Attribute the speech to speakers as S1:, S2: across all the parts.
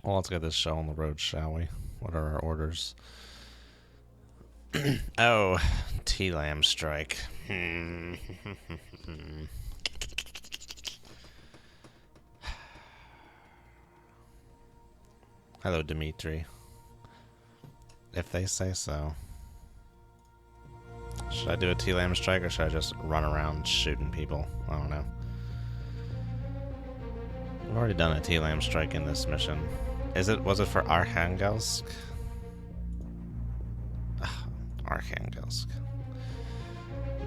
S1: Well, let's get this show on the road, shall we? What are our orders? Oh, T-Lamb strike. Hello, Dimitri. If they say so. Should I do a T-Lamb strike or should I just run around shooting people? I don't know. I've already done a T-Lamb strike in this mission. Was it for Arkhangelsk? Arkhangelsk.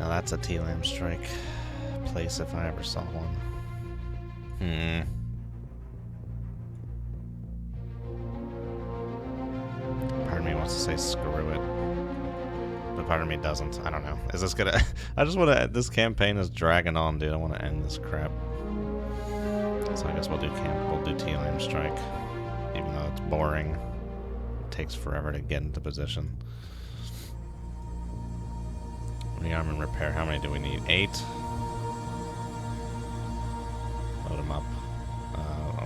S1: Now that's a T-Lamb strike place if I ever saw one. Part of me wants to say screw it, but part of me doesn't. I don't know. Is this gonna... I just want to... This campaign is dragging on, dude. I want to end this crap. So I guess we'll do T-Lamb strike. Even though it's boring. It takes forever to get into position. Rearm and repair. How many do we need? 8? Load them up.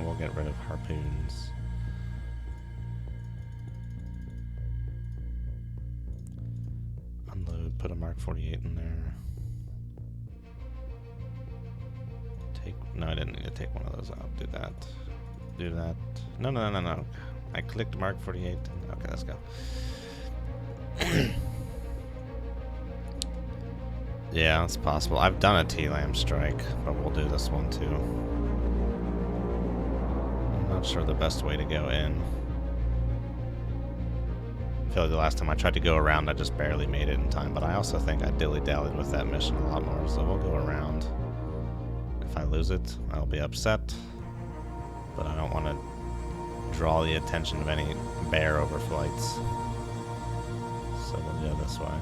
S1: We'll get rid of harpoons. Unload. Put a Mark 48 in there. No, I didn't need to take one of those out. Do that. Do that. No. I clicked Mark 48. Okay, let's go. Yeah, it's possible. I've done a T-Lamb strike, but we'll do this one too. I'm not sure the best way to go in. I feel like the last time I tried to go around, I just barely made it in time, but I also think I dilly-dallied with that mission a lot more, so we'll go around. If I lose it, I'll be upset, but I don't want to draw the attention of any bear overflights. So we'll go this way.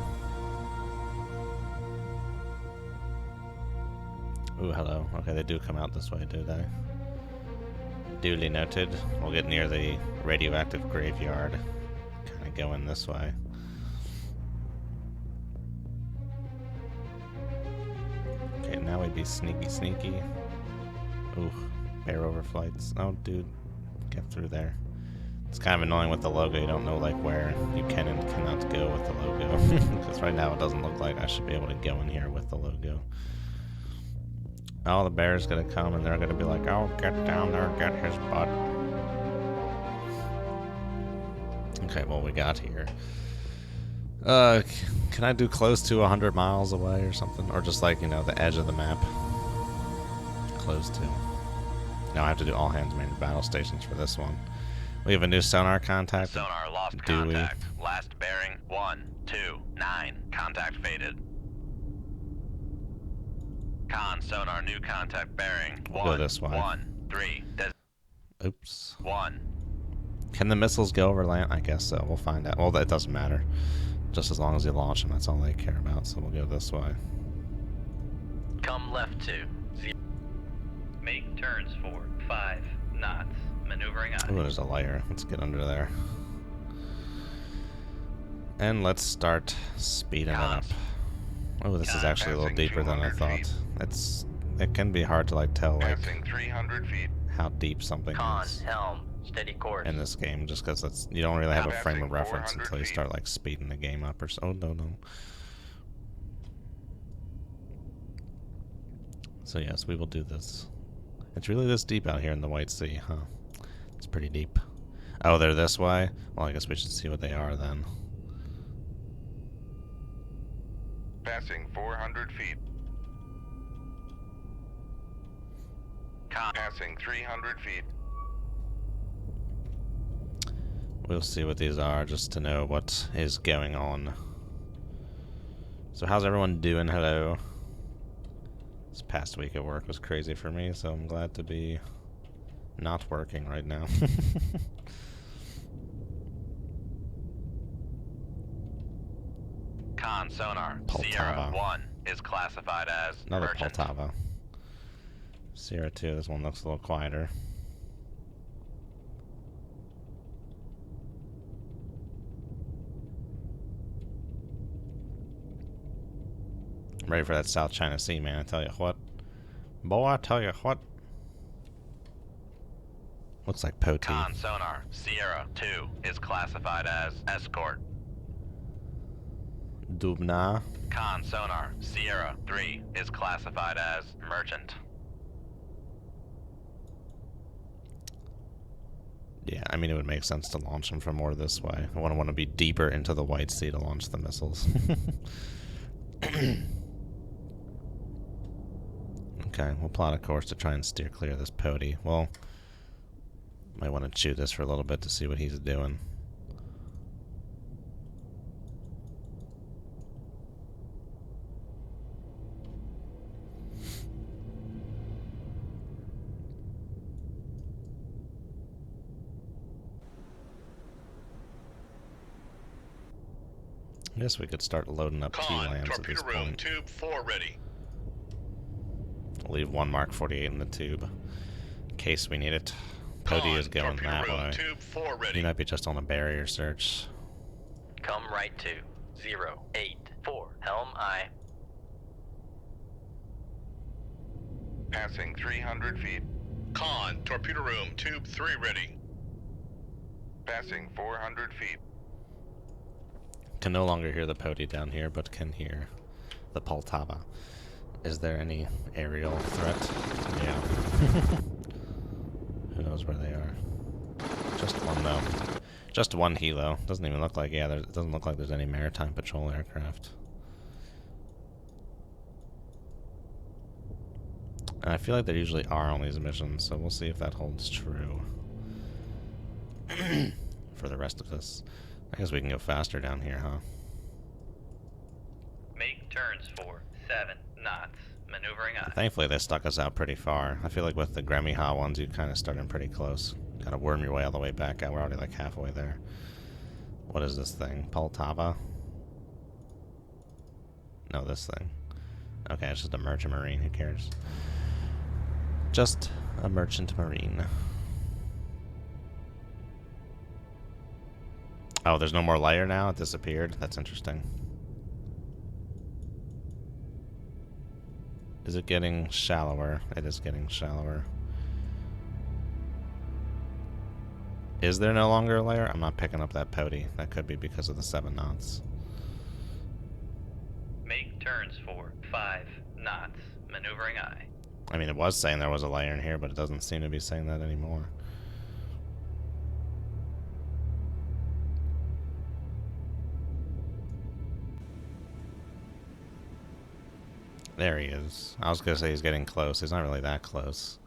S1: Ooh, hello. Okay, they do come out this way, do they? Duly noted. We'll get near the radioactive graveyard. Kind of going this way. Okay, now we'd be sneaky. Ooh, bear overflights. Oh, dude. Get through there. It's kind of annoying with the logo. You don't know, like, where you can and cannot go with the logo. Because right now it doesn't look like I should be able to go in here with the logo. Oh, the bear's gonna come and they're gonna be like, oh, get down there, get his butt. Okay, what we got here? Can I do close to 100 miles away or something? Or just like, you know, the edge of the map? Close to. Now I have to do all hands manned battle stations for this one. We have a new sonar contact.
S2: Sonar lost contact. Last bearing 129. Contact faded. Con sonar new contact bearing.
S1: We'll go this way.
S2: 13.
S1: Oops.
S2: 1.
S1: Can the missiles go over land? I guess so. We'll find out. Well, that doesn't matter. Just as long as you launch them, that's all they care about. So we'll go this way.
S2: Come left 2. Make turns for 5 knots. Maneuvering on.
S1: Oh, there's a layer. Let's get under there. And let's start speeding it up. Oh, this is actually a little deeper than I thought. It can be hard to like tell like
S2: 300 feet.
S1: how deep something is
S2: Helm, steady course.
S1: in this game, just because you don't really have a frame of reference until you start like speeding the game up or so. Oh no. So yes, we will do this. It's really this deep out here in the White Sea, huh? It's pretty deep. Oh, they're this way? Well, I guess we should see what they are then.
S3: Passing 400 feet. Passing 300 feet.
S1: We'll see what these are just to know what is going on. So how's everyone doing? Hello. This past week at work was crazy for me, so I'm glad to be not working right now.
S2: Con sonar.
S1: Poltava.
S2: Sierra 1 is classified as
S1: Another
S2: merchant.
S1: Poltava. Sierra 2, this one looks a little quieter. I'm ready for that South China Sea, man, I tell you what. Boy, I tell you what. Looks like Poti.
S2: Con sonar, Sierra 2 is classified as escort.
S1: Dubna.
S2: Con sonar, Sierra 3 is classified as merchant.
S1: Yeah, I mean, it would make sense to launch them from more this way. I want to be deeper into the White Sea to launch the missiles. Okay, we'll plot a course to try and steer clear of this Poti. Well, might want to chew this for a little bit to see what he's doing. I guess we could start loading up T-lambs at this point.
S2: Tube 4 ready.
S1: We'll leave one Mark 48 in the tube in case we need it. Poti is going that way.
S2: Tube 4 ready.
S1: He might be just on a barrier search.
S2: Come right to 084. Helm I.
S3: Passing 300 feet.
S2: Con, torpedo room, tube 3 ready.
S3: Passing 400 feet.
S1: Can no longer hear the Poti down here, but can hear the Poltava. Is there any aerial threat? Yeah. Who knows where they are? Just one, though. Just one helo. Doesn't even look like, yeah, it doesn't look like there's any maritime patrol aircraft. And I feel like there usually are on these missions, so we'll see if that holds true for the rest of this. I guess we can go faster down here, huh?
S2: Make turns for 7 knots. Maneuvering I.
S1: Thankfully, they stuck us out pretty far. I feel like with the Gremiha ones, you kind of start in pretty close. Gotta worm your way all the way back out. We're already like halfway there. What is this thing? Poltava? No, this thing. Okay, it's just a merchant marine. Who cares? Just a merchant marine. Oh, there's no more layer now? It disappeared? That's interesting. Is it getting shallower? It is getting shallower. Is there no longer a layer? I'm not picking up that Poti. That could be because of the 7 knots.
S2: Make turns for 5 knots. Maneuvering I.
S1: I mean, it was saying there was a layer in here, but it doesn't seem to be saying that anymore. There he is. I was going to say he's getting close. He's not really that close.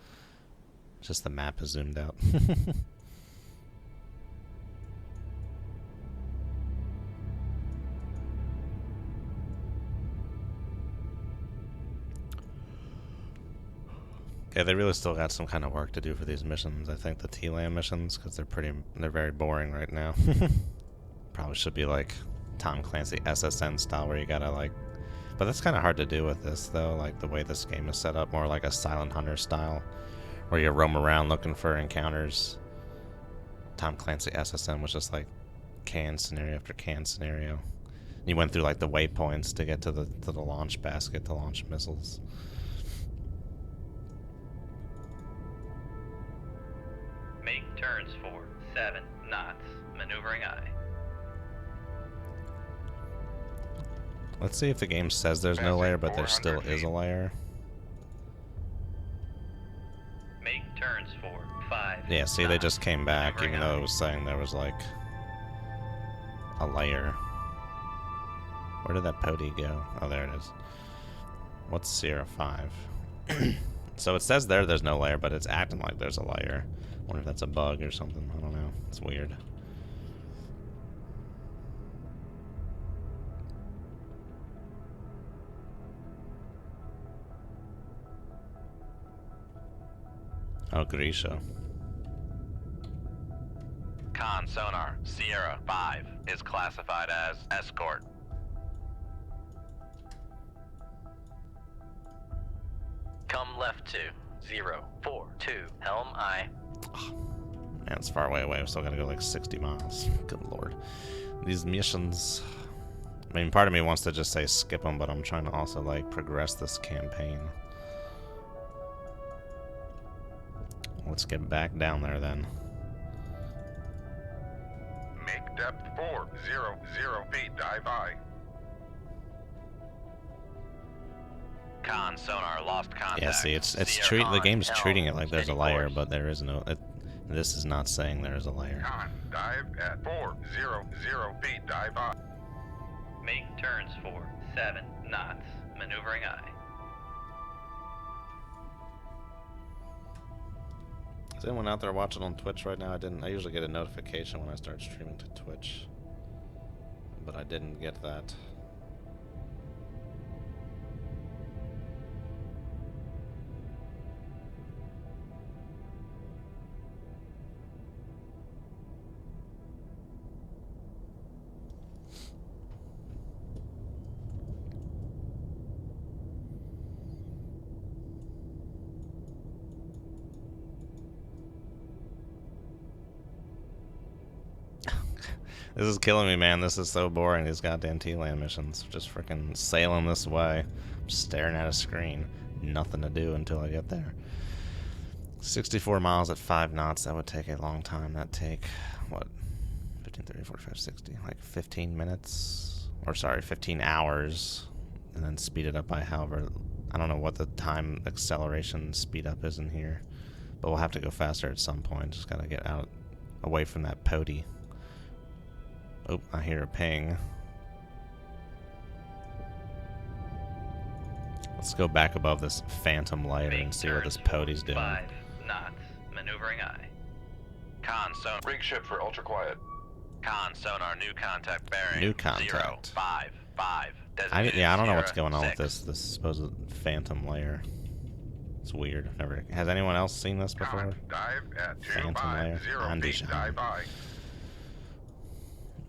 S1: Just the map is zoomed out. Okay, they really still got some kind of work to do for these missions. I think the T-Lam missions, because they're very boring right now. Probably should be like Tom Clancy SSN style, where you gotta like, but that's kind of hard to do with this though. Like the way this game is set up, more like a Silent Hunter style, where you roam around looking for encounters. Tom Clancy SSN was just like can scenario after can scenario. You went through like the waypoints to get to the launch basket to launch missiles.
S2: Make turns for 7 knots. Maneuvering I.
S1: Let's see if the game says there's no layer, but there still is a layer.
S2: Make turns for 5.
S1: Yeah, see, they just came back,
S2: Maneuvering
S1: even though
S2: I.
S1: it was saying there was like a layer. Where did that Poti go? Oh, there it is. What's Sierra 5? So it says there's no layer, but it's acting like there's a layer. Wonder if that's a bug or something. I don't know. It's weird. Oh, Grisha.
S2: Con sonar, Sierra 5 is classified as escort. Come left to 042. Helm I.
S1: Man, it's far away. We still gotta go like 60 miles. Good lord. These missions. I mean, part of me wants to just say skip them, but I'm trying to also like progress this campaign. let's get back down there then.
S3: Make depth 400 feet. Dive high.
S2: Con sonar lost contact.
S1: Yeah, see, it's
S2: Sierra
S1: the game's
S2: Helm,
S1: treating it like there's a
S2: steady
S1: layer,
S2: course.
S1: but there is no. This is not saying there is a layer.
S3: Con, dive at 400 feet. Dive high.
S4: Make turns for 7 knots. Maneuvering eye.
S1: Is anyone out there watching on Twitch right now? I usually get a notification when I start streaming to Twitch, but I didn't get that. This is killing me, man. This is so boring, these goddamn T-Land missions. Just freaking sailing this way. I'm staring at a screen. Nothing to do until I get there. 64 miles at 5 knots. That would take a long time. That'd take, what? 15, 30, 45, 60. Like 15 minutes? Or sorry, 15 hours. And then speed it up by however... I don't know what the time acceleration speed up is in here. But we'll have to go faster at some point. Just gotta get out away from that pody. Oh, I hear a ping. Let's go back above this phantom layer and see what this pody's doing.
S4: 5 knots. Maneuvering eye.
S2: Con sonar.
S3: Rig ship for ultra quiet.
S2: Con sonar. New contact bearing.
S1: New contact.
S2: 055.
S1: Yeah, I don't know what's
S2: Sierra
S1: going on with
S2: 6.
S1: this supposed phantom layer. It's weird. Has anyone else seen this before?
S3: Con, dive at
S1: Phantom layer.
S3: 250 feet. Dive high.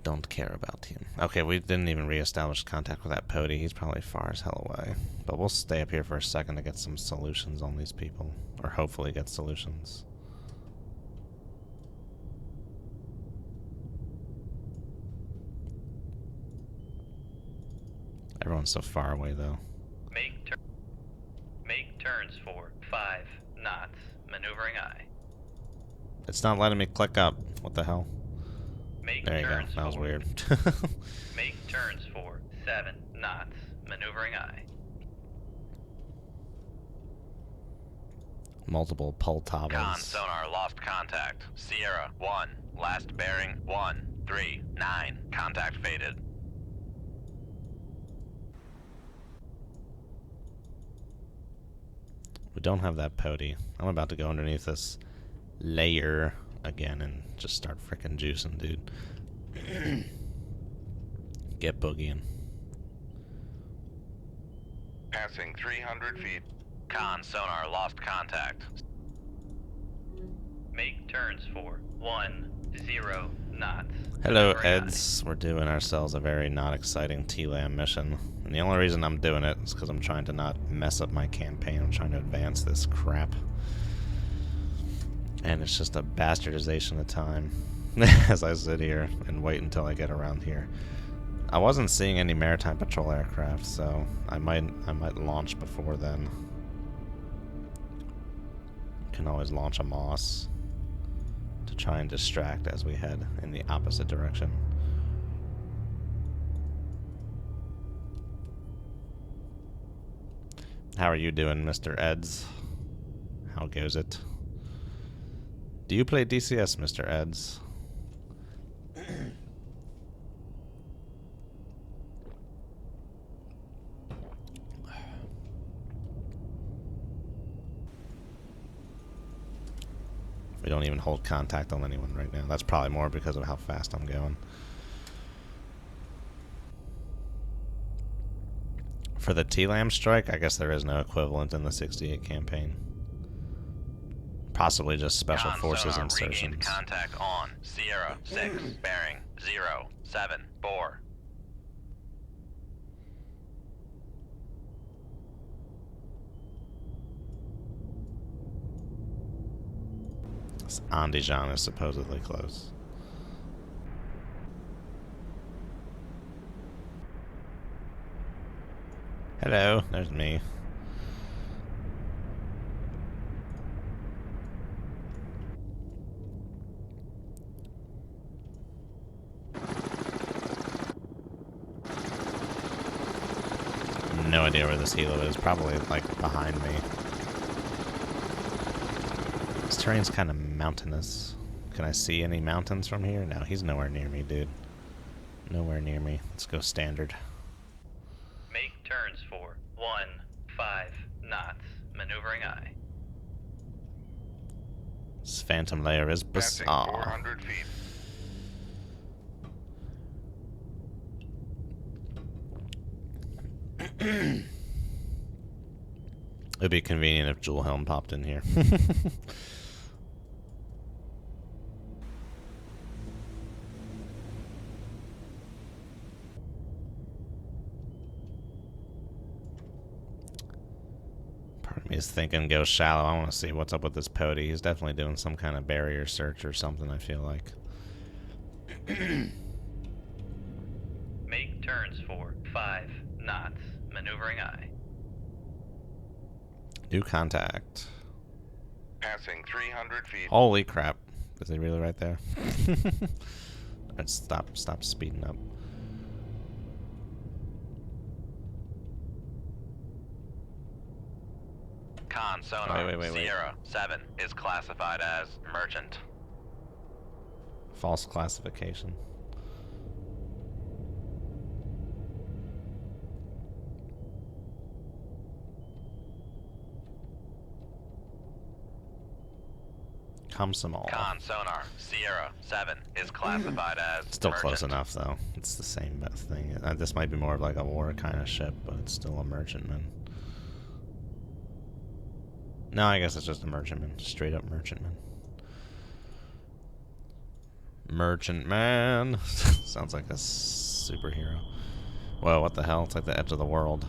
S1: Don't care about him. Okay, we didn't even reestablish contact with that pody. He's probably far as hell away. But we'll stay up here for a second to get some solutions on these people. Or hopefully get solutions. Everyone's so far away, though.
S4: Make turns for 5 knots. Maneuvering eye.
S1: It's not letting me click up. What the hell?
S4: Make
S1: There you go.
S4: turns
S1: That was
S4: for-
S1: weird.
S4: Make turns for 7 knots. Maneuvering eye.
S1: Multiple pull
S2: Con
S1: toggles.
S2: sonar lost contact. Sierra 1. Last bearing 139. Contact faded.
S1: We don't have that pody. I'm about to go underneath this layer again and just start frickin' juicing, dude. Get boogieing.
S3: Passing 300 feet.
S2: Con sonar lost contact.
S4: Make turns for 10 knots.
S1: Hello,
S4: Maneuvering eye.
S1: Eds. We're doing ourselves a very not exciting T-Lam mission. And the only reason I'm doing it is because I'm trying to not mess up my campaign. I'm trying to advance this crap. And it's just a bastardization of time as I sit here and wait until I get around here. I wasn't seeing any maritime patrol aircraft, so I might launch before then. Can always launch a Moss to try and distract as we head in the opposite direction. How are you doing, Mr. Eds? How goes it? Do you play DCS, Mr. Eds? We don't even hold contact on anyone right now. That's probably more because of how fast I'm going. For the T-Lam strike, I guess there is no equivalent in the 68 campaign. Possibly just special
S2: Con
S1: forces
S2: sonar regained
S1: insertions.
S2: contact on Sierra 6. Bearing 074.
S1: Andijan is supposedly close. Hello, there's me. no idea where this helo is. Probably, like, behind me. This terrain's kind of mountainous. Can I see any mountains from here? No, he's nowhere near me, dude. Nowhere near me. Let's go standard.
S4: Make turns for 15 knots. Maneuvering eye.
S1: This phantom layer is
S3: Passing
S1: bizarre.
S3: 400 feet.
S1: It'd be convenient if Jewel Helm popped in here. Part of me is thinking go shallow. I want to see what's up with this Pody. He's definitely doing some kind of barrier search or something, I feel like.
S4: Make turns for 5 knots. Maneuvering eye.
S1: Do contact.
S3: Passing 300 feet.
S1: Holy crap. Is he really right there? Let's stop speeding up.
S2: Con sonar
S1: Wait.
S2: Sierra 7 is classified as merchant.
S1: False classification. Comsomol.
S2: Con sonar Sierra 7 is classified as
S1: Still
S2: merchant.
S1: close enough, though. It's the same thing. This might be more of like a war kind of ship, but it's still a merchantman. No, I guess it's just a merchantman. Straight up merchantman. Merchantman. Sounds like a superhero. Whoa, what the hell? It's like the edge of the world.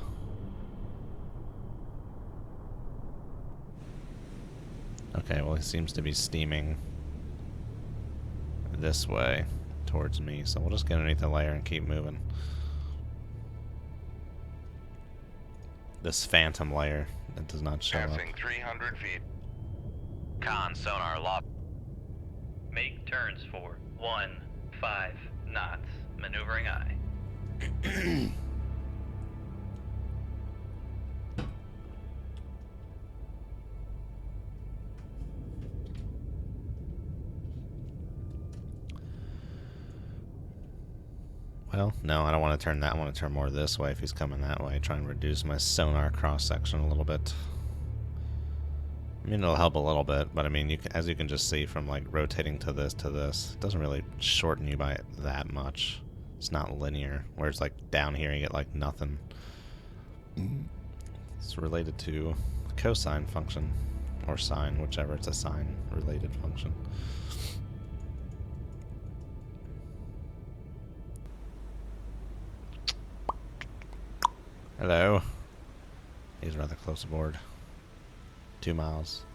S1: Okay, well, he seems to be steaming this way towards me, so we'll just get underneath the layer and keep moving. This phantom layer that does not show up.
S3: Passing 300 feet.
S2: Con sonar lost.
S4: Make turns for 15 knots. Maneuvering eye.
S1: Well, no, I don't want to turn that. I want to turn more this way if he's coming that way. Try and reduce my sonar cross-section a little bit. I mean, it'll help a little bit, but I mean, as you can just see from like rotating to this, it doesn't really shorten you by that much. It's not linear, whereas like down here you get like nothing. It's related to cosine function, or sine, whichever. It's a sine-related function. Hello. He's rather close aboard. 2 miles.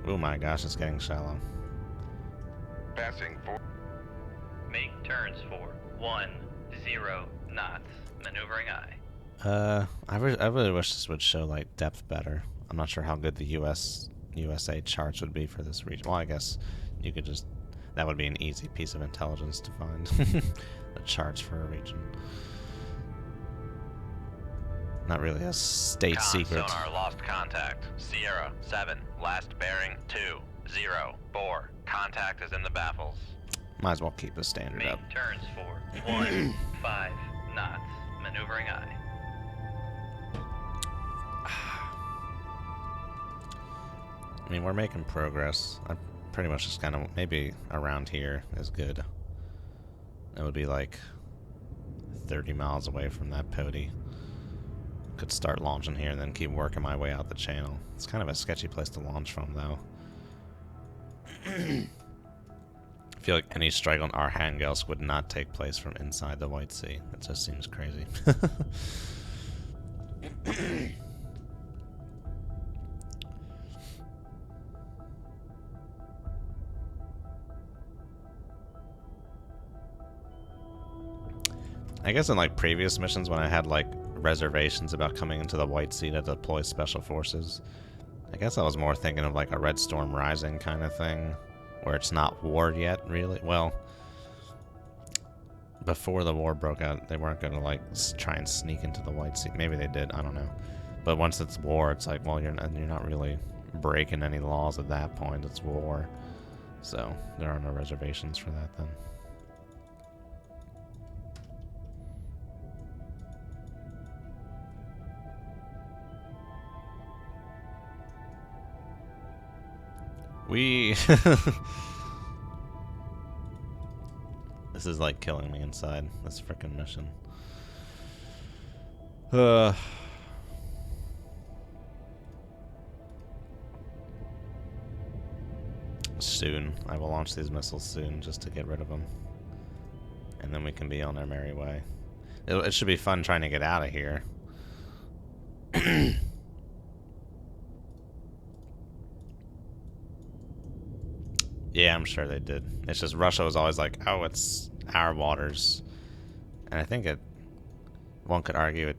S1: Oh my gosh, it's getting shallow.
S3: Passing 4.
S4: Make turns for 10 knots. Maneuvering eye.
S1: I really wish this would show like depth better. I'm not sure how good the USA charts would be for this region. Well, I guess you could just, that would be an easy piece of intelligence to find. The charts for a region. Not really a state
S2: Con
S1: secret.
S2: sonar lost contact. Sierra 7, last bearing 204. Contact is in the baffles.
S1: Might as well keep the standard
S4: Make
S1: up.
S4: turns for 15 knots. Maneuvering eye.
S1: I mean, we're making progress. I pretty much just kind of, maybe around here is good. That would be like 30 miles away from that Pody. Could start launching here and then keep working my way out the channel. It's kind of a sketchy place to launch from, though. I feel like any strike on Archangels would not take place from inside the White Sea. It just seems crazy. I guess in like previous missions when I had like reservations about coming into the White Sea to deploy special forces, I guess I was more thinking of like a Red Storm Rising kind of thing, where it's not war yet, really. Well, before the war broke out, they weren't going to like try and sneak into the White Sea. Maybe they did. I don't know. But once it's war, it's like, well, you're not really breaking any laws at that point. It's war, so there are no reservations for that then. This is like killing me inside, this frickin' mission. Soon. I will launch these missiles soon just to get rid of them. And then we can be on our merry way. It should be fun trying to get out of here. Yeah, I'm sure they did. It's just Russia was always like, oh, it's our waters. And I think one could argue it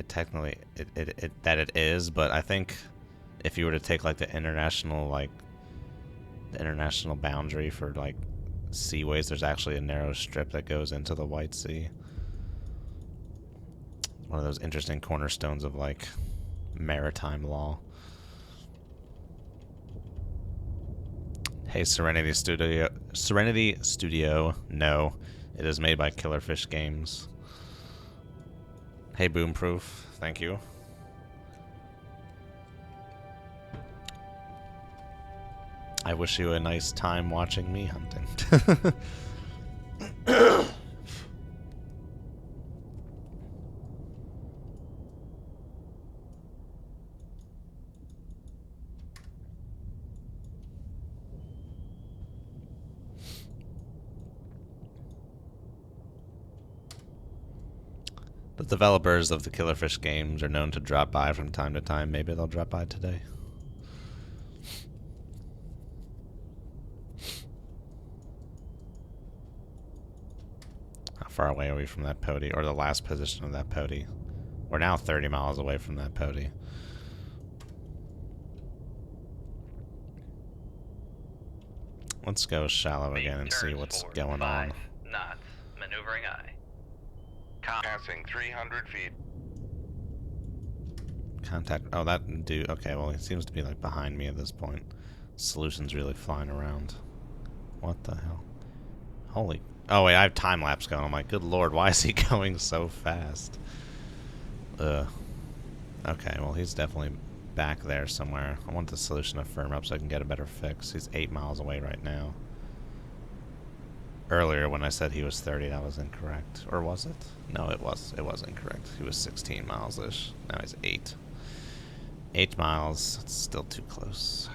S1: technically that it is, but I think if you were to take like the international boundary for like seaways, there's actually a narrow strip that goes into the White Sea. One of those interesting cornerstones of like maritime law. Hey, Serenity Studio, no. It is made by Killerfish Games. Hey, Boomproof, thank you. I wish you a nice time watching me hunting. The developers of the Killerfish games are known to drop by from time to time. Maybe they'll drop by today. How far away are we from that pody? Or the last position of that pody? We're now 30 miles away from that pody. Let's go shallow again and see what's going on.
S4: 5 knots. Maneuvering eye.
S3: Passing 300 feet.
S1: Contact. Oh, that dude. Okay, well, he seems to be like behind me at this point. Solution's really flying around. What the hell? Holy. Oh, wait, I have time lapse going. I'm like, good lord, why is he going so fast? Okay, well, he's definitely back there somewhere. I want the solution to firm up so I can get a better fix. He's 8 miles away right now. Earlier, when I said he was 30, that was incorrect. Or was it? No, it was. It was incorrect. He was 16 miles-ish. Now he's 8. 8 miles. It's still too close.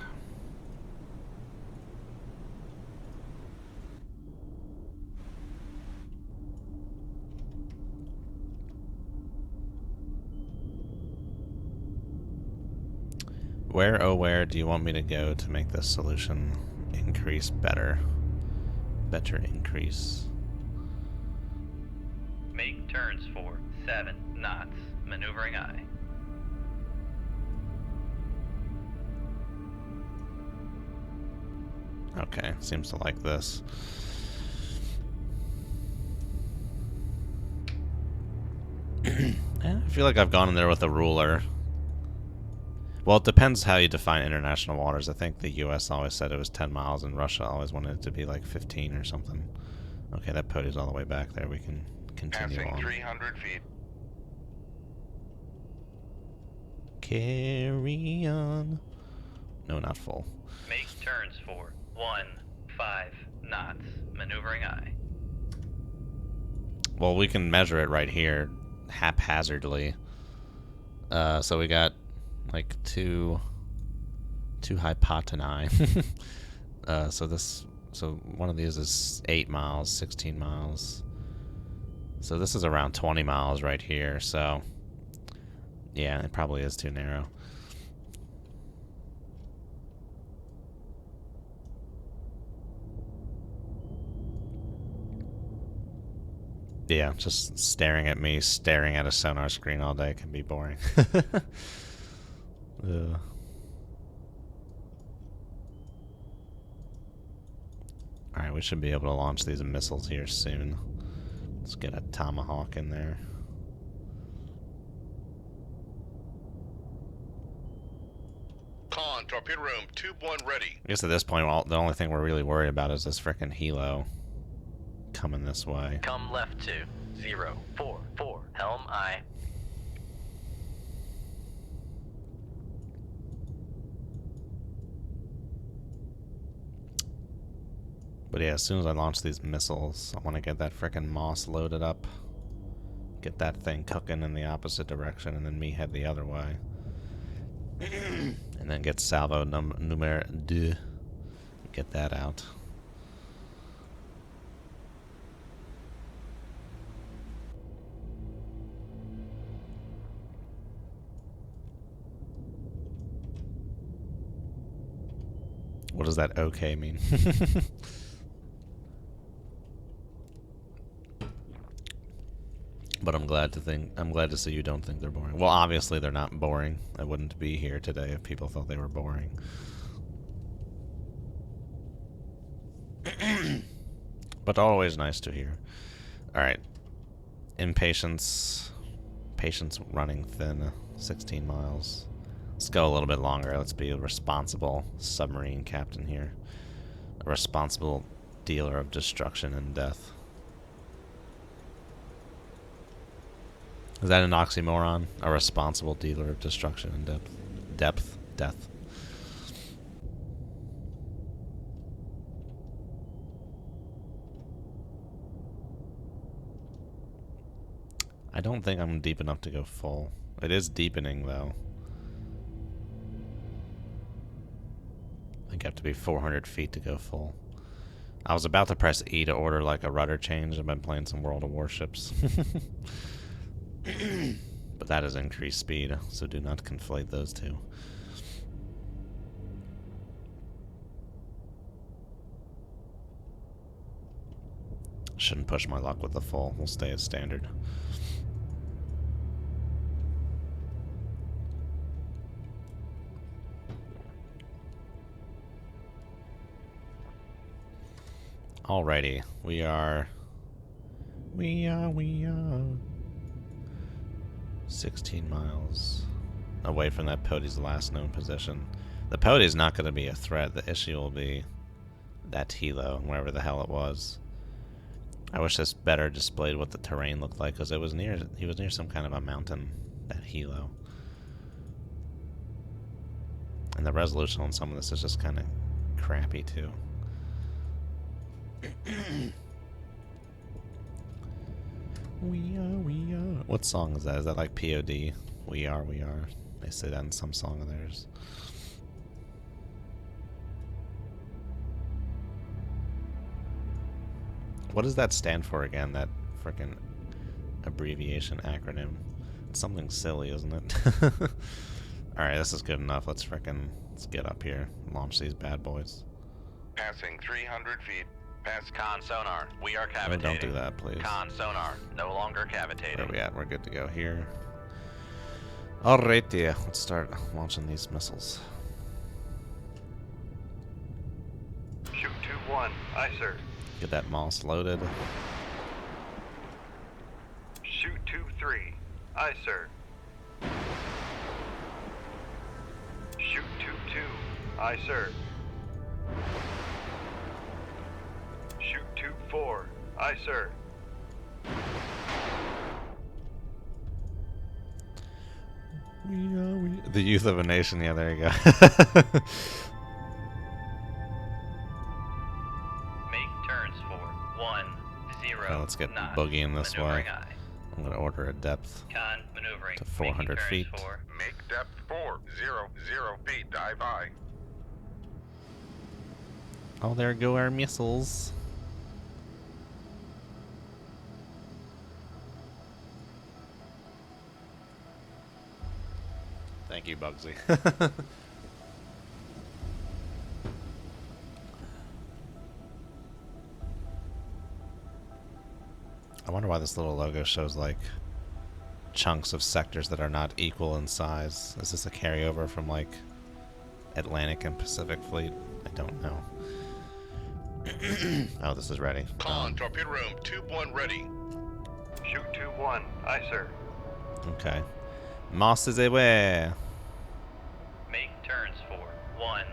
S1: Where, oh where, do you want me to go to make this solution increase better? Better increase.
S4: Make turns for 7 knots. Maneuvering eye.
S1: Okay, seems to like this. I feel like I've gone in there with a ruler. Well, it depends how you define international waters. I think the U.S. always said it was 10 miles, and Russia always wanted it to be like 15 or something. Okay, that pony's all the way back there. We can continue
S3: Passing
S1: on.
S3: 300 feet.
S1: Carry on. No, not full.
S4: Make turns for 5 knots. Maneuvering eye.
S1: Well, we can measure it right here, haphazardly. So we got like two hypotenae. So one of these is 8 miles, 16 miles. So this is around 20 miles right here. So yeah, it probably is too narrow. Yeah, just staring at me, staring at a sonar screen all day can be boring. Alright, we should be able to launch these missiles here soon. Let's get a tomahawk in there.
S3: Con, torpedo room, tube 1 ready.
S1: I guess at this point, well, the only thing we're really worried about is this frickin' helo coming this way.
S2: Come left 2044. Helm aye.
S1: But yeah, as soon as I launch these missiles, I want to get that frickin' Moss loaded up. Get that thing cooking in the opposite direction, and then me head the other way. And then get salvo numero 2. Get that out. What does that okay mean? But I'm glad to see you don't think they're boring. Well, obviously they're not boring. I wouldn't be here today if people thought they were boring. But always nice to hear. Alright. Impatience. Patience running thin. 16 miles. Let's go a little bit longer. Let's be a responsible submarine captain here. A responsible dealer of destruction and death. Is that an oxymoron? A responsible dealer of destruction and death. Death. I don't think I'm deep enough to go full. It is deepening, though. I think I have to be 400 feet to go full. I was about to press E to order like a rudder change. I've been playing some World of Warships. But that is increased speed, so do not conflate those two. Shouldn't push my luck with the full. We'll stay as standard. Alrighty, we are 16 miles away from that Pody's last known position. The Pody's not going to be a threat. The issue will be that helo, wherever the hell it was. I wish this better displayed what the terrain looked like, because he was near some kind of a mountain, that helo. And the resolution on some of this is just kind of crappy too. We are. What song is that? Is that like POD? We are. They say that in some song of theirs. What does that stand for again? That frickin' abbreviation acronym. It's something silly, isn't it? Alright, this is good enough. Let's get up here and launch these bad boys.
S3: Passing 300 feet. Pass
S2: Con sonar, we are
S1: Oh,
S2: cavitating.
S1: don't do that, please.
S2: Con sonar, no longer cavitating.
S1: Where are we at? We're good to go here. Alright, yeah. Let's start launching these missiles.
S5: Shoot 2-1. Aye, sir.
S1: Get that Moss loaded.
S5: Shoot 2-3. Aye, sir. Shoot 2-2. Aye, sir. Shoot 2-4. Aye, sir.
S1: The youth of a nation. Yeah, there you go.
S4: Make turns for 10
S1: Now let's get
S4: knots.
S1: boogieing this way.
S4: Maneuvering aye.
S1: I'm going to order a depth
S4: Con maneuvering.
S1: to 400
S4: Making
S1: feet.
S4: turns for
S3: Make depth 400 feet. Dive aye.
S1: Oh, there go our missiles. Thank you, Bugsy. I wonder why this little logo shows like chunks of sectors that are not equal in size. Is this a carryover from like Atlantic and Pacific Fleet? I don't know. Oh, this is ready.
S3: Con, torpedo room, tube 1 ready.
S5: Shoot 2-1. Aye, sir.
S1: Okay. Moss is away.
S4: Make turns for 1,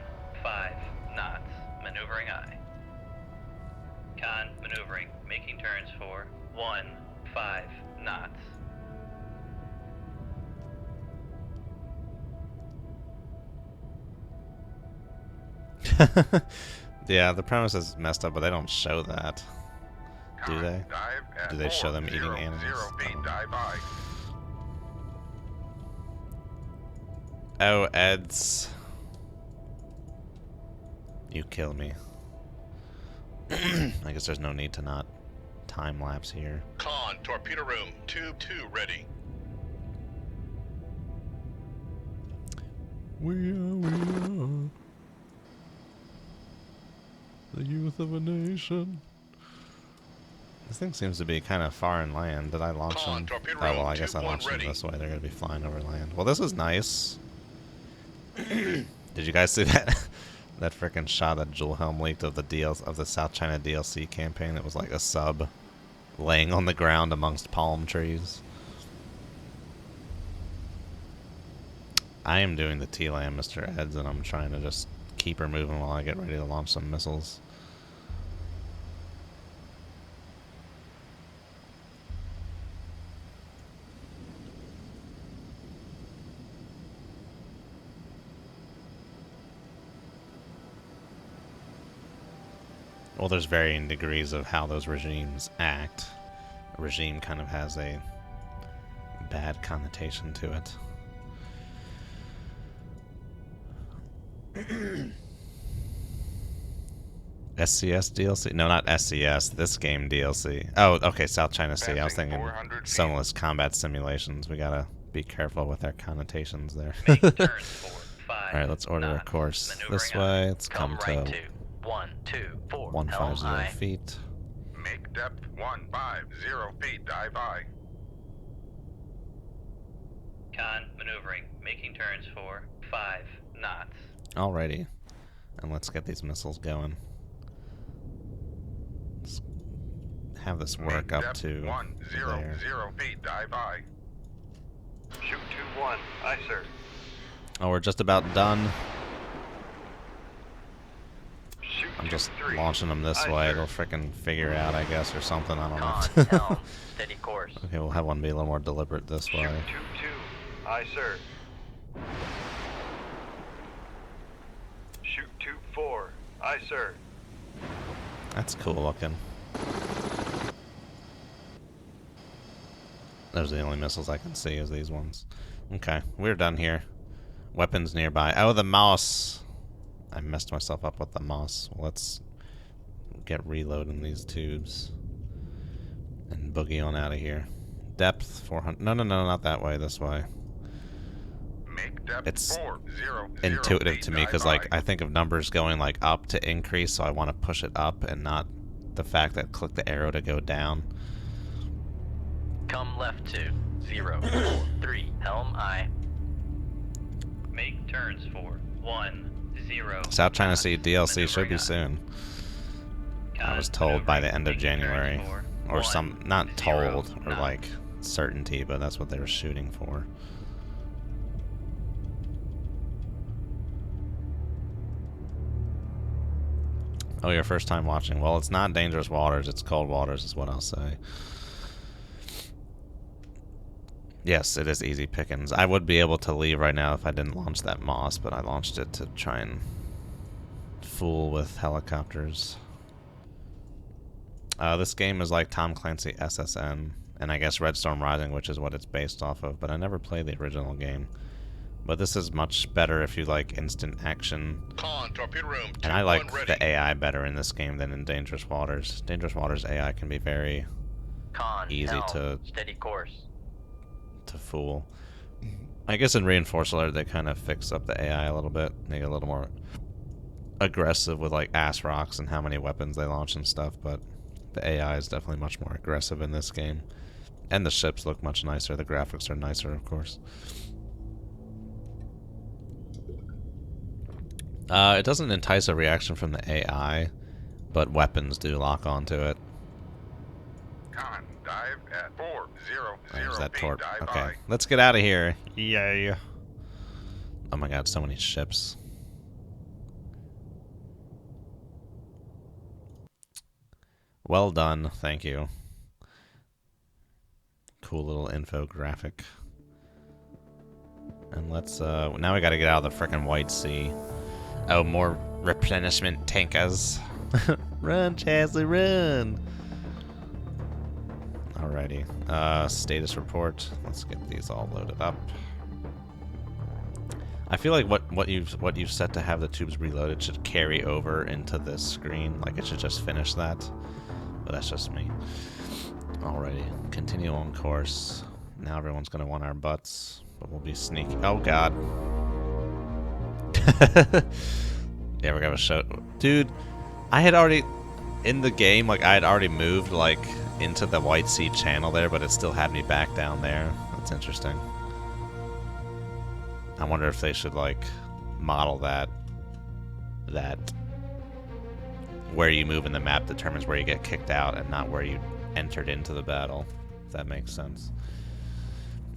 S4: 5 knots. Maneuvering aye. Con maneuvering. Making turns for 1, 5 knots.
S1: Yeah, the premise is messed up, but they don't show that. Do
S3: Con,
S1: they?
S3: Dive at
S1: Do they show them
S3: 400
S1: eating animals?
S3: feet. Dive aye.
S1: Oh, Eds. You kill me. I guess there's no need to not time lapse here.
S3: Con, torpedo room, tube 2 ready.
S1: We are the youth of a nation. This thing seems to be kind of far in land. Did I launch
S3: Con,
S1: them?
S3: torpedo
S1: Oh, well,
S3: room,
S1: I guess I
S3: tube 1
S1: launched them
S3: ready.
S1: this way. They're going to be flying over land. Well, this is nice. Did you guys see that? That frickin' shot that Jewel Helm leaked of the South China DLC campaign? It was like a sub laying on the ground amongst palm trees. I am doing the T-Lam, Mr. Eds, and I'm trying to just keep her moving while I get ready to launch some missiles. Well, there's varying degrees of how those regimes act. A regime kind of has a bad connotation to it. SCS DLC? No, not SCS. This game DLC. Oh, okay, South China Sea. I was
S3: Passing
S1: thinking
S3: 400 feet.
S1: Sunless combat simulations. We gotta be careful with our connotations there.
S4: Make turns for 5
S1: Alright, let's order a
S4: knots.
S1: course
S4: Maneuvering
S1: this
S4: aye.
S1: way. Let's
S4: Come
S1: come
S4: right
S1: to
S4: to 1, 2, 4.
S1: 150
S4: Helm aye.
S1: feet.
S3: Make depth 150 feet. Dive aye.
S4: Con maneuvering. Making turns for 5 knots.
S1: Alrighty. And let's get these missiles going. Let's have this work
S3: Make
S1: up
S3: depth
S1: to
S3: 100
S1: there.
S3: feet. Dive aye.
S5: Shoot 2-1. Aye, sir.
S1: Oh, we're just about done.
S5: Shoot
S1: I'm just
S5: 2-3.
S1: launching them this
S5: Aye,
S1: way.
S5: sir.
S1: It'll frickin' figure it out, I guess, or something. I don't
S4: Con
S1: know.
S4: helm. Steady course.
S1: Okay, we'll have one be a little more deliberate this
S5: Shoot
S1: way.
S5: 2-2. Aye, sir. Shoot 2-4. Aye, sir.
S1: That's cool looking. Those are the only missiles I can see is these ones. Okay, we're done here. Weapons nearby. Oh, the mouse. I messed myself up with the mouse. Let's get reloading these tubes and boogie on out of here. Depth 400. No, not that way. This way.
S3: Make depth
S1: It's
S3: 400
S1: intuitive
S3: feet.
S1: to me
S3: Dive
S1: because, like,
S3: aye.
S1: I think of numbers going like up to increase, so I want to push it up and not the fact that click the arrow to go down.
S4: Come left to 0, 4, 3. Helm aye. Make turns for 1, 0.
S1: South China
S4: knots.
S1: Sea DLC should
S4: Maneuvering
S1: be
S4: aye.
S1: soon. I
S4: Con
S1: was told by the
S4: maneuvering.
S1: end of
S4: Making turns
S1: January.
S4: for
S1: Or
S4: 1,
S1: some, not
S4: 0
S1: told, or
S4: knots.
S1: like certainty, but that's what they were shooting for. Oh, your first time watching. Well, it's not dangerous waters, it's cold waters is what I'll say. Yes, it is easy pickings. I would be able to leave right now if I didn't launch that Moss, but I launched it to try and fool with helicopters. This game is like Tom Clancy SSN, and I guess Red Storm Rising, which is what it's based off of, but I never played the original game. But this is much better if you like instant action.
S3: Con, torpedo room,
S1: And I
S3: 2-1
S1: like
S3: ready.
S1: the AI better in this game than in Dangerous Waters. Dangerous Waters AI can be very
S4: Con
S1: easy
S4: helm.
S1: to
S4: Steady course.
S1: fool. I guess in Reinforced Alert they kind of fix up the AI a little bit, make it a little more aggressive with like ass rocks and how many weapons they launch and stuff, but the AI is definitely much more aggressive in this game. And the ships look much nicer, the graphics are nicer, of course. It doesn't entice a reaction from the AI, but weapons do lock onto it.
S3: Con, Dive at 400
S1: There's that
S3: feet.
S1: torp.
S3: Dive
S1: Okay,
S3: high.
S1: let's get out of here. Yay. Oh my god, so many ships. Well done, thank you. Cool little infographic. And let's, now we gotta get out of the frickin' White Sea. Oh, more replenishment tankers. Run, Chasley, run! Alrighty. Status report. Let's get these all loaded up. I feel like what you've set to have the tubes reloaded should carry over into this screen. Like it should just finish that. But that's just me. Alrighty. Continue on course. Now everyone's gonna want our butts. But we'll be sneaky. Oh god. Yeah, we're gonna show. Dude, I had already in the game, like I had already moved like into the White Sea channel there, but it still had me back down there. That's interesting. I wonder if they should like model that where you move in the map determines where you get kicked out and not where you entered into the battle. If that makes sense.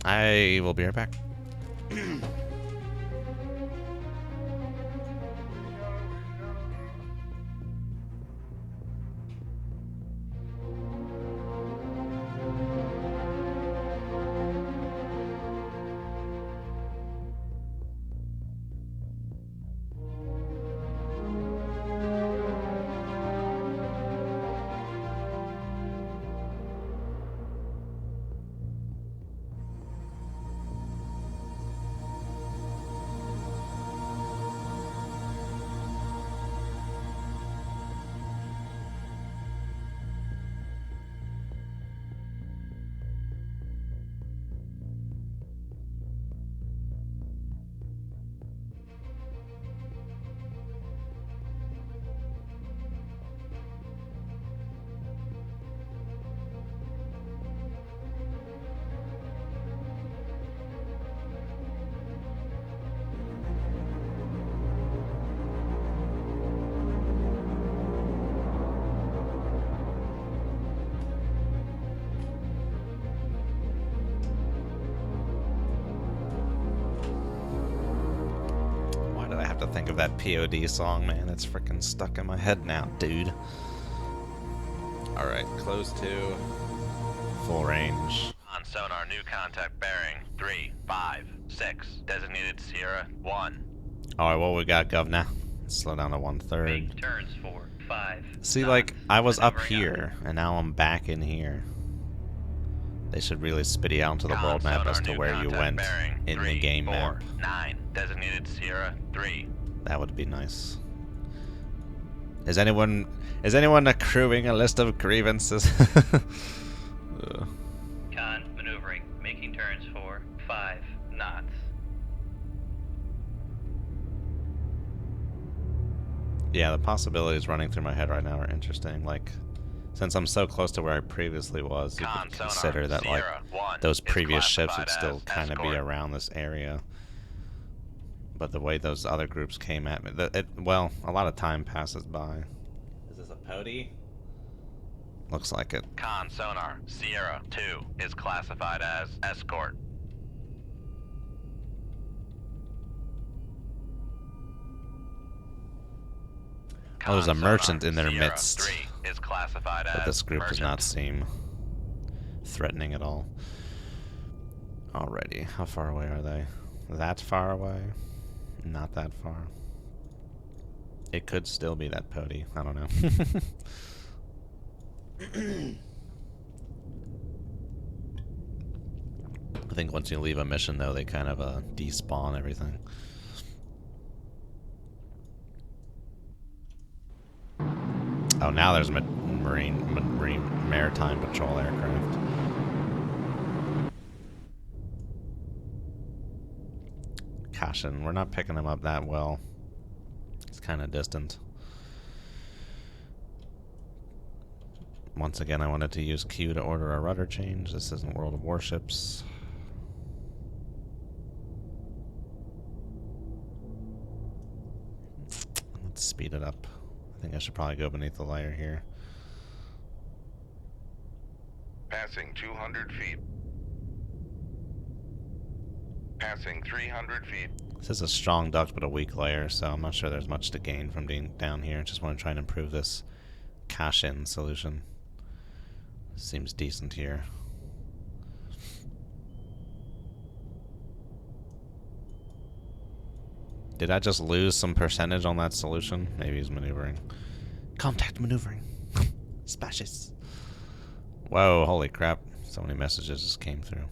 S1: I will be right back. Why did I have to think of that POD song, man? It's freaking stuck in my head now, dude. Alright, close to full range.
S2: On sonar, new contact bearing 356. Designated Sierra 1.
S1: Alright, what we got, governor? Slow down to 1/3.
S4: Make turns for 5.
S1: See,
S4: knots.
S1: like, I was up
S4: Maneuvering
S1: here, and now I'm back in here. They should really spit you out into the world map as to where you went in the game map.
S2: 9. Designated Sierra 3.
S1: That would be nice. Is anyone accruing a list of grievances? Ugh.
S4: Con maneuvering, making turns for 5 knots.
S1: Yeah, the possibilities running through my head right now are interesting. Like, since I'm so close to where I previously was, you
S2: Con
S1: could
S2: sonar,
S1: consider that like
S2: Sierra 1
S1: those
S2: is
S1: previous ships would
S2: classified
S1: still
S2: as
S1: kind of be
S2: escort.
S1: around this area. But the way those other groups came at me, well, a lot of time passes by. Is this a pody? Looks like it.
S2: Con sonar, Sierra 2 is classified as escort.
S1: Oh, there's a
S2: Con
S1: merchant
S2: sonar,
S1: in their
S2: Sierra
S1: midst.
S2: 3 is classified
S1: But
S2: as
S1: this group does not
S2: merchant.
S1: seem threatening at all. Alrighty, how far away are they? That far away? Not that far. It could still be that pody. I don't know. I think once you leave a mission, though, they kind of despawn everything. Oh, now there's maritime patrol aircraft. Caution, we're not picking them up that well. It's kind of distant. Once again, I wanted to use Q to order a rudder change. This isn't World of Warships. Let's speed it up. I think I should probably go beneath the layer here.
S3: Passing 200 feet. Passing 300 feet.
S1: This is a strong duct but a weak layer, so I'm not sure there's much to gain from being down here. Just want to try and improve this cache-in solution. Seems decent here. Did I just lose some percentage on that solution? Maybe he's maneuvering. Contact maneuvering. Spashes. Whoa, holy crap. So many messages just came through.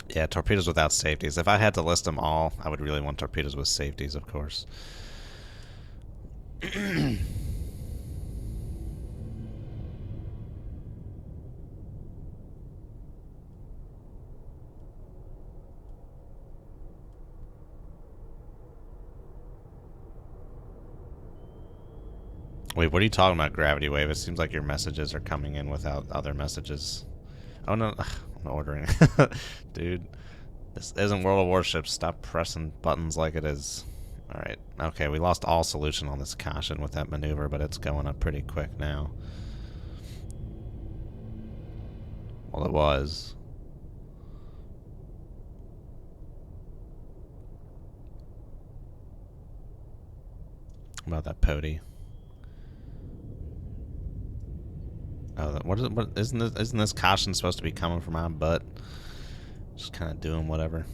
S1: Yeah, torpedoes without safeties. If I had to list them all, I would really want torpedoes with safeties, of course. Wait, what are you talking about, Gravity Wave? It seems like your messages are coming in without other messages. Oh no, I'm ordering. Dude, this isn't World of Warships. Stop pressing buttons like it is. Alright, okay, we lost all solution on this cache-in with that maneuver, but it's going up pretty quick now. Well, it was. About that Pody. Oh, what is it? What isn't this caution supposed to be coming from my butt? Just kind of doing whatever.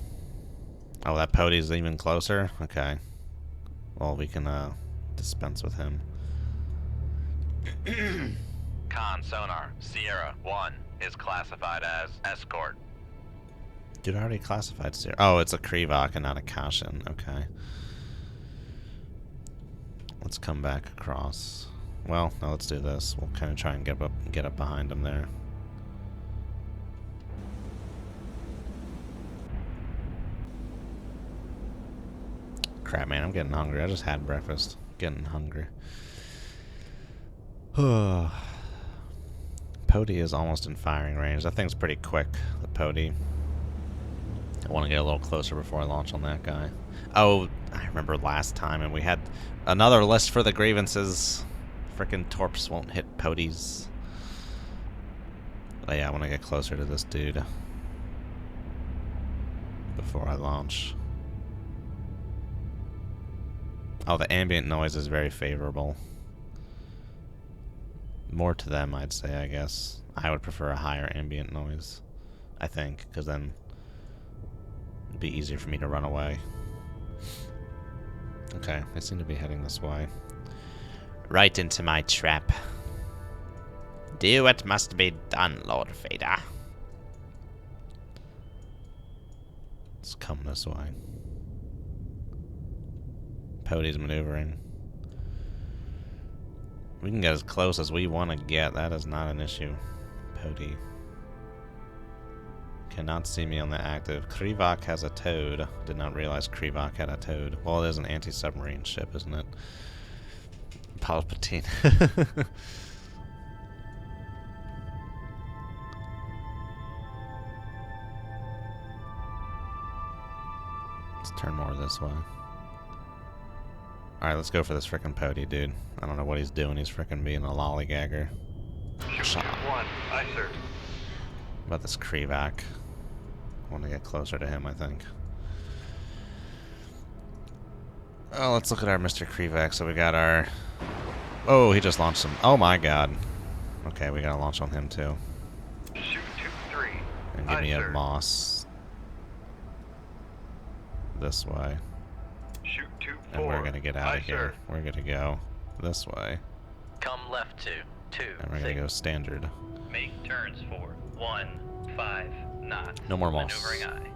S1: Oh, that Pody's even closer. Okay. Well, we can dispense with him.
S2: Con sonar, Sierra 1 is classified as escort.
S1: Dude, I already classified Sierra. Oh, it's a Krivak and not a caution. Okay. Let's come back across. Well, no, let's do this. We'll kind of try and get up behind him there. Crap, man, I'm getting hungry. I just had breakfast. Getting hungry. Pody is almost in firing range. That thing's pretty quick, the Pody. I want to get a little closer before I launch on that guy. Oh, I remember last time, and we had another list for the grievances. Frickin' torps won't hit Podys. But yeah, I want to get closer to this dude before I launch. Oh, the ambient noise is very favorable. More to them, I'd say, I guess. I would prefer a higher ambient noise, I think, because then it'd be easier for me to run away. Okay, they seem to be heading this way. Right into my trap. Do what must be done, Lord Vader. Let's come this way. Pody's maneuvering. We can get as close as we want to get. That is not an issue. Pody. Cannot see me on the active. Krivak has a toad. Did not realize Krivak had a toad. Well, it is an anti-submarine ship, isn't it? Palpatine. Let's turn more this way. Alright, let's go for this frickin' Pody, dude. I don't know what he's doing. He's frickin' being a lollygagger.
S5: Shoot 2-1. Aye, sir.
S1: What about this Krivak? I want to get closer to him, I think. Oh, let's look at our Mr. Krivak. So we got our... Oh, he just launched some... Oh my god. Okay, we gotta launch on him too.
S5: Shoot 2-3.
S1: And give
S5: Aye,
S1: me a
S5: sir.
S1: Moss. This way.
S5: Shoot 2-4.
S1: And we're gonna get out
S5: Aye,
S1: of here.
S5: sir.
S1: We're gonna go this way.
S4: Come left to 2.
S1: And we're gonna go standard.
S4: Make turns for 1-5 knots.
S1: No more moss.
S4: Maneuvering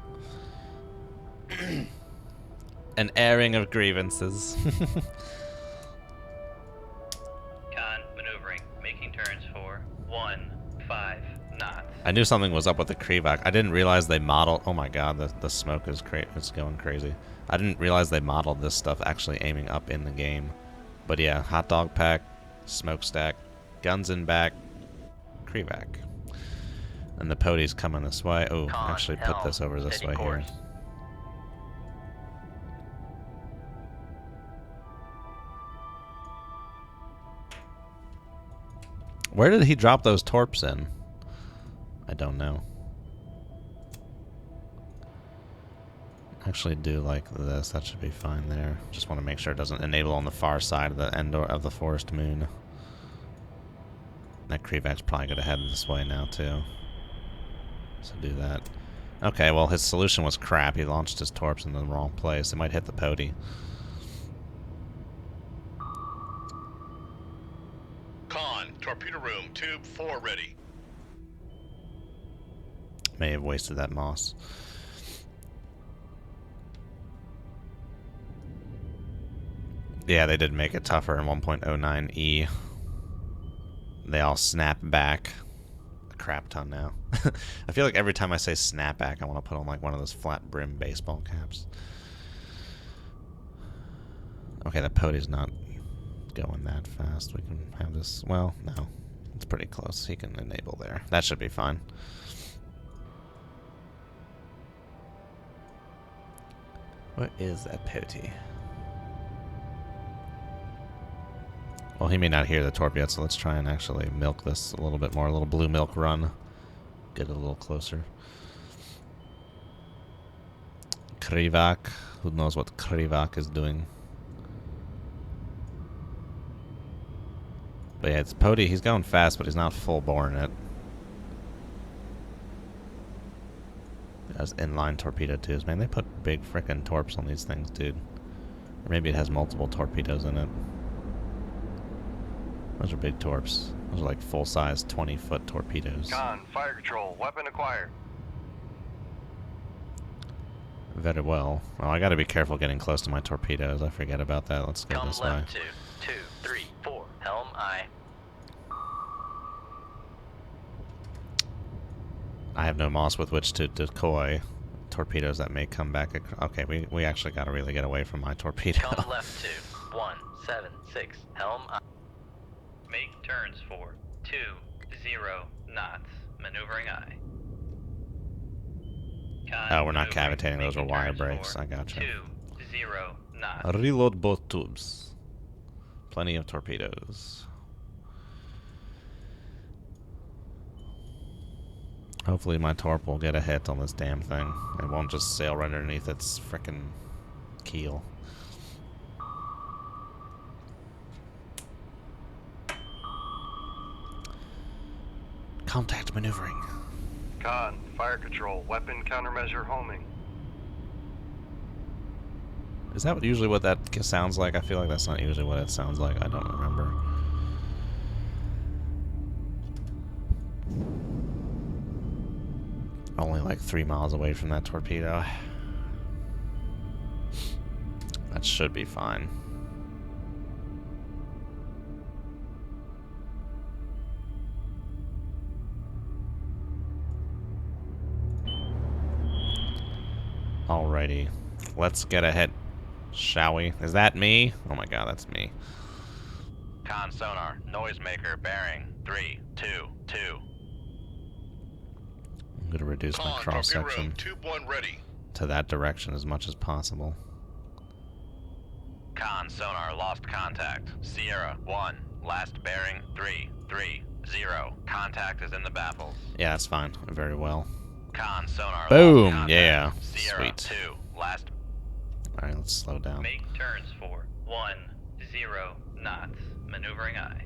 S4: aye.
S1: An airing of grievances.
S4: Con maneuvering. Making turns for 1-5 knots.
S1: I knew something was up with the Krivak. I didn't realize they modeled... Oh my god, the smoke is it's going crazy. I didn't realize they modeled this stuff actually aiming up in the game. But yeah, hot dog pack, smokestack, guns in back, Krivak. And the Pody's coming this way. Oh,
S4: Con,
S1: actually put
S4: helm,
S1: this over this
S4: steady
S1: way
S4: course.
S1: here. Where did he drop those torps in? I don't know. Actually do like this. That should be fine there. Just want to make sure it doesn't enable on the far side of the end of the forest moon. That Krivak's probably going to head this way now too. So do that. Okay, well his solution was crap. He launched his torps in the wrong place. It might hit the Pody.
S6: Con, torpedo room, tube 4 ready.
S1: May have wasted that moss. Yeah, they did make it tougher in 1.09e. They all snap back a crap ton now. I feel like every time I say snap back, I want to put on like one of those flat brim baseball caps. Okay, the Pody's not going that fast. We can have this. Well, no. It's pretty close. He can enable there. That should be fine. Where is that Pody? Well, he may not hear the torp yet, so let's try and actually milk this a little bit more. A little blue milk run. Get it a little closer. Krivak. Who knows what Krivak is doing? But yeah, it's Pody. He's going fast, but he's not full boring it. It has inline torpedo tubes. Man, they put big frickin' torps on these things, dude. Or maybe it has multiple torpedoes in it. Those are big torps. Those are like full-size 20-foot torpedoes.
S5: Con, fire control, weapon acquired.
S1: Very well. Oh, I gotta be careful getting close to my torpedoes. I forget about that. Let's go
S4: Come
S1: this way.
S4: left 2, 2, 3, 4. Helm aye.
S1: I have no moss with which to decoy torpedoes that may come back. Okay, we actually gotta really get away from my torpedo.
S4: Come left 2, 1, 7, 6. Helm aye. Make turns for 2, 0 knots. Maneuvering aye. Con,
S1: Oh, we're not
S4: maneuvering,
S1: cavitating. Those are
S4: making
S1: wire
S4: turns
S1: brakes.
S4: for
S1: I gotcha.
S4: 2, 0 knots.
S1: Reload both tubes. Plenty of torpedoes. Hopefully my torp will get a hit on this damn thing. It won't just sail right underneath its frickin' keel. Contact maneuvering.
S5: Con, fire control, weapon countermeasure homing.
S1: Is that usually what that sounds like? I feel like that's not usually what it sounds like. I don't remember. Only like 3 miles away from that torpedo. That should be fine. Alrighty. Let's get a hit, shall we? Is that me? Oh my god, that's me.
S2: Con sonar, noisemaker, bearing 3, 2, 2.
S1: I'm going to reduce my
S6: Con,
S1: cross
S6: torpedo
S1: section
S6: room, tube 1 ready.
S1: to that direction as much as possible.
S2: Con sonar, lost contact. Sierra 1, last bearing 3, 3, 0. Contact is in the baffles.
S1: Yeah, that's fine. Very well.
S2: Con sonar,
S1: Boom,
S2: lost contact.
S1: yeah.
S2: Sierra
S1: Sweet.
S2: 2, last.
S1: Alright, let's slow down.
S4: Make turns for 1, 0 knots. Maneuvering aye.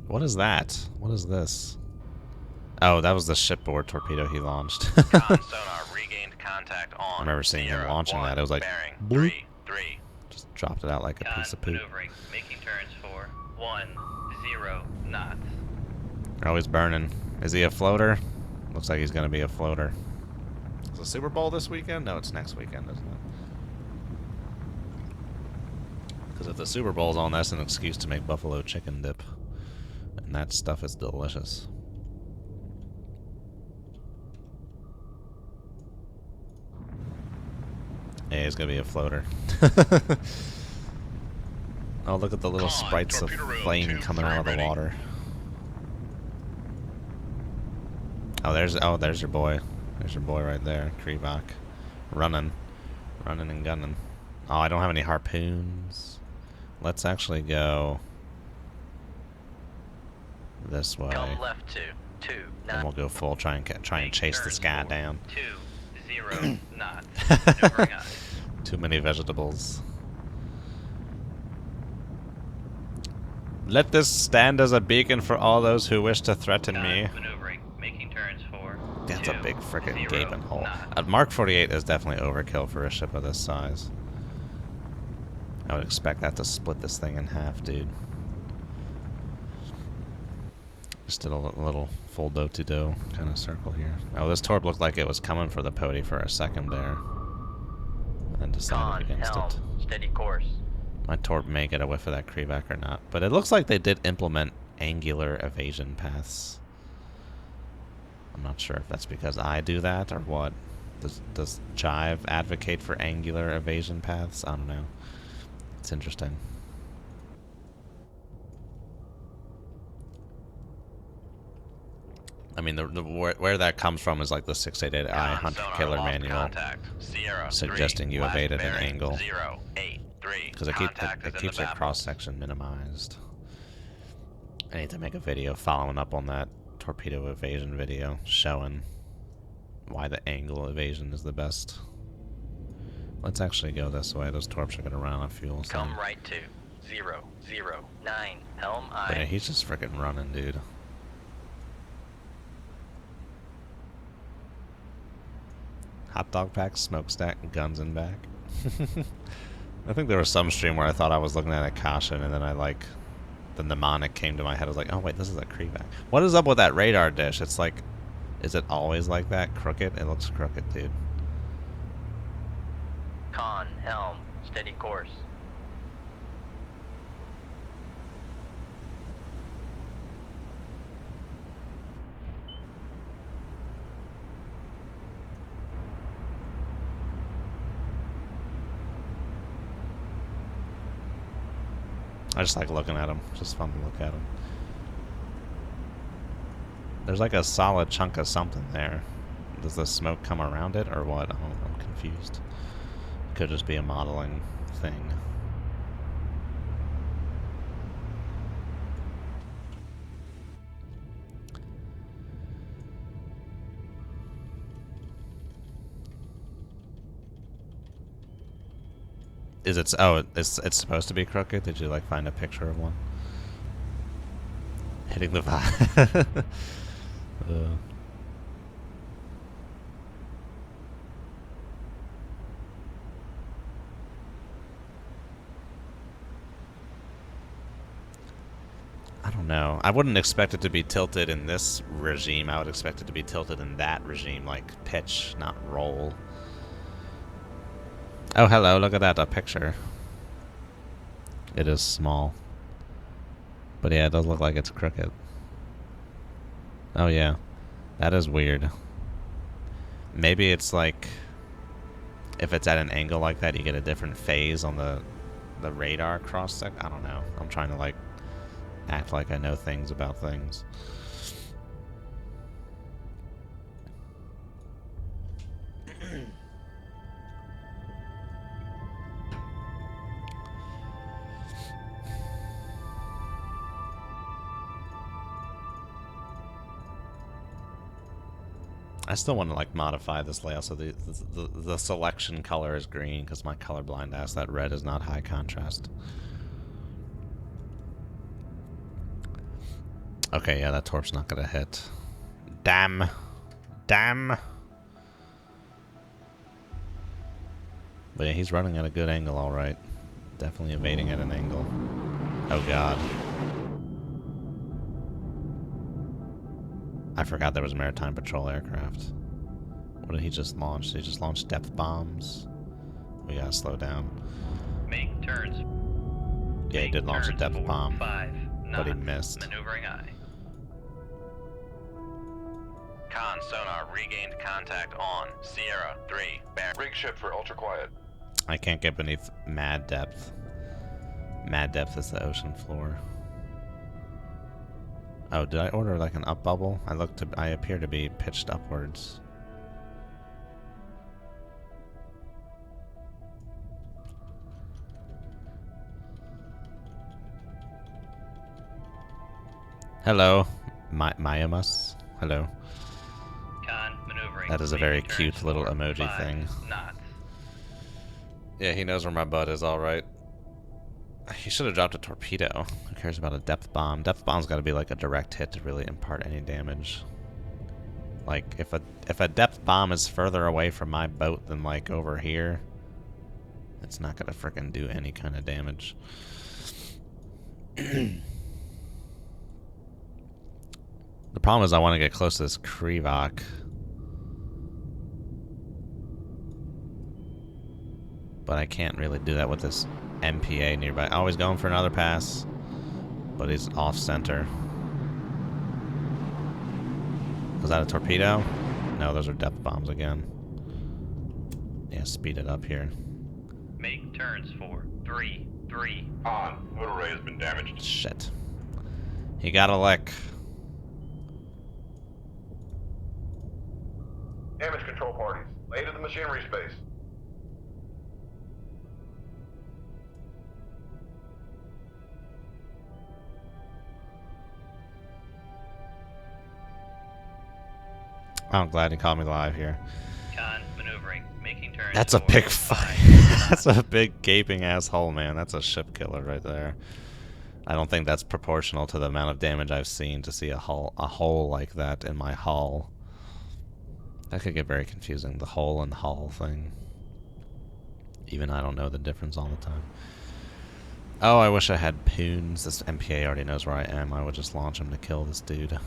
S1: What is that? What is this? Oh, that was the shipboard torpedo he launched.
S2: Con sonar, regained contact on.
S1: I remember seeing him
S2: Sierra
S1: launching
S2: 1,
S1: that. It was like,
S2: bearing
S1: bloop.
S2: 3, 3.
S1: Just dropped it out like a
S4: Con,
S1: piece of poop.
S4: maneuvering. Making turns for 1, 0 knots.
S1: Oh, he's burning. Is he a floater? Looks like he's going to be a floater. Is the Super Bowl this weekend? No, it's next weekend, isn't it? Because if the Super Bowl's on, that's an excuse to make buffalo chicken dip. And that stuff is delicious. Yeah, he's going to be a floater. Oh, look at the little
S6: Con,
S1: sprites of
S6: torpedo room,
S1: flame
S6: tube
S1: coming
S6: 3
S1: out of the
S6: ready.
S1: water. there's your boy. There's your boy right there, Krivak. Running and gunning. Oh, I don't have any harpoons. Let's actually go this way.
S4: Come left to 2
S1: And we'll go full. Try and chase this guy down.
S4: 20 knots. Maneuvering aye.
S1: Too many vegetables. Let this stand as a beacon for all those who wish to threaten me.
S4: Maneuvering. Making turns for
S1: That's a
S4: 2,
S1: big frickin'
S4: 0
S1: gaping hole.
S4: knots.
S1: A Mark 48 is definitely overkill for a ship of this size. I would expect that to split this thing in half, dude. Just did a little full do-to-do kind of circle here. Oh, this torp looked like it was coming for the pody for a second there. And then decided
S4: Con,
S1: against
S4: helm,
S1: it.
S4: steady course.
S1: My torp may get a whiff of that Krivak or not. But it looks like they did implement angular evasion paths. I'm not sure if that's because I do that or what. Does Jive advocate for angular evasion paths? I don't know. It's interesting. I mean, where that comes from is like the 688I Hunter Killer Manual, suggesting you evade at an angle, because it keeps your cross section minimized. I need to make a video following up on that torpedo evasion video, showing why the angle evasion is the best. Let's actually go this way. Those torps are gonna run out of fuel. So.
S4: Come right to 009. Helm aye.
S1: But yeah, he's just freaking running, dude. Hot dog pack, smokestack, guns in back. I think there was some stream where I thought I was looking at a caution, and then the mnemonic came to my head. I was like, oh wait, this is a Krivak. What is up with that radar dish? It's like, is it always like that? Crooked? It looks crooked, dude.
S4: Con, helm, steady course.
S1: I just like looking at them. It's just fun to look at them. There's like a solid chunk of something there. Does the smoke come around it or what? I'm confused. Could just be a modeling thing. Is it? Oh, it's supposed to be crooked. Did you like find a picture of one? Hitting the vibe. I don't know. I wouldn't expect it to be tilted in this regime. I would expect it to be tilted in that regime, like pitch, not roll. Oh, hello, look at that, a picture. It is small. But yeah, it does look like it's crooked. Oh yeah, that is weird. Maybe it's like, if it's at an angle like that, you get a different phase on the radar cross-sec. I don't know. I'm trying to like act like I know things about things. I still want to like modify this layout so the selection color is green, because my colorblind ass, that red is not high contrast. Okay, yeah, that torp's not gonna hit. Damn. Damn. But yeah, he's running at a good angle, alright. Definitely evading at an angle. Oh god. I forgot there was maritime patrol aircraft. What did he just launch? Did he just launch depth bombs? We gotta slow down.
S4: Make turns.
S1: Yeah, he did launch a depth bomb,
S4: 5 knots.
S1: but he missed.
S4: Maneuvering aye.
S2: Con sonar regained contact on Sierra 3.
S3: Rig ship for ultra quiet.
S1: I can't get beneath mad depth. Mad depth is the ocean floor. Oh, did I order like an up bubble? I appear to be pitched upwards. Hello, Mayamus. Hello.
S4: Con maneuvering.
S1: That is a very
S4: Making
S1: cute
S4: turns
S1: little
S4: for
S1: emoji
S4: 5
S1: thing.
S4: knots.
S1: Yeah, he knows where my butt is, alright. He should have dropped a torpedo. Who cares about a depth bomb? Depth bomb's gotta be like a direct hit to really impart any damage. Like, if a depth bomb is further away from my boat than like over here, it's not gonna frickin' do any kind of damage. The problem is I want to get close to this Krivak. But I can't really do that with this MPA nearby. Oh, he's going for another pass. But he's off-center. Was that a torpedo? No, those are depth bombs again. Yeah, speed it up here.
S4: Make turns for 3, 3.
S3: On. Motor ray has been damaged.
S1: Shit. He got a lick.
S3: Damage control parties. Lay to the machinery space.
S1: Oh, I'm glad he caught me live here.
S4: Con maneuvering. Making turns
S1: That's a
S4: for
S1: big
S4: 5
S1: fight. That's a big gaping asshole, man. That's a ship killer right there. I don't think that's proportional to the amount of damage I've seen to see a hole like that in my hull. That could get very confusing, the hole and hull thing. Even I don't know the difference all the time. Oh, I wish I had poons. This MPA already knows where I am. I would just launch him to kill this dude. I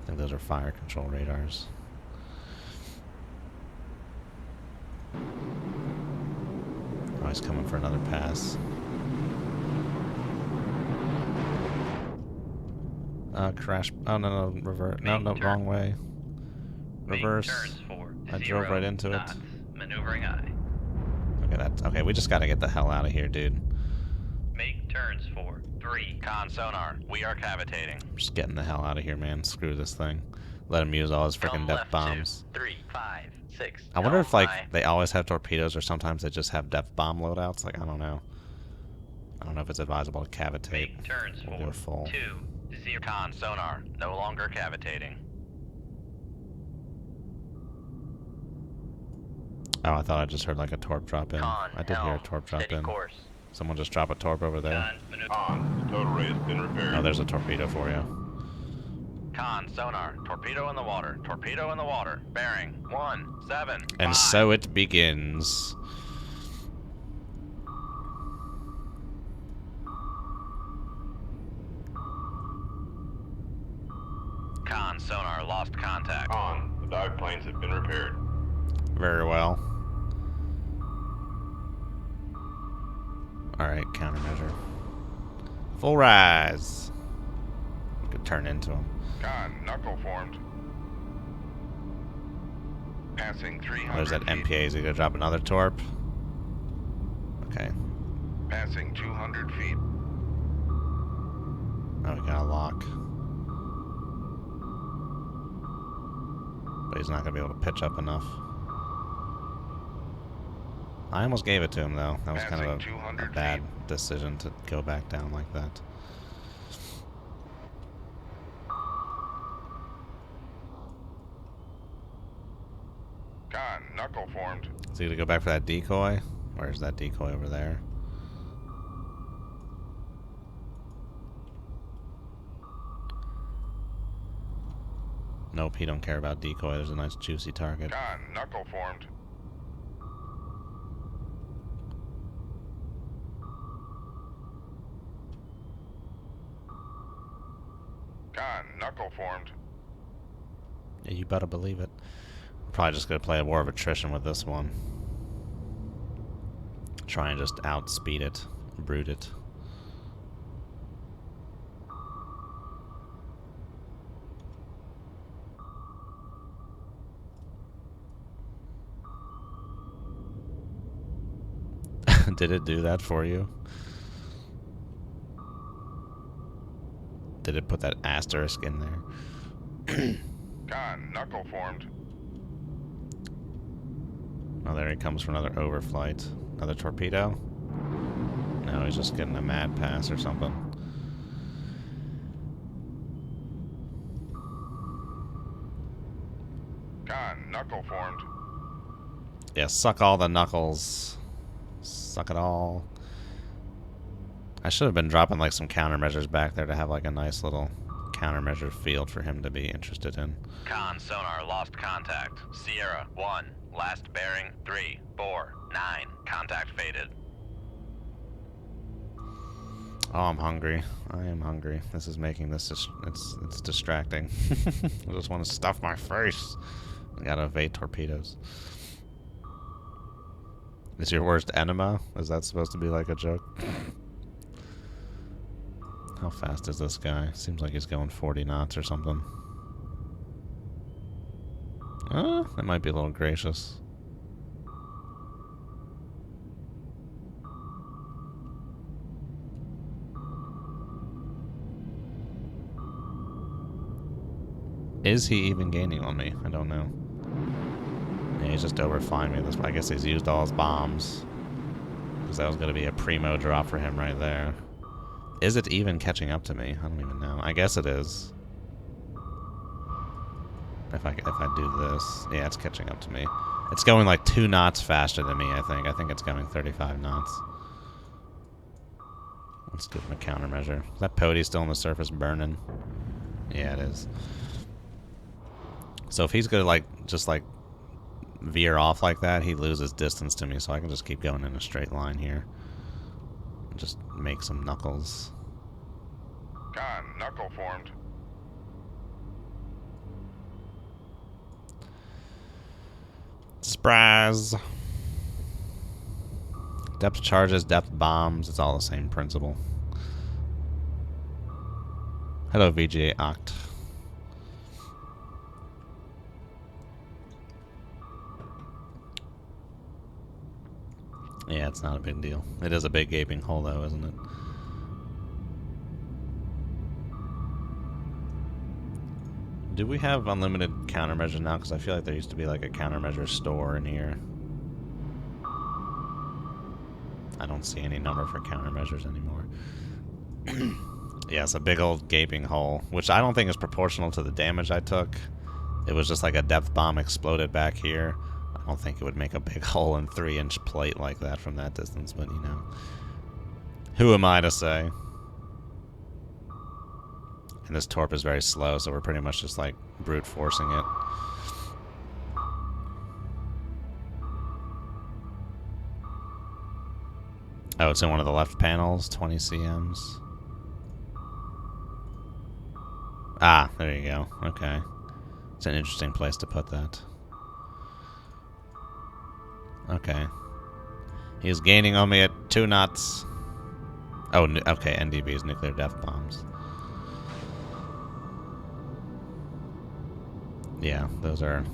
S1: think those are fire control radars. Oh, he's coming for another pass. Crash. Oh, no, revert. No, wrong way. Reverse.
S4: Turns for
S1: I
S4: 0
S1: drove right into
S4: knots.
S1: it.
S4: Maneuvering aye.
S1: Okay, we just gotta get the hell out of here, dude.
S4: Make turns for 3.
S2: Con sonar, we are cavitating.
S1: I'm just getting the hell out of here, man. Screw this thing. Let him use all his freaking
S4: Helm
S1: depth
S4: left
S1: bombs.
S4: 2, 3, 5, 6.
S1: I wonder if, like,
S4: aye.
S1: they always have torpedoes or sometimes they just have depth bomb loadouts. Like, I don't know. I don't know if it's advisable to cavitate.
S4: Make turns
S1: We'll
S4: for
S1: go full.
S4: 2, 0.
S2: Con sonar, no longer cavitating.
S1: Oh, I thought I just heard, like, a torp drop in.
S4: Con,
S1: I did hear a
S4: helm,
S1: torp drop
S4: steady
S1: in.
S4: course.
S1: Someone just drop a torp over there.
S4: Con maneuver.
S3: On. The total ray has been repaired.
S1: Oh, there's a torpedo for you.
S2: Con sonar, torpedo in the water, torpedo in the water. Bearing 17.
S1: And so it begins.
S2: Con sonar, lost contact.
S3: On. The dive planes have been repaired.
S1: Very well. Alright, countermeasure. Full rise. Could turn into him.
S3: Con. Knuckle formed. Passing 300
S1: Oh, there's that
S3: feet.
S1: MPA. Is he gonna drop another torp? Okay.
S3: Passing 200 feet.
S1: Oh, we got a lock. But he's not gonna be able to pitch up enough. I almost gave it to him, though. That was kind of
S3: Passing
S1: a
S3: 200
S1: bad
S3: feet.
S1: decision to go back down like that.
S3: Con. Knuckle formed.
S1: Is he gonna go back for that decoy? Or is that decoy over there? Nope, he don't care about decoy. There's a nice juicy target.
S3: Con. Knuckle formed. Con. Knuckle formed.
S1: Yeah, you better believe it. We're probably just gonna play a war of attrition with this one. Try and just outspeed it, brute it. Did it do that for you? did it put that asterisk in there?
S3: Con, knuckle formed.
S1: Oh, there he comes for another overflight. Another torpedo? No, he's just getting a mad pass or something.
S3: Con, knuckle formed.
S1: Yeah, suck all the knuckles. Suck it all. I should have been dropping like some countermeasures back there to have like a nice little countermeasure field for him to be interested in.
S2: Con sonar lost contact. Sierra 1, last bearing 3, 4, 9. Contact faded.
S1: Oh, I'm hungry. I am hungry. This is making this it's distracting. I just want to stuff my face. I gotta evade torpedoes. Is your worst enema? Is that supposed to be like a joke? How fast is this guy? Seems like he's going 40 knots or something. That might be a little gracious. Is he even gaining on me? I don't know. Yeah, he's just overflying me. I guess he's used all his bombs. Because that was going to be a primo drop for him right there. Is it even catching up to me? I don't even know. I guess it is. If I do this. Yeah, it's catching up to me. It's going like 2 knots faster than me, I think. I think it's going 35 knots. Let's give him a countermeasure. Is that Pody still on the surface burning? Yeah, it is. So if he's gonna like just like veer off like that, he loses distance to me, so I can just keep going in a straight line here. Just make some knuckles.
S3: Con, knuckle formed.
S1: Surprise! Depth charges, depth bombs, it's all the same principle. Hello, VGA Oct. Yeah, it's not a big deal. It is a big gaping hole, though, isn't it? Do we have unlimited countermeasures now? Because I feel like there used to be like a countermeasure store in here. I don't see any number for countermeasures anymore. Yeah, it's a big old gaping hole, which I don't think is proportional to the damage I took. It was just like a depth bomb exploded back here. I don't think it would make a big hole in 3-inch plate like that from that distance, but you know. Who am I to say? And this torp is very slow, so we're pretty much just like brute forcing it. Oh, it's in one of the left panels, 20 cms. Ah, there you go. Okay. It's an interesting place to put that. Okay. He's gaining on me at 2 knots. Oh, okay, NDBs, nuclear depth bombs. Yeah, those are...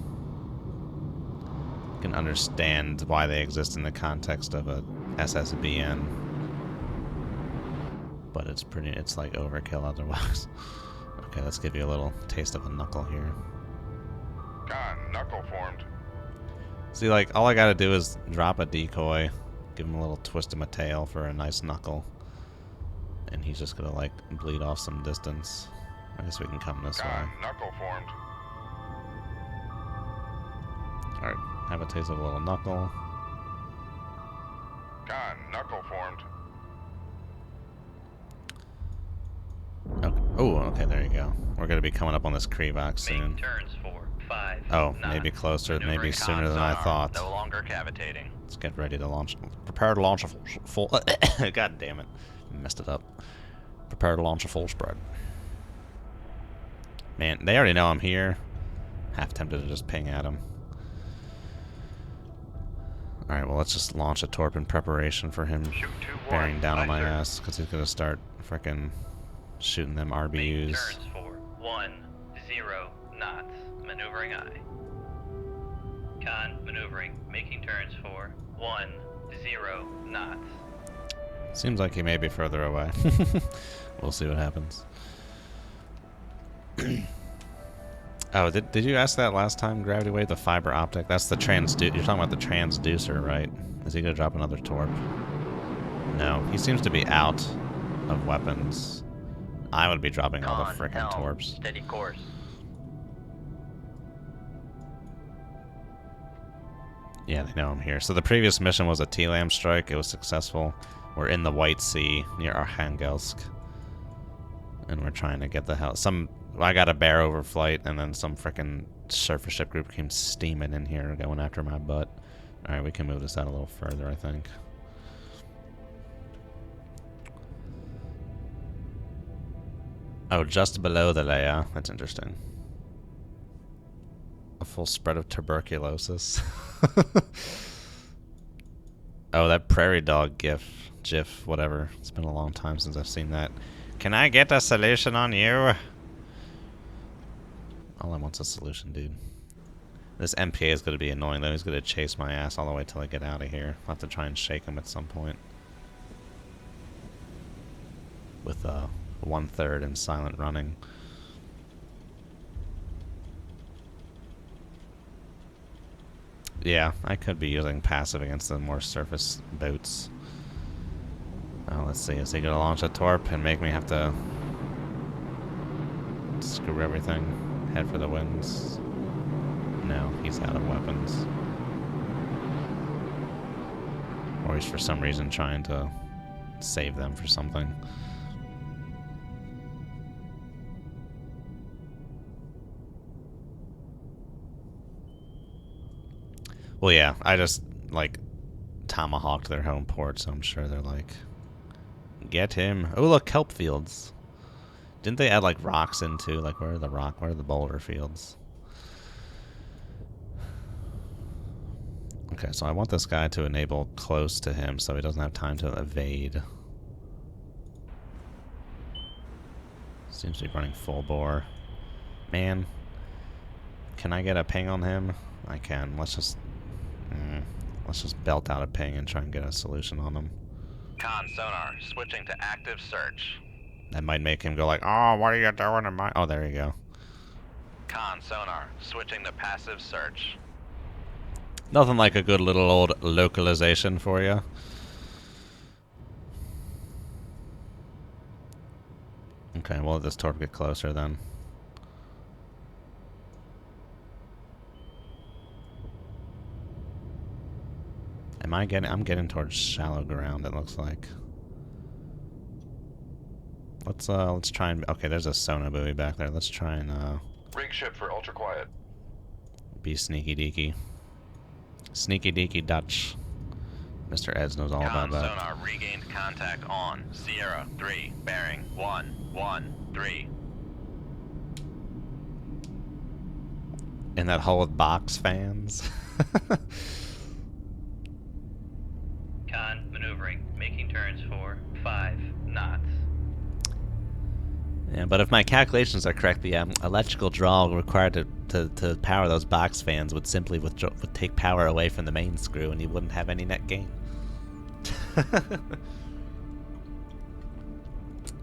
S1: You can understand why they exist in the context of a SSBN. But it's like overkill otherwise. Okay, let's give you a little taste of a knuckle here.
S3: Con, knuckle formed.
S1: See, like, all I gotta do is drop a decoy, give him a little twist of my tail for a nice knuckle, and he's just gonna, like, bleed off some distance. I guess we can come this way.
S3: Con, knuckle formed.
S1: Alright, have a taste of a little knuckle.
S3: Con, knuckle formed.
S1: Okay. Oh, okay, there you go. We're gonna be coming up on this Krevox soon.
S4: Make turns for 5
S1: Oh,
S4: knots.
S1: maybe closer, maybe
S2: Maneuvering
S1: sooner
S2: con
S1: than I
S2: sonar,
S1: thought.
S2: No longer cavitating.
S1: Let's get ready to launch. Prepare to launch a full God damn it. Messed it up. Prepare to launch a full spread. Man, they already know I'm here. Half tempted to just ping at them. Alright, well, let's just launch a torp in preparation for him
S3: Shoot 2-1.
S1: bearing down on my
S3: Nicer.
S1: ass, because he's going to start frickin' shooting them
S4: Make
S1: RBUs.
S4: turns for 10 knots. Maneuvering I. Con maneuvering. Making turns for 10 knots.
S1: Seems like he may be further away. We'll see what happens. Oh, did you ask that last time, Gravity Wave? The fiber optic? That's the you're talking about the transducer, right? Is he gonna drop another torp? No, he seems to be out of weapons. I would be dropping all the
S4: Con,
S1: frickin'
S4: helm,
S1: torps.
S4: steady course.
S1: Yeah, they know I'm here. So the previous mission was a T-Lam strike. It was successful. We're in the White Sea near Arkhangelsk. And we're trying to get the hell... I got a bear overflight, and then some frickin' surface ship group came steaming in here, going after my butt. Alright, we can move this out a little further, I think. Oh, just below the Leia. That's interesting. A full spread of tuberculosis. Oh, that prairie dog GIF, whatever. It's been a long time since I've seen that. Can I get a solution on you? All I want's a solution, dude. This MPA is going to be annoying, though. He's going to chase my ass all the way till I get out of here. I'll have to try and shake him at some point. With 1/3 and silent running. Yeah, I could be using passive against the more surface boats. Oh, let's see. Is he going to launch a torp and make me have to screw everything? Head for the winds? No, he's out of weapons. Or he's for some reason trying to save them for something. Well, yeah, I just, like, tomahawked their home port, so I'm sure they're like, get him. Oh, look, kelp fields. Didn't they add, like, rocks into, like, where are the boulder fields? Okay, so I want this guy to enable close to him so he doesn't have time to evade. Seems to be running full bore. Man, can I get a ping on him? I can. Let's just belt out a ping and try and get a solution on him.
S2: Con sonar, switching to active search.
S1: That might make him go like, oh, what are you doing in my... Oh, there you go.
S2: Con sonar, switching to passive search.
S1: Nothing like a good little old localization for you. Okay, we'll let this torp get closer then. I'm getting towards shallow ground, it looks like. Let's try and... Okay, there's a sonar buoy back there. Let's try and,
S3: Rig ship for ultra quiet.
S1: be sneaky deaky. Sneaky deaky Dutch. Mr. Eds knows all about that.
S2: Sonar regained contact on Sierra 3, bearing 113.
S1: In that hole with box fans.
S4: Con, maneuvering, making turns for 5 knots.
S1: Yeah, but if my calculations are correct, the electrical draw required to power those box fans would simply would take power away from the main screw, and you wouldn't have any net gain.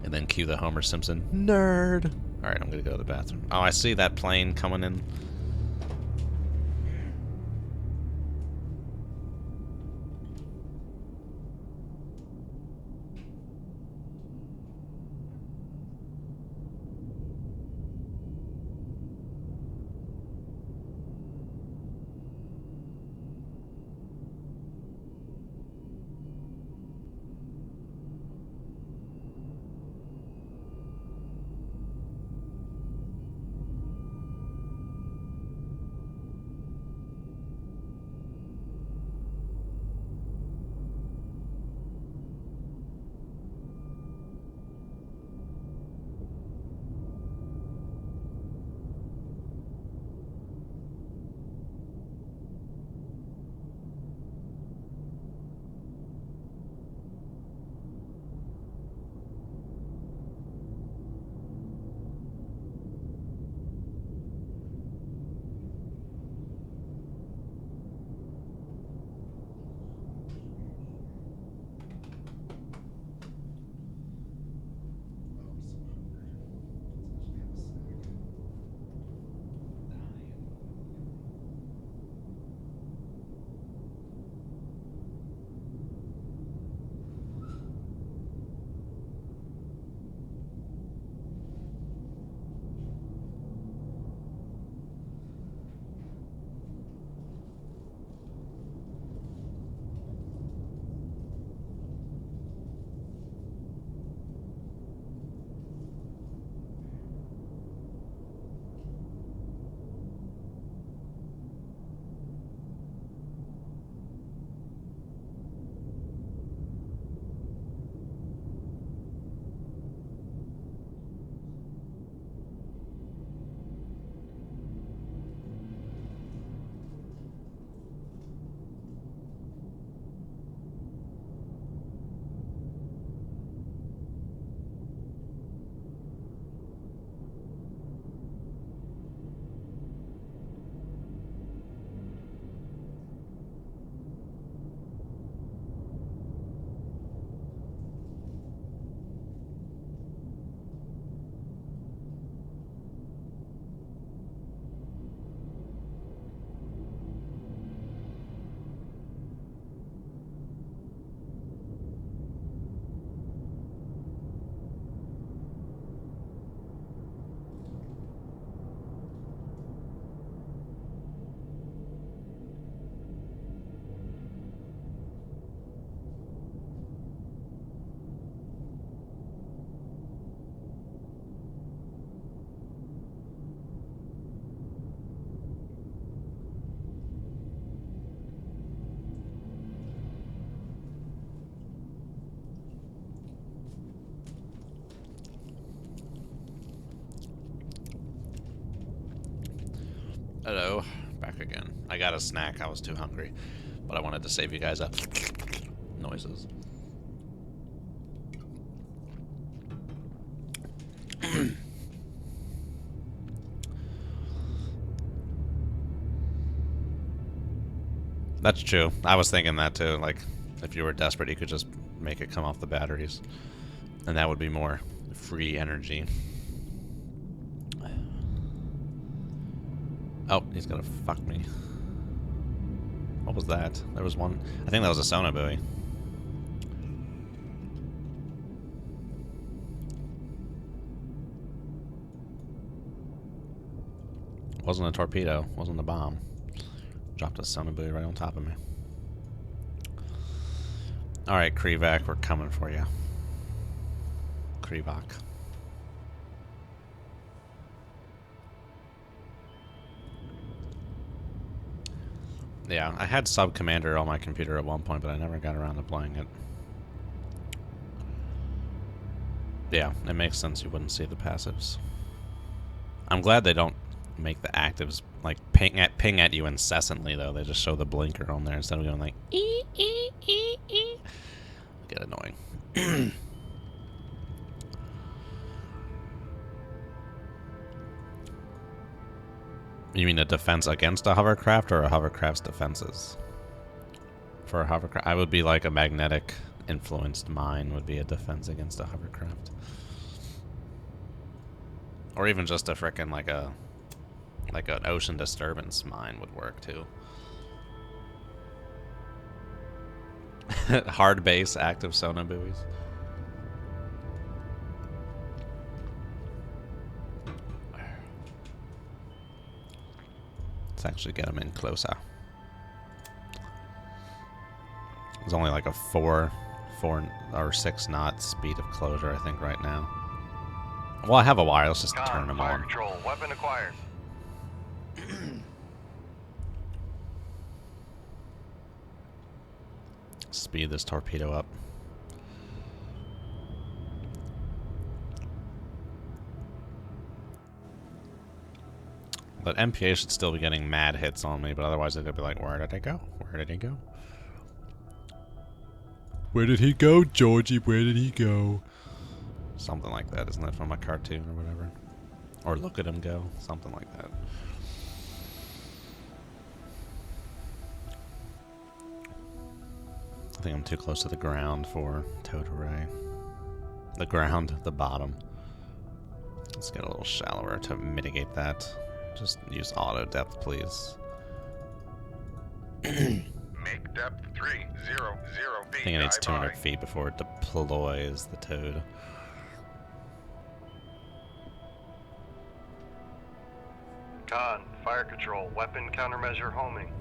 S1: And then cue the Homer Simpson nerd. All right, I'm gonna go to the bathroom. Oh, I see that plane coming in. Hello, back again. I got a snack. I was too hungry, but I wanted to save you guys up noises. That's true. I was thinking that too. Like, if you were desperate, you could just make it come off the batteries, and that would be more free energy. Oh, he's gonna fuck me. What was that? There was one. I think that was a sonar buoy. Wasn't a torpedo. Wasn't a bomb. Dropped a sonar buoy right on top of me. Alright, Krivak, we're coming for you. Krivak. Yeah, I had Sub Commander on my computer at one point, but I never got around to playing it. Yeah, it makes sense you wouldn't see the passives. I'm glad they don't make the actives like ping at you incessantly though. They just show the blinker on there instead of going like ee ee ee ee. Get annoying. You mean a defense against a hovercraft or a hovercraft's defenses? For a hovercraft, I would be like a magnetic influenced mine would be a defense against a hovercraft. Or even just a frickin' like an ocean disturbance mine would work too. Hard base active sonar buoys. Let's actually get them in closer. It's only like a 4 or 6 knot speed of closure, I think, right now. Well, I have a wire. Let's just turn them
S5: fire
S1: on.
S5: control, weapon acquired.
S1: Speed this torpedo up. But MPA should still be getting mad hits on me, but otherwise they're gonna be like, where did he go? Where did he go? Where did he go, Georgie? Where did he go? Something like that, isn't that from a cartoon or whatever? Or look at him go. Something like that. I think I'm too close to the ground for towed array. The ground, the bottom. Let's get a little shallower to mitigate that. Just use auto depth, please.
S3: Make depth 300
S1: I
S3: feet.
S1: think it needs
S3: Dive
S1: 200
S3: by.
S1: feet before it deploys the toad.
S5: Con, fire control, weapon countermeasure homing.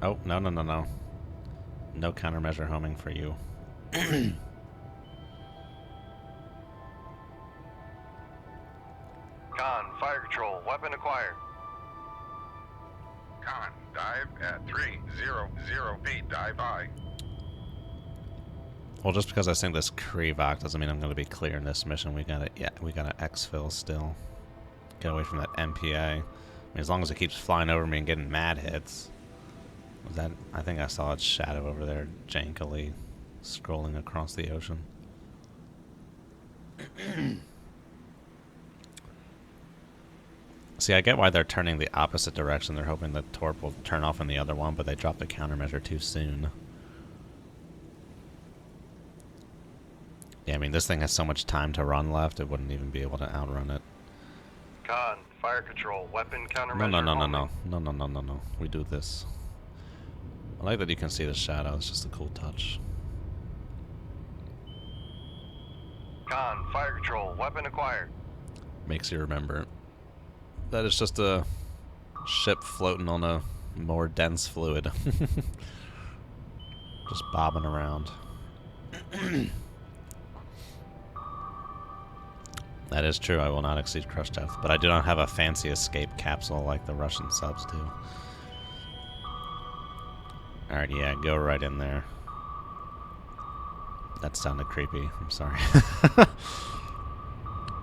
S1: Oh, no, no, no, no. No countermeasure homing for you.
S5: Con, fire control, weapon acquired.
S3: Con, dive at 300 feet. Dive by.
S1: Well, just because I sing this Krivak doesn't mean I'm going to be clearing this mission. We gotta exfil still. Get away from that MPA. I mean, as long as it keeps flying over me and getting mad hits. Was that? I think I saw its shadow over there, jankily scrolling across the ocean. See, I get why they're turning the opposite direction. They're hoping the torp will turn off in the other one, but they dropped the countermeasure too soon. Yeah, I mean, this thing has so much time to run left, it wouldn't even be able to outrun it.
S5: Con, fire control, weapon countermeasure
S1: No, no, no, no,
S5: homing.
S1: no. No, no, no, no, no. We do this. I like that you can see the shadow. It's just a cool touch.
S5: Con, fire control, weapon acquired.
S1: Makes you remember that it's just a ship floating on a more dense fluid. Just bobbing around. That is true. I will not exceed crush depth, but I do not have a fancy escape capsule like the Russian subs do. Alright, yeah, go right in there. That sounded creepy. I'm sorry.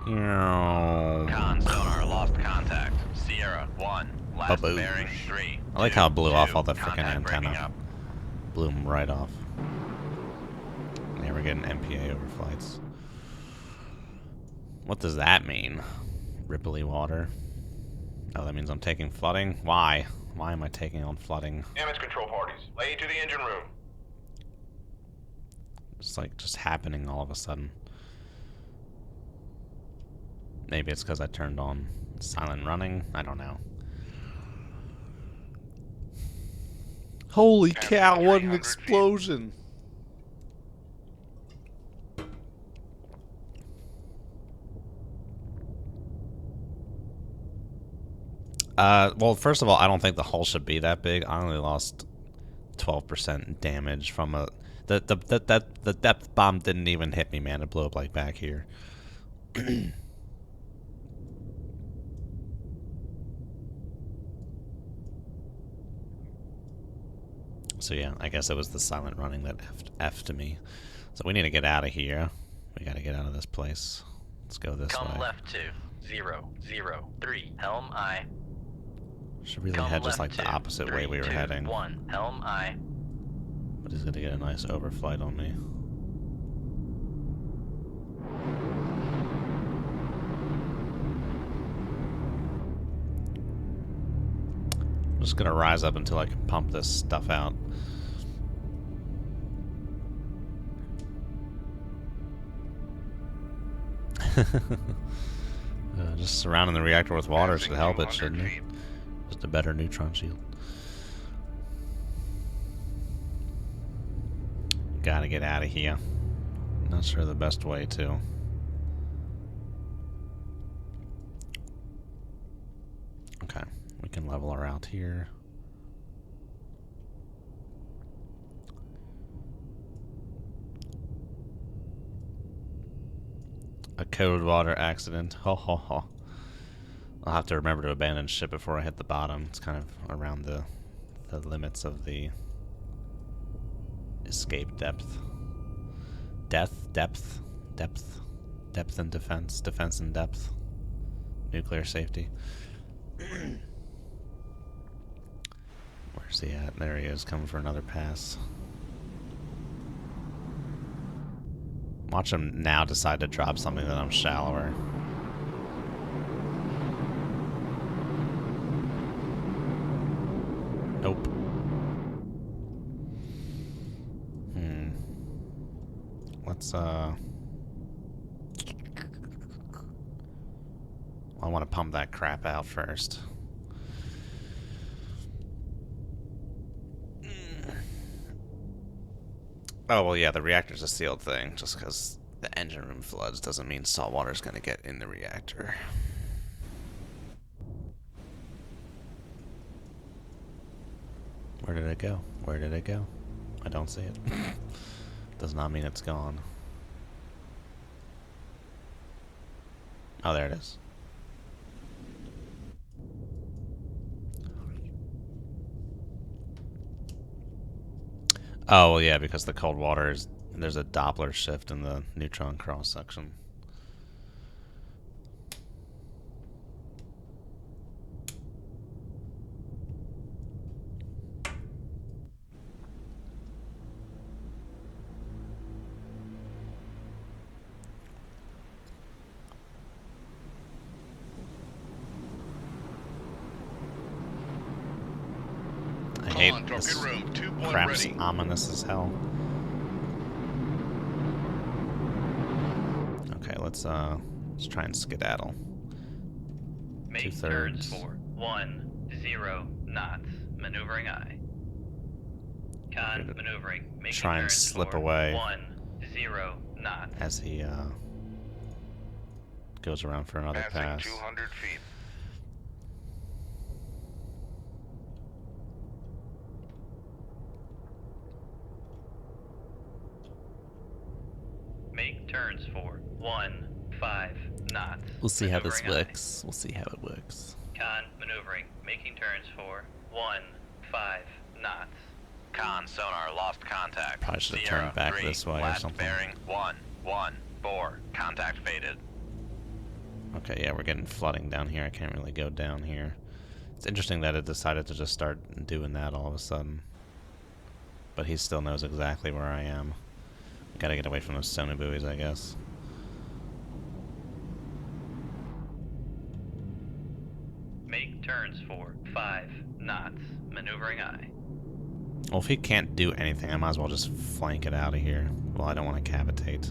S2: Con, sonar lost contact. Sierra Sierra 1, last
S1: Baboosh.
S2: bearing 3.
S1: I like how it blew off all the
S2: Contact
S1: freaking
S2: breaking
S1: antenna.
S2: up.
S1: Blew them right off. Yeah, we're getting MPA overflights. What does that mean? Ripply water. Oh, that means I'm taking flooding? Why? Why am I taking on flooding?
S3: Damage control parties, lay to the engine room.
S1: It's like just happening all of a sudden. Maybe it's because I turned on silent running. I don't know. Holy cow, what an
S3: 300 feet.
S1: explosion! Well, first of all, I don't think the hull should be that big. I only lost 12% damage from a... The depth bomb didn't even hit me, man. It blew up like back here. So yeah, I guess it was the silent running that effed me. So we need to get out of here. We gotta get out of this place. Let's go this
S4: Come
S1: way.
S4: left 2003. Helm I.
S1: Should really
S4: Come
S1: head just
S4: left
S1: like the opposite way we were heading.
S4: 1. Helm I.
S1: But he's gonna get a nice overflight on me. I'm just gonna rise up until I can pump this stuff out. Just surrounding the reactor with water should help it, shouldn't it? Just a better neutron shield. Gotta get out of here. Not sure the best way to. Okay, we can level her out here. A cold water accident. Ho ho ho. I'll have to remember to abandon ship before I hit the bottom. It's kind of around the limits of the escape depth. Depth and defense. Defense and depth. Nuclear safety. Where's he at? There he is, coming for another pass. Watch him now decide to drop something that I'm shallower. Nope. Let's, I want to pump that crap out first. Oh, well, yeah, the reactor's a sealed thing. Just because the engine room floods doesn't mean salt water's going to get in the reactor. Where did it go? Where did it go? I don't see it. Does not mean it's gone. Oh, there it is. Oh, well, yeah, because the cold water is... There's a Doppler shift in the neutron cross-section. I hate this
S6: Torpedo room, 2 point
S1: crap's
S6: ready.
S1: ominous as hell. Okay, let's try and skedaddle.
S4: Make
S1: 2/3.
S4: turns for 10 knots. Maneuvering I. Con maneuvering. Making
S1: Try and
S4: turns
S1: slip
S4: for
S1: away
S4: 10 knots.
S1: as he goes around for another
S3: Passing
S1: pass.
S3: 200 feet.
S4: Make turns for 15 knots.
S1: We'll see how this
S4: Maneuvering I.
S1: works. We'll see how it works.
S4: Con maneuvering. Making turns for 15 knots.
S2: Con sonar lost contact.
S1: Probably should have
S2: Sierra
S1: turned back
S2: 3,
S1: this way or
S2: last
S1: something.
S2: bearing 114. Contact faded.
S1: Okay, yeah, we're getting flooding down here. I can't really go down here. It's interesting that it decided to just start doing that all of a sudden. But he still knows exactly where I am. Gotta get away from those sonar buoys, I guess.
S4: Make turns for 5 knots. Maneuvering aye.
S1: Well, if he can't do anything, I might as well just flank it out of here. Well, I don't want to cavitate.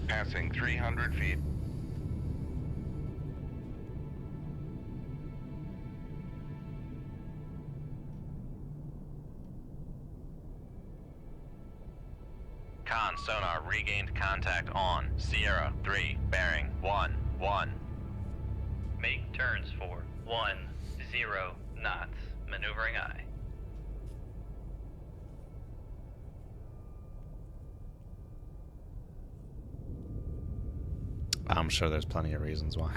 S3: Passing 300 feet.
S2: Con sonar regained contact on Sierra 3, bearing 1-1.
S4: Make turns for 10 knots. Maneuvering aye.
S1: I'm sure there's plenty of reasons why.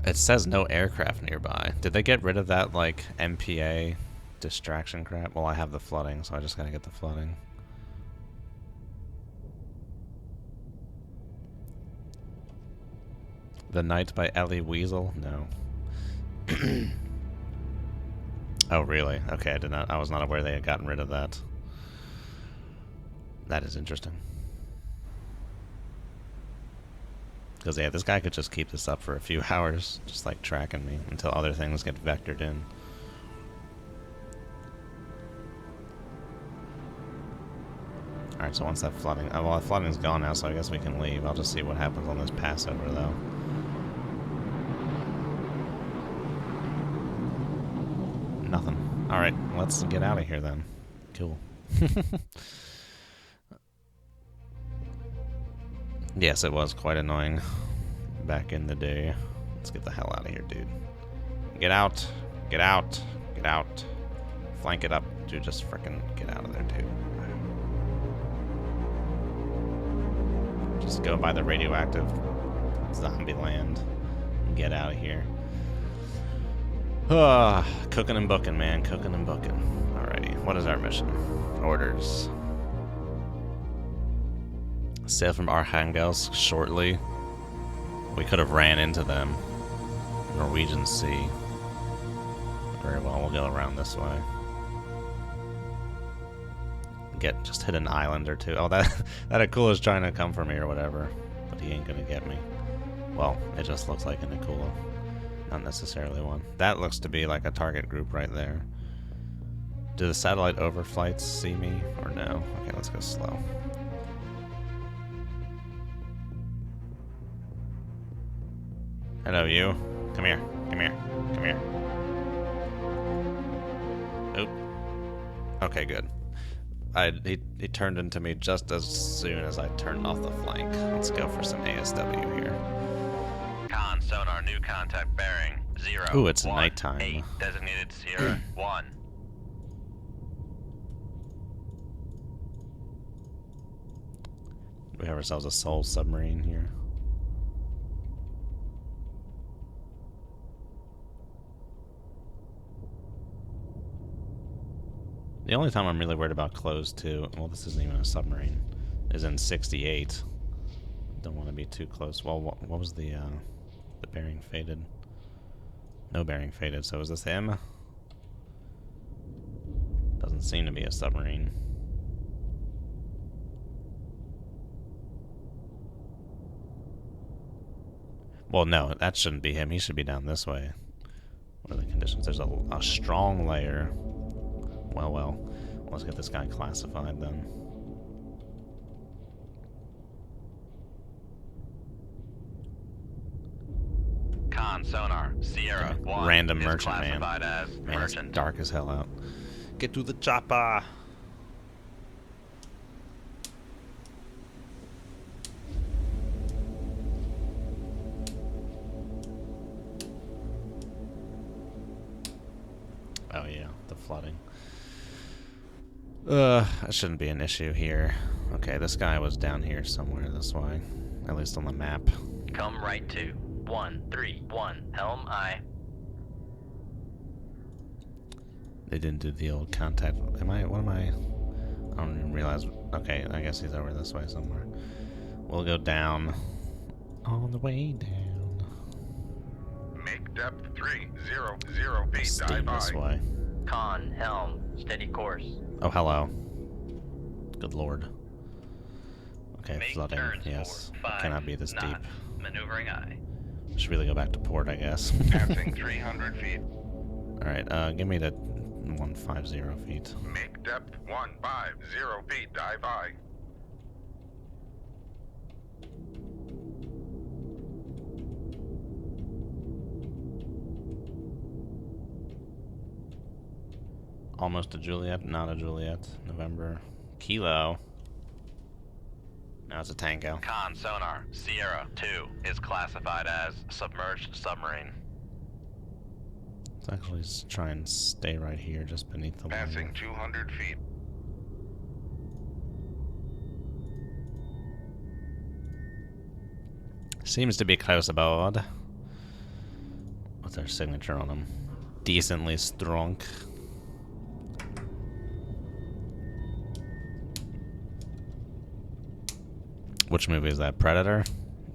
S1: It says no aircraft nearby. Did they get rid of that, like, MPA distraction crap? Well, I have the flooding, so I just gotta get the flooding. The Night by Ellie Weasel? No. Oh, really? Okay, I was not aware they had gotten rid of that. That is interesting. Because, yeah, this guy could just keep this up for a few hours, just, like, tracking me, until other things get vectored in. Alright, so once that flooding... Oh, well, the flooding's gone now, so I guess we can leave. I'll just see what happens on this passover, though. Nothing. Alright, let's get out of here, then. Cool. Yes, it was quite annoying back in the day. Let's get the hell out of here, dude. Get out. Get out. Get out. Flank it up. Dude, just frickin' get out of there, dude. Just go by the radioactive zombie land and get out of here. Cooking and booking, man. Cooking and booking. Alrighty. What is our mission? Orders. Sail from Archangels shortly. We could have ran into them. Norwegian Sea. Very well, we'll go around this way. Just hit an island or two. Oh, that Akula's trying to come for me or whatever. But he ain't gonna get me. Well, it just looks like an Akula. Not necessarily one. That looks to be like a target group right there. Do the satellite overflights see me or no? Okay, let's go slow. Hello, you. Come here. Come here. Come here. Oop. Okay, good. He turned into me just as soon as I turned off the flank. Let's go for some ASW here.
S2: Con sonar new contact bearing 0.
S1: Ooh, it's
S2: 1,
S1: nighttime.
S2: 8, designated Sierra 1.
S1: We have ourselves a Soul submarine here. The only time I'm really worried about closed to, well, this isn't even a submarine, is in 68. Don't want to be too close. Well, what was the bearing faded? No bearing faded, so is this him? Doesn't seem to be a submarine. Well, no, that shouldn't be him. He should be down this way. What are the conditions? There's a strong layer. Well, let's get this guy classified then.
S2: Con sonar Sierra
S1: Okay.
S2: 1
S1: Random
S2: is
S1: merchant, man.
S2: classified as
S1: Man, it's
S2: merchant.
S1: dark as hell out. Get to the chopper! Oh yeah, the flooding. That shouldn't be an issue here. Okay, this guy was down here somewhere this way. At least on the map.
S4: Come right to 131. Helm aye.
S1: They didn't do the old contact. What am I? I don't even realize. Okay, I guess he's over this way somewhere. We'll go down. On the way down.
S3: Make depth 300 feet.
S1: Steam
S3: Dive
S1: this
S3: by.
S1: way.
S4: Con, helm, steady course.
S1: Oh, hello. Good lord. Okay,
S4: Make
S1: flooding.
S4: turns
S1: Yes.
S4: for 5
S1: Cannot be this deep.
S4: knots. Maneuvering aye.
S1: Should really go back to port, I guess.
S3: Passing 300 feet.
S1: Alright, give me the 150 feet.
S3: Make depth 150 feet. Dive by.
S1: Almost a Juliet, not a Juliet. November. Kilo. Now it's a Tango.
S2: Con sonar, Sierra 2 is classified as submerged submarine.
S1: Let's actually try and stay right here, just beneath the
S3: Passing
S1: line.
S3: 200 feet.
S1: Seems to be close aboard. What's their signature on them? Decently strong. Which movie is that? Predator?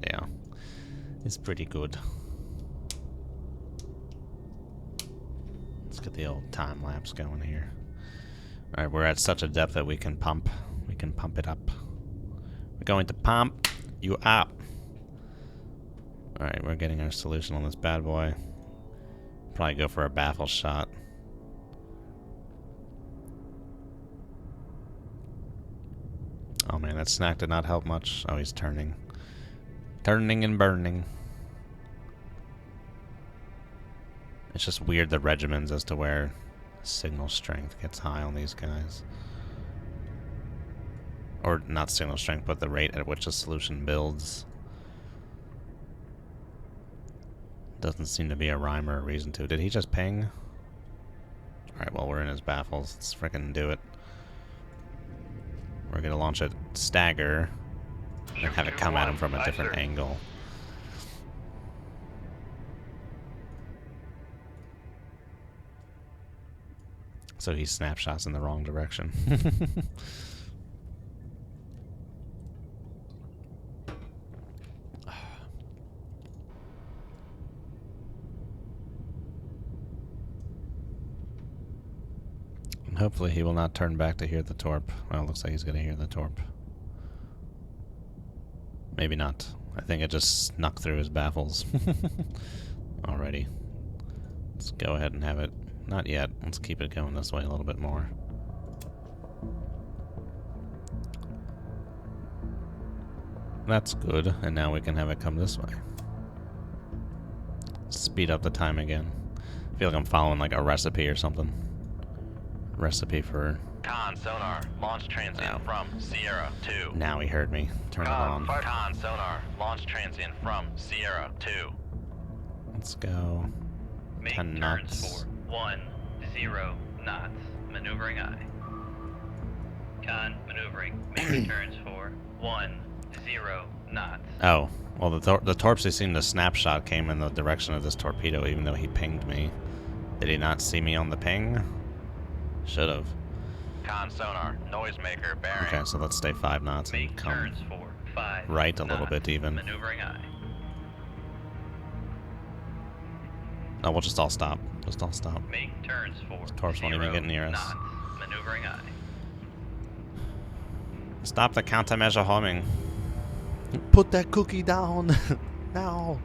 S1: Yeah. It's pretty good. Let's get the old time lapse going here. Alright, we're at such a depth that we can pump. We can pump it up. We're going to pump you up. Alright, we're getting our solution on this bad boy. Probably go for a baffle shot. Oh man, that snack did not help much. Oh, he's turning. Turning and burning. It's just weird, the regimens as to where signal strength gets high on these guys. Or not signal strength, but the rate at which a solution builds. Doesn't seem to be a rhyme or a reason to. Did he just ping? Alright, well, we're in his baffles. Let's frickin' do it. We're gonna launch a stagger and have it come at him from a different angle. So he snapshots in the wrong direction. And hopefully he will not turn back to hear the torp. Well, it looks like he's gonna hear the torp. Maybe not. I think it just snuck through his baffles. Alrighty. Let's go ahead and have it. Not yet. Let's keep it going this way a little bit more. That's good. And now we can have it come this way. Speed up the time again. I feel like I'm following like a recipe or something. Recipe for...
S2: Con sonar, launch transient from Sierra 2.
S1: Now he heard me. Turn it on.
S2: Con sonar, launch transient from Sierra 2.
S1: Let's go.
S4: Make
S1: 10
S4: turns
S1: knots.
S4: for 10 knots. Maneuvering aye. Con, maneuvering. Make turns for 10 knots.
S1: Oh, well, the torpsy seen the snapshot came in the direction of this torpedo, even though he pinged me. Did he not see me on the ping? Should have.
S2: Con sonar, noisemaker bearing.
S1: Okay, so let's stay 5 knots and
S4: Make
S1: come
S4: turns for 5
S1: right a little
S4: knots.
S1: bit even.
S4: Maneuvering aye.
S1: No, we'll just all stop. Just all stop.
S4: Make turns for
S1: Torps won't even
S4: 0
S1: get near us.
S4: knots. Maneuvering aye.
S1: Stop the countermeasure homing. Put that cookie down. Now.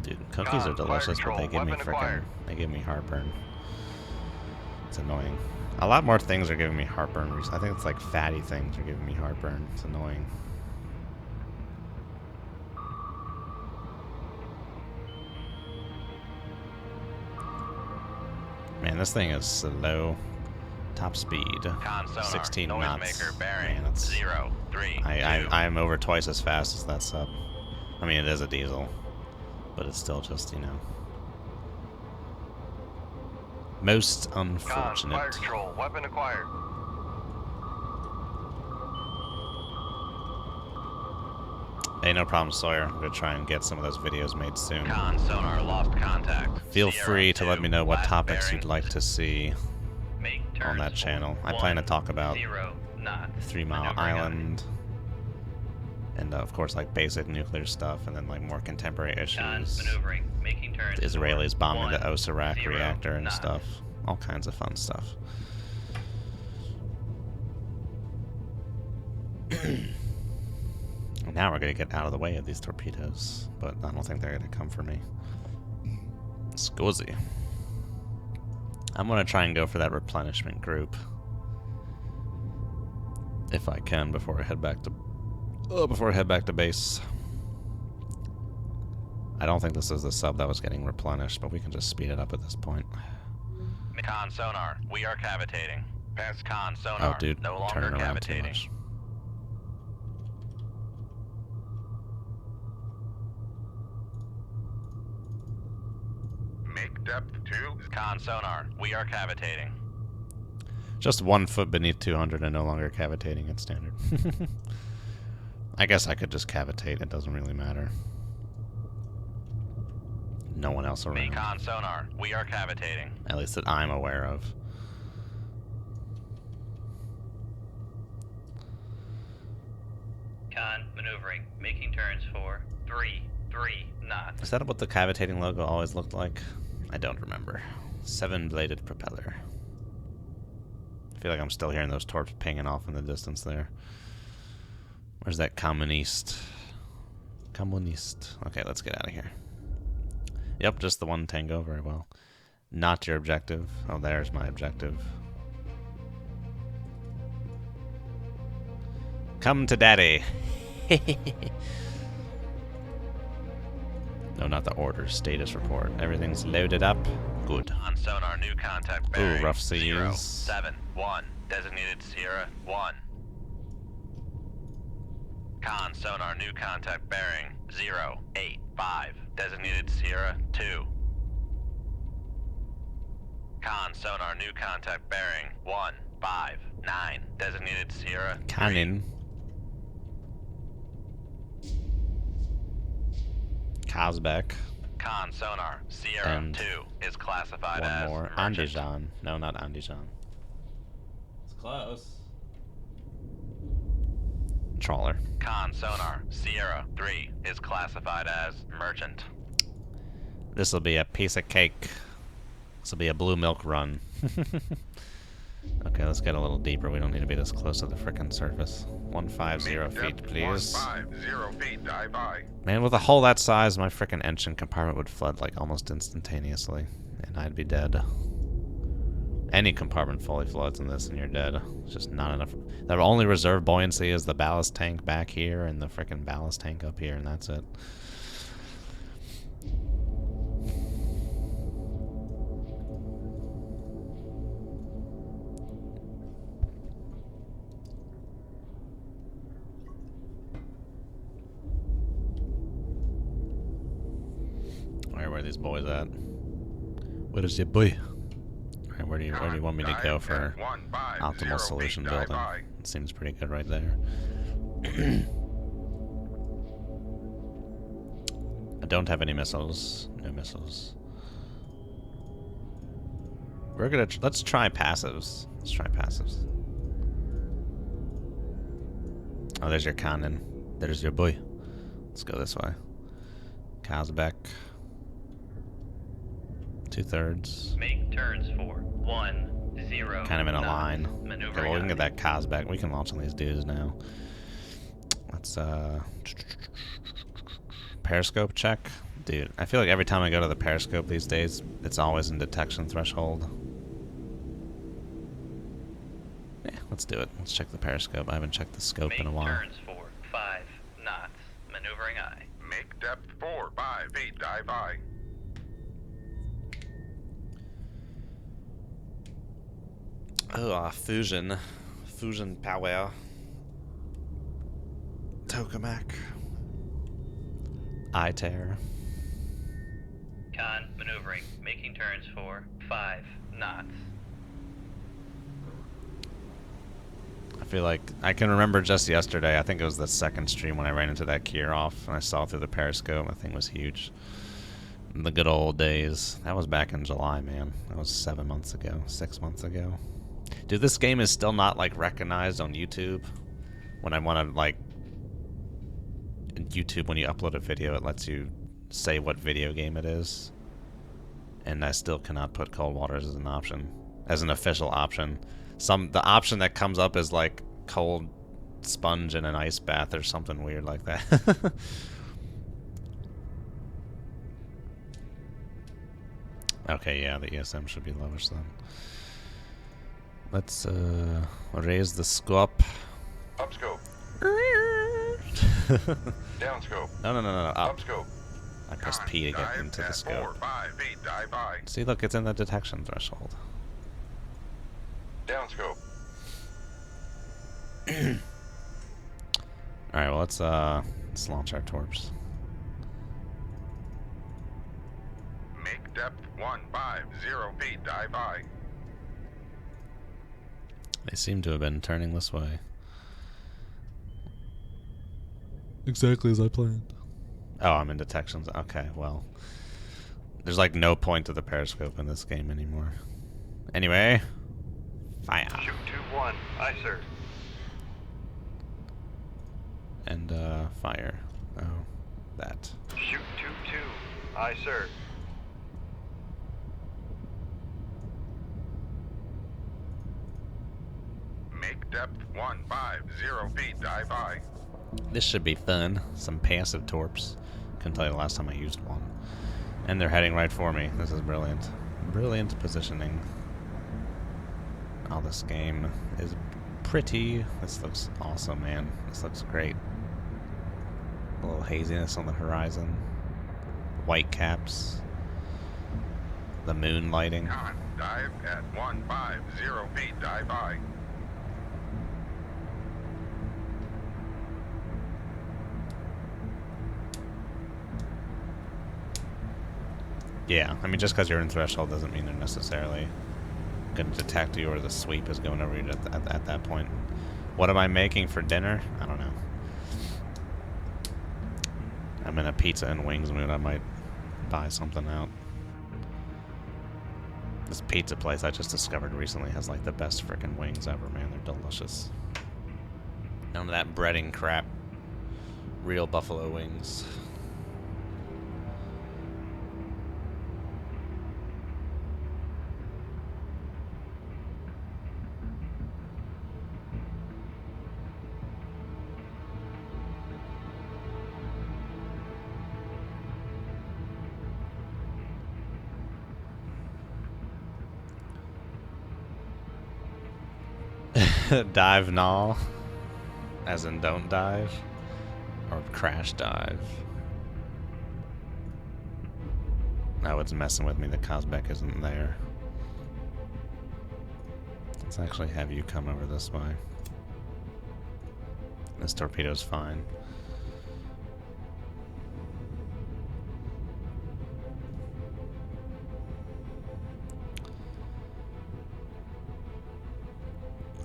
S1: Dude, cookies are delicious, but they give me frickin'... They give me heartburn. It's annoying. A lot more things are giving me heartburn. I think it's like fatty things are giving me heartburn. It's annoying. Man, this thing is slow. Top speed.
S2: Con sonar,
S1: 16 knots.
S2: noisemaker bearing.
S1: Man, it's...
S2: 0, 3, 2.
S1: I am over twice as fast as that sub. I mean, it is a diesel, but it's still just, you know, most unfortunate.
S5: Fire control, weapon acquired.
S1: Hey, no problem, Sawyer. I'm gonna try and get some of those videos made soon.
S2: Con sonar, lost contact.
S1: Feel
S2: Sierra
S1: free to let
S2: 2,
S1: me know what
S2: last
S1: topics
S2: bearing.
S1: you'd like to see
S4: Make
S1: on
S4: turns
S1: that
S4: for
S1: channel. I plan to talk about
S4: 0 knots.
S1: 3 Mile
S4: Maneuvering aye.
S1: Island And of course, like basic nuclear stuff, and then like more contemporary
S4: Con
S1: issues.
S4: maneuvering, making turns.
S1: The Israelis
S4: for
S1: bombing the
S4: 10
S1: Osirak reactor and
S4: knots.
S1: stuff. All kinds of fun stuff. Now we're gonna get out of the way of these torpedoes, but I don't think they're gonna come for me. Scusi. I'm gonna try and go for that replenishment group, if I can, before I head back to base. I don't think this is the sub that was getting replenished, but we can just speed it up at this point.
S2: Con sonar, we are cavitating.
S3: Pass.
S2: Con
S1: Oh,
S2: sonar,
S1: dude,
S2: no longer
S1: turning around too
S2: cavitating.
S1: much.
S3: Make depth 2.
S2: Con sonar, we are cavitating.
S1: Just 1 foot beneath 200 and no longer cavitating at standard. I guess I could just cavitate, it doesn't really matter. No one else around.
S2: Con sonar, we are cavitating.
S1: At least that I'm aware of.
S4: Con maneuvering, making turns for 3 knots.
S1: Is that what the cavitating logo always looked like? I don't remember. 7-bladed propeller. I feel like I'm still hearing those torps pinging off in the distance there. Where's that communist? Communist. Okay, let's get out of here. Yep, just the one tango, very well. Not your objective. Oh, there's my objective. Come to daddy. No, not the order. Status report. Everything's loaded up. Good.
S2: On sonar, new contact bearing.
S1: rough seas.
S2: 071. Designated Sierra 1. Con sonar, new contact bearing. 085. Designated Sierra 2. Con sonar, new contact bearing. 159. Designated Sierra 3.
S1: Cannon. Kazbek.
S2: Con sonar, Sierra
S1: And
S2: 2 is classified
S1: One
S2: as
S1: more.
S2: emergent.
S1: Andijan. No, not Andijan. It's close. Trawler.
S2: Con sonar, Sierra 3 is classified as merchant.
S1: This will be a piece of cake. This will be a blue milk run. Okay, let's get a little deeper. We don't need to be this close to the frickin' surface. 150 feet, please.
S3: 150 feet. Dive by.
S1: Man, with a hull that size, my frickin' engine compartment would flood like almost instantaneously, and I'd be dead. Any compartment fully floods in this, and you're dead. It's just not enough. The only reserve buoyancy is the ballast tank back here and the frickin' ballast tank up here, and that's it. Alright, where are these boys at? Where is your boy? Alright, where do you want me to go for optimal solution building? It seems pretty good right there. I don't have any missiles. No missiles. We're gonna let's try passives. Let's try passives. Oh, there's your cannon. There's your boy. Let's go this way. Kazbek. 2/3.
S4: Make turns for 10
S1: Kind of in a
S4: knots.
S1: line. Okay,
S4: Maneuvering
S1: well, we can get
S4: aye.
S1: that Kazbek. We can launch on these dudes now. Let's periscope check. Dude, I feel like every time I go to the periscope these days, it's always in detection threshold. Yeah, let's do it. Let's check the periscope. I haven't checked the scope
S4: Make
S1: in a while.
S4: turns for 5 knots. Maneuvering aye.
S3: Make depth 5 feet. Dive by.
S1: Oh, fusion. Fusion power. Tokamak. I-Tear.
S4: Con maneuvering, making turns for 5 knots.
S1: I feel like I can remember just yesterday, I think it was the second stream when I ran into that Kirov and I saw through the periscope. That thing was huge. In the good old days. That was back in July, man. That was 7 months ago, 6 months ago. Dude, this game is still not like recognized on YouTube. When I want to like YouTube, when you upload a video, it lets you say what video game it is. And I still cannot put cold waters as an option, as an official option. The option that comes up is like cold sponge in an ice bath or something weird like that. Okay, yeah, the ESM should be lowish then. Let's raise the scope.
S3: Up scope. Down scope.
S1: No, up.
S3: Up scope.
S1: I pressed P to get
S3: Dive
S1: into the
S3: at
S1: scope.
S3: 4, 5 feet. Dive by.
S1: See, look, it's in the detection threshold.
S3: Down scope.
S1: Alright, well, let's launch our torps.
S3: Make depth 150 feet. Dive by.
S1: They seem to have been turning this way. Exactly as I planned. Oh, I'm in detections. Okay, well. There's like no point to the periscope in this game anymore. Anyway. Fire.
S5: Shoot 2-1. Aye, sir.
S1: And, fire. Oh, that.
S5: Shoot 2-2. Aye, sir.
S3: Make depth 150 feet. Dive by.
S1: This should be fun. Some passive torps. Couldn't tell you the last time I used one. And they're heading right for me. This is brilliant. Brilliant positioning. Oh, this game is pretty. This looks awesome, man. This looks great. A little haziness on the horizon. White caps. The moon lighting.
S3: Con. Dive at 150 feet. Dive by.
S1: Yeah, I mean, just because you're in threshold doesn't mean they're necessarily going to detect you or the sweep is going over you at that point. What am I making for dinner? I don't know. I'm in a pizza and wings mood. I might buy something out. This pizza place I just discovered recently has like the best frickin' wings ever, man. They're delicious. None of that breading crap. Real buffalo wings. Dive null, as in don't dive, or crash dive. No, it's messing with me. The Cosbeck isn't there. Let's actually have you come over this way. This torpedo's fine.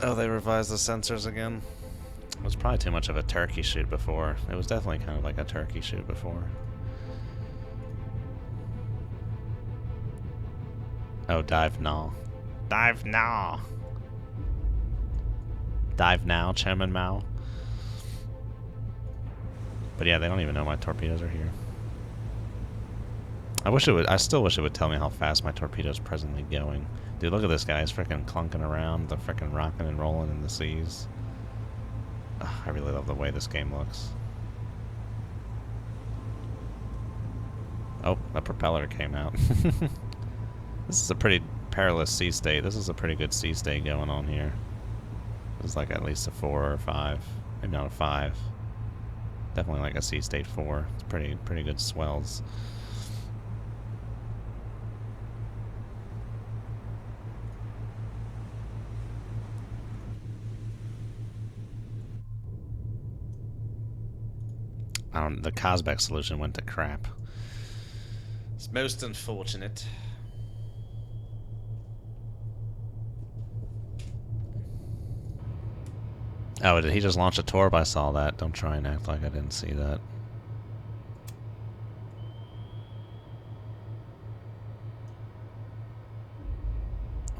S1: Oh, they revised the sensors again? It was probably too much of a turkey shoot before. It was definitely kind of like a turkey shoot before. Oh, dive now. Dive now! Dive now, Chairman Mao. But yeah, they don't even know my torpedoes are here. I still wish it would tell me how fast my torpedo's presently going. Dude, look at this guy. He's freaking clunking around. The freaking rocking and rolling in the seas. Ugh, I really love the way this game looks. Oh, a propeller came out. This is a pretty perilous sea state. This is a pretty good sea state going on here. This is like at least a 4 or a 5. Maybe not a 5. Definitely like a sea state 4. It's pretty good swells. The Cosbeck solution went to crap. It's most unfortunate. Oh, did he just launch a torp? I saw that. Don't try and act like I didn't see that.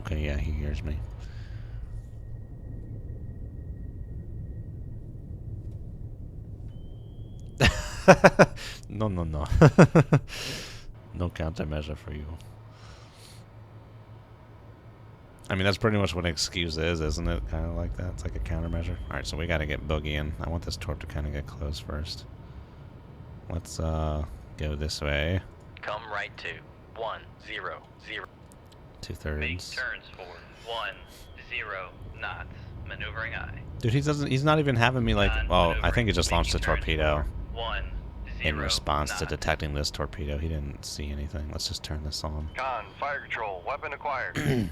S1: Okay, yeah, he hears me. No, no, no. No countermeasure for you. I mean, that's pretty much what an excuse is, isn't it? Kind of like that. It's like a countermeasure. Alright, so we gotta get Boogie in. I want this torp to kind of get close first. Let's, go this way.
S4: Come right to 1-0-0.
S1: 2/3.
S4: Make turns for 1-0 knots. Maneuvering I.
S1: Dude, he's not even having me like, well, I think he just launched a torpedo
S4: 1-0
S1: in response to
S4: knots.
S1: detecting this torpedo. He didn't see anything. Let's just turn this on.
S5: Con, fire control, weapon acquired.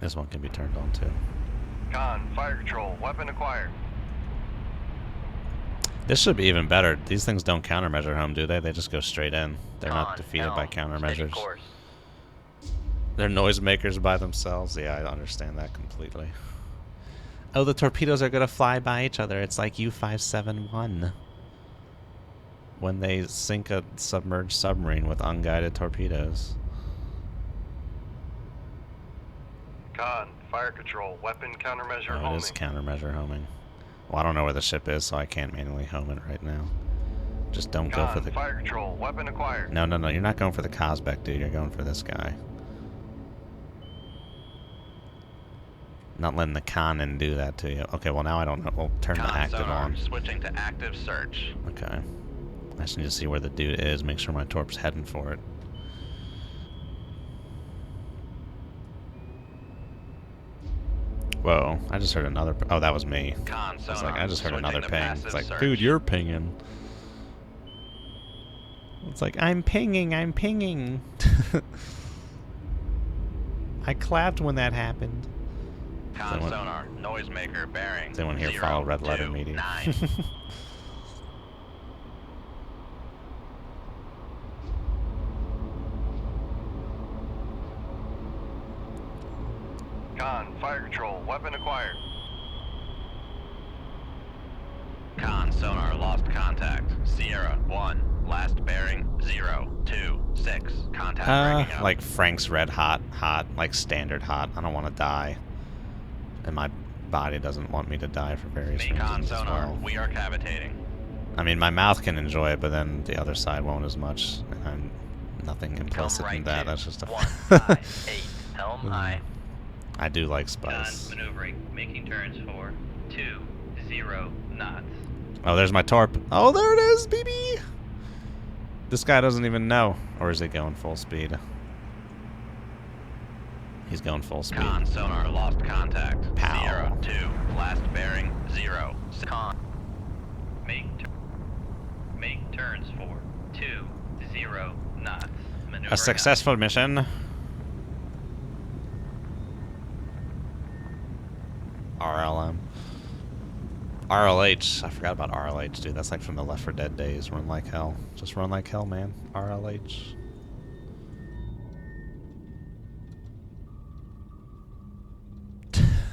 S1: This one can be turned on too.
S5: Con, fire control, weapon acquired.
S1: This should be even better. These things don't countermeasure home, do they? They just go straight in. They're not
S4: Con,
S1: defeated by
S4: helm, steady
S1: countermeasures.
S4: course.
S1: They're noisemakers by themselves. Yeah, I understand that completely. Oh, the torpedoes are gonna fly by each other. It's like U-571 when they sink a submerged submarine with unguided torpedoes.
S5: Con, fire control, weapon countermeasure
S1: Oh, it
S5: homing.
S1: is countermeasure homing. Well, I don't know where the ship is, so I can't manually home it right now. Just don't go for
S5: Con,
S1: the...
S5: fire control, weapon acquired.
S1: No, no, no. You're not going for the Cosbeck, dude. You're going for this guy. Not letting the Conan do that to you. Okay, well, now I don't know. We'll turn the
S2: Con
S1: active
S2: sonar,
S1: on.
S2: switching to active search.
S1: Okay. I just need to see where the dude is. Make sure my torp's heading for it. Whoa, I just heard another... Oh, that was me.
S2: Con
S1: I was
S2: sonar,
S1: like, I just heard
S2: switching
S1: another
S2: to
S1: ping.
S2: passive
S1: It's like,
S2: search.
S1: dude, you're pinging. It's like, I'm pinging, I'm pinging. I clapped when that happened.
S2: Con
S1: Someone-
S2: sonar, noisemaker bearing.
S1: Does anyone here
S2: 0,
S1: follow Red Letter
S2: 2,
S1: Meeting?
S2: 9.
S5: Con, fire control, weapon acquired.
S2: Con sonar, lost contact. Sierra 1, last bearing 0, 2, 6. Contact breaking up.
S1: Like Frank's Red Hot, like standard hot. I don't want to die. And my body doesn't want me to die for various
S2: Con
S1: reasons as
S2: sonar,
S1: well.
S2: we are cavitating.
S1: I mean, my mouth can enjoy it, but then the other side won't as much. And I'm nothing
S4: Come
S1: implicit
S4: right
S1: in that.
S4: to
S1: That's just a...
S4: 1-5-8. Helm I.
S1: I do like
S4: Con
S1: spice.
S4: maneuvering. Making turns for 2-0 knots.
S1: Oh, there's my torp. Oh, there it is, BB! This guy doesn't even know. Or is he going full speed? He's going full speed.
S2: Con sonar, lost contact.
S1: Pow.
S2: Sierra 2, last bearing 0.
S4: Con. Make turns for 2-0 knots. Maneuvering
S1: A successful mission. RLM. RLH. I forgot about RLH, dude. That's like from the Left 4 Dead days. Run like hell. Just run like hell, man. RLH.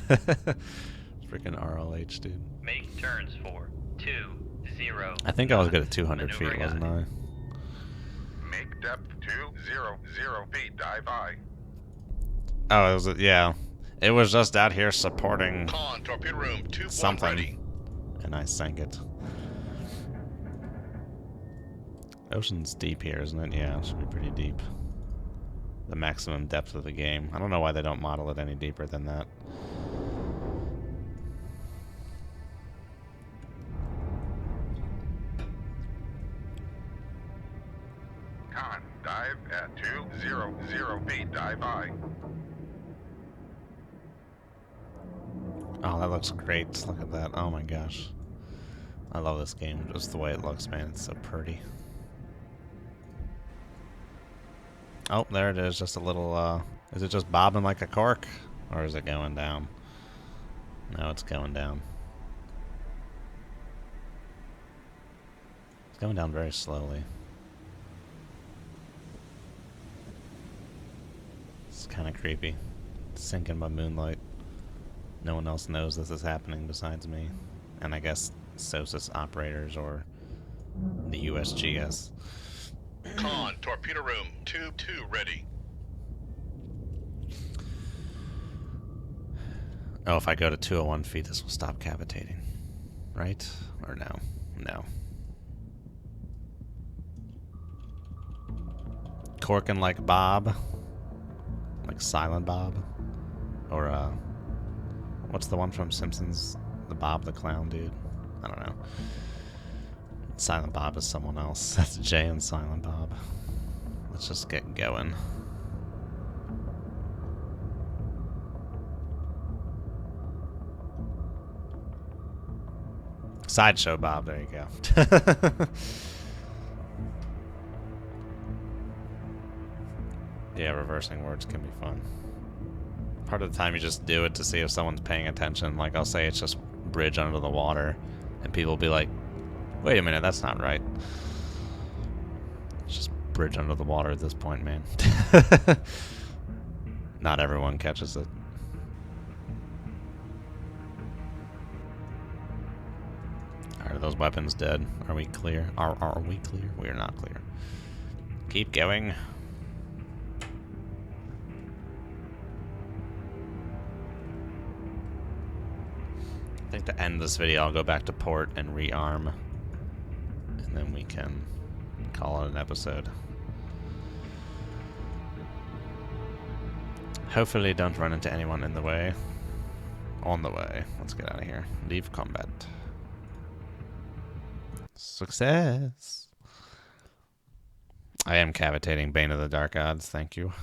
S1: Freaking RLH, dude.
S4: Make turns for 2-0.
S1: I think I was good at 200 feet,
S4: Maneuvering
S1: wasn't I?
S3: Make depth 200 feet. Dive I.
S1: Oh, it was, yeah. It was just out here supporting
S6: Con, torpedo room 2-1
S1: something.
S6: ready.
S1: And I sank it. Ocean's deep here, isn't it? Yeah, it should be pretty deep. The maximum depth of the game. I don't know why they don't model it any deeper than that.
S3: Con, dive at 200 feet. Dive I.
S1: Oh, that looks great. Look at that. Oh my gosh. I love this game. Just the way it looks, man. It's so pretty. Oh, there it is. Just a little, is it just bobbing like a cork? Or is it going down? No, it's going down. It's going down very slowly. It's kind of creepy. It's sinking by moonlight. No one else knows this is happening besides me. And I guess SOSUS operators or the USGS.
S6: Con, torpedo room 2-2 ready.
S1: Oh, if I go to 201 feet, this will stop cavitating. Right? Or no? No. Corkin like Bob. Like Silent Bob. Or, what's the one from Simpsons? The Bob the Clown dude? I don't know. Silent Bob is someone else. That's Jay and Silent Bob. Let's just get going. Sideshow Bob, there you go. Yeah, reversing words can be fun. Part of the time you just do it to see if someone's paying attention. Like, I'll say it's just bridge under the water, and people will be like, wait a minute, that's not right. It's just bridge under the water at this point, man. Not everyone catches it. Are those weapons dead? Are we clear? Are we clear? We are not clear. Keep going. I think to end this video, I'll go back to port and rearm, and then we can call it an episode. Hopefully don't run into anyone in the way. On the way. Let's get out of here. Leave combat. Success! I am cavitating Bane of the Dark Gods, thank you.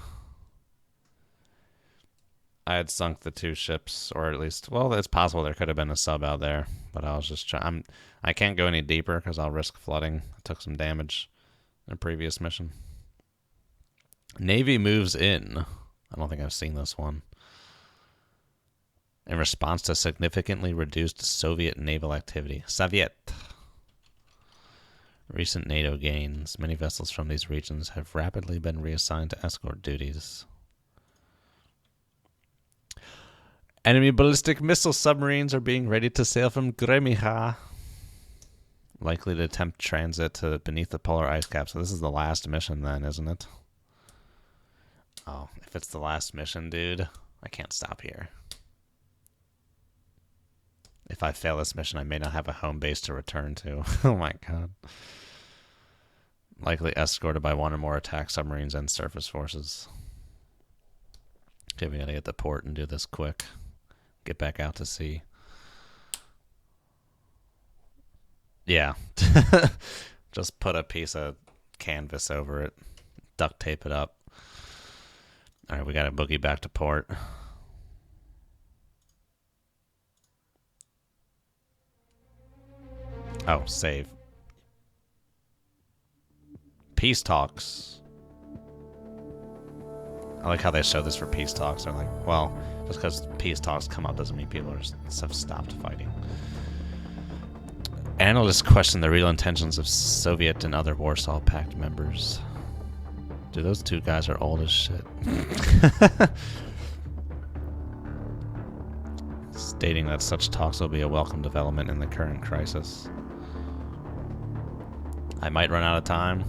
S1: I had sunk the 2 ships, or at least, well, it's possible there could have been a sub out there, but I was just trying. I can't go any deeper because I'll risk flooding. I took some damage in a previous mission. Navy moves in. I don't think I've seen this one. In response to significantly reduced Soviet naval activity. Soviet. Recent NATO gains. Many vessels from these regions have rapidly been reassigned to escort duties. Enemy ballistic missile submarines are being ready to sail from Gremiha. Likely to attempt transit to beneath the polar ice cap. So this is the last mission then, isn't it? Oh, if it's the last mission, dude, I can't stop here. If I fail this mission, I may not have a home base to return to. Oh my god. Likely escorted by 1 or more attack submarines and surface forces. Okay, we gotta get to port and do this quick. Get back out to sea. Yeah. Just put a piece of canvas over it. Duct tape it up. Alright, we gotta boogie back to port. Oh, save. Peace talks. I like how they show this for peace talks. They're like, well, just because peace talks come up doesn't mean people have stopped fighting. Analysts question the real intentions of Soviet and other Warsaw Pact members. Dude, those 2 guys are old as shit. Stating that such talks will be a welcome development in the current crisis. I might run out of time.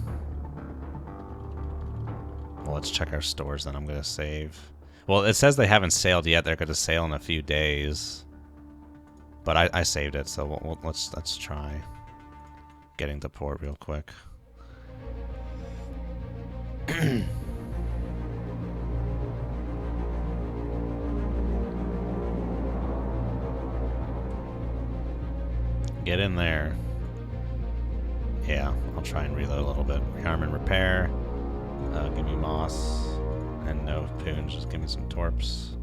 S1: Well, let's check our stores, then I'm going to save. Well, it says they haven't sailed yet. They're going to sail in a few days. But I saved it, so let's try getting to port real quick. Get in there. Yeah, I'll try and reload a little bit. Rearmament repair. Give me moss. And no poons, just give me some torps.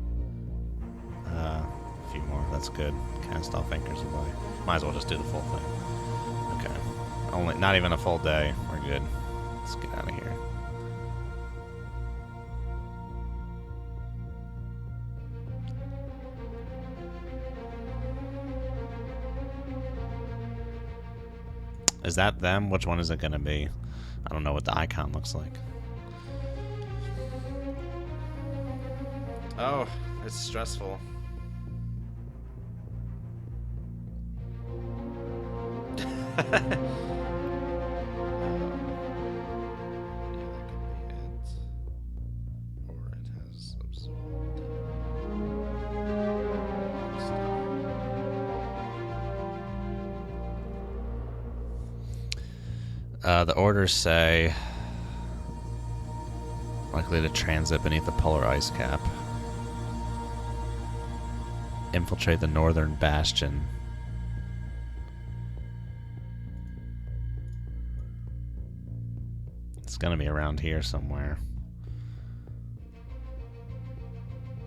S1: A few more, that's good. Cast off anchors away. Might as well just do the full thing. Okay. Not even a full day. We're good. Let's get out of here. Is that them? Which one is it going to be? I don't know what the icon looks like. Oh, it's stressful. The orders say Likely to transit beneath the polar ice cap. Infiltrate the northern bastion. It's gonna be around here somewhere.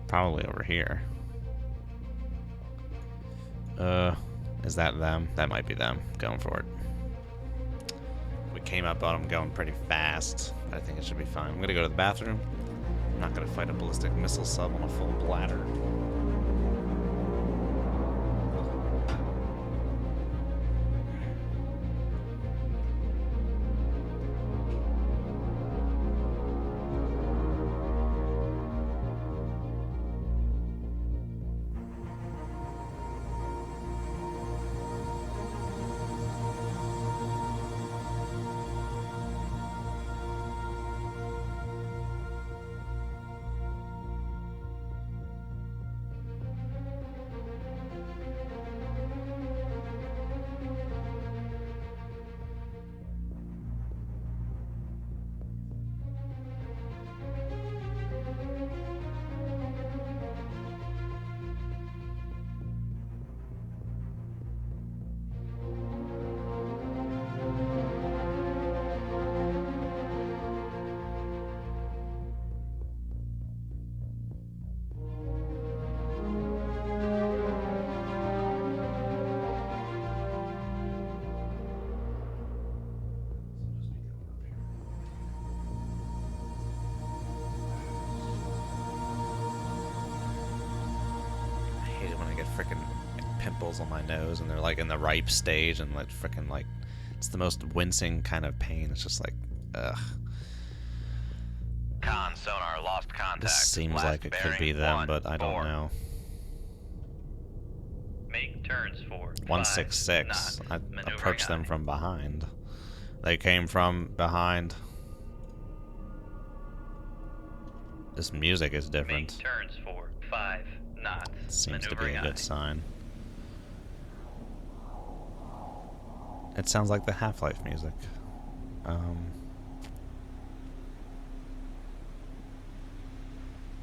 S1: Probably over here. Is that them? That might be them. Going for it. We came up on them going pretty fast, but I think it should be fine. I'm gonna go to the bathroom. I'm not gonna fight a ballistic missile sub on a full bladder. Freaking pimples on my nose, and they're like in the ripe stage, and like freaking like it's the most wincing kind of pain. It's just like, ugh.
S2: Con sonar lost contact.
S1: This seems
S2: Last
S1: like it could be them, but I don't know.
S4: Make turns for
S1: 166. I approached them from behind. They came from behind. This music is different.
S4: Make turns for 5 knots.
S1: Seems to be a good sign. It sounds like the Half-Life music.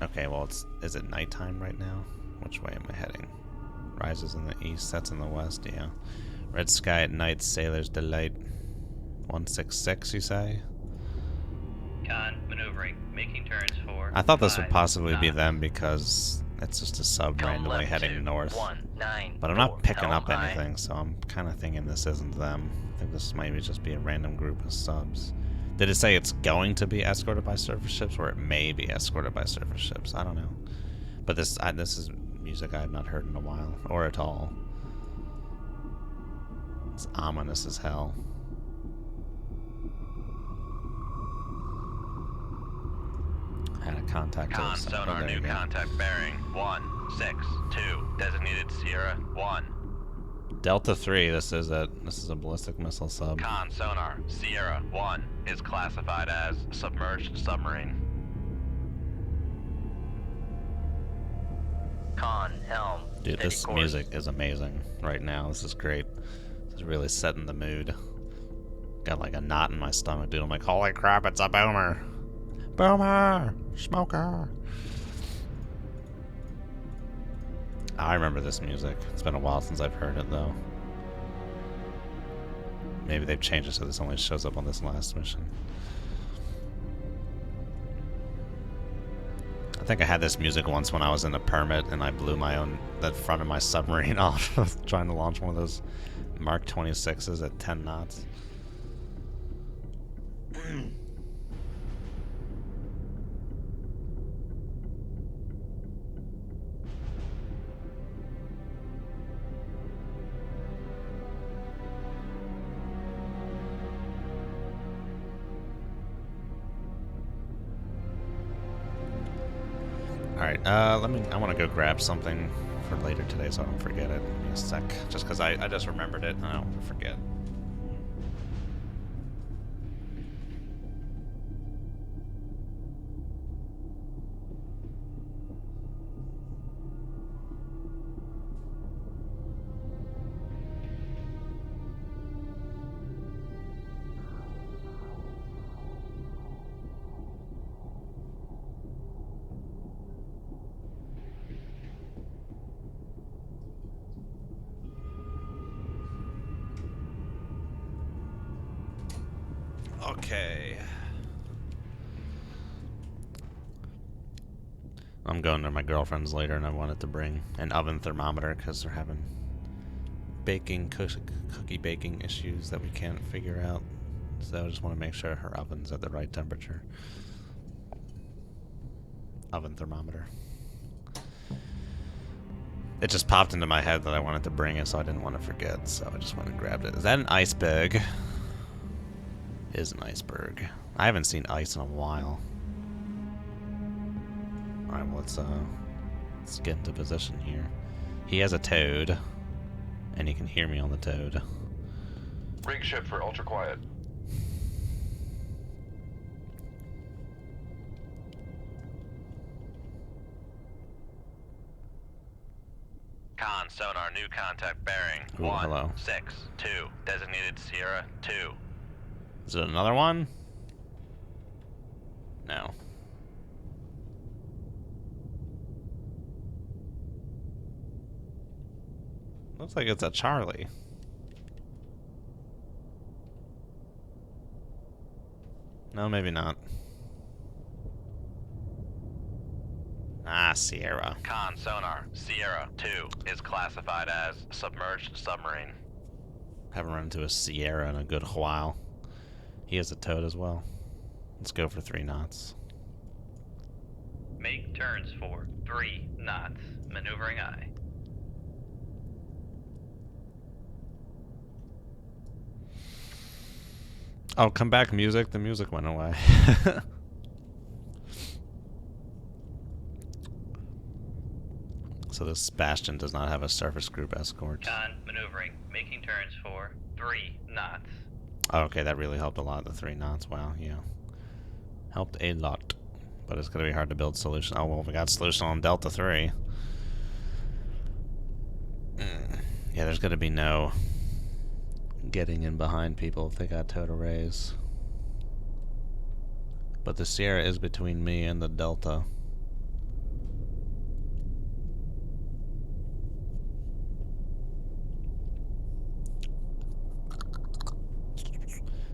S1: Okay, well, is it nighttime right now? Which way am I heading? Rises in the east, that's in the west, yeah. Red sky at night, sailor's delight. 166, you say?
S4: Con maneuvering, making turns for
S1: I thought this would
S4: 5
S1: possibly be
S4: knots.
S1: them because it's just a sub
S4: Come
S1: randomly
S4: left
S1: heading
S4: to
S1: north.
S4: 194,
S1: But I'm not picking
S4: helm
S1: up
S4: high.
S1: anything, so I'm kind of thinking this isn't them. I think this might just be a random group of subs. Did it say it's going to be escorted by surface ships, or it may be escorted by surface ships? I don't know. But this is music I have not heard in a while, or at all. It's ominous as hell. Had a contact.
S2: Con
S1: to the
S2: sonar
S1: there you
S2: new
S1: go.
S2: contact bearing 162. Designated Sierra 1.
S1: Delta 3. This is a ballistic missile sub.
S2: Con sonar Sierra 1 is classified as submerged submarine.
S4: Con helm.
S1: Dude,
S4: steady
S1: this
S4: course.
S1: music is amazing right now. This is great. This is really setting the mood. Got like a knot in my stomach, dude. I'm like, holy crap, it's a boomer. Boomer! Smoker! I remember this music. It's been a while since I've heard it, though. Maybe they've changed it so this only shows up on this last mission. I think I had this music once when I was in a permit and I blew the front of my submarine off trying to launch one of those Mark 26s at 10 knots. Alright, I want to go grab something for later today so I don't forget it. Give me a sec. Just because I just remembered it and I don't want to forget. Okay. I'm going to my girlfriend's later, and I wanted to bring an oven thermometer because they're having cookie baking issues that we can't figure out. So I just want to make sure her oven's at the right temperature. Oven thermometer. It just popped into my head that I wanted to bring it, so I didn't want to forget. So I just went and grabbed it. Is that an iceberg? It is an iceberg. I haven't seen ice in a while. Alright, well, let's get into position here. He has a toad, and he can hear me on the toad.
S3: Rig ship for ultra quiet.
S2: Con, sonar, new contact bearing.
S1: Ooh, hello.
S2: 162. Designated Sierra 2.
S1: Is it another one? No. Looks like it's a Charlie. No, maybe not. Ah, Sierra.
S2: Con, sonar, Sierra 2 is classified as submerged submarine.
S1: Haven't run into a Sierra in a good while. He has a toad as well. Let's go for 3 knots.
S4: Make turns for 3 knots. Maneuvering eye.
S1: Oh, come back, music. The music went away. So this Bastion does not have a surface group escort.
S4: Con, maneuvering. Making turns for 3 knots.
S1: Oh, okay, that really helped a lot, the 3 knots. Wow, yeah. Helped a lot. But it's going to be hard to build solution. Oh, well, we got solution on Delta 3. Yeah, there's going to be no getting in behind people if they got total rays. But the Sierra is between me and the Delta.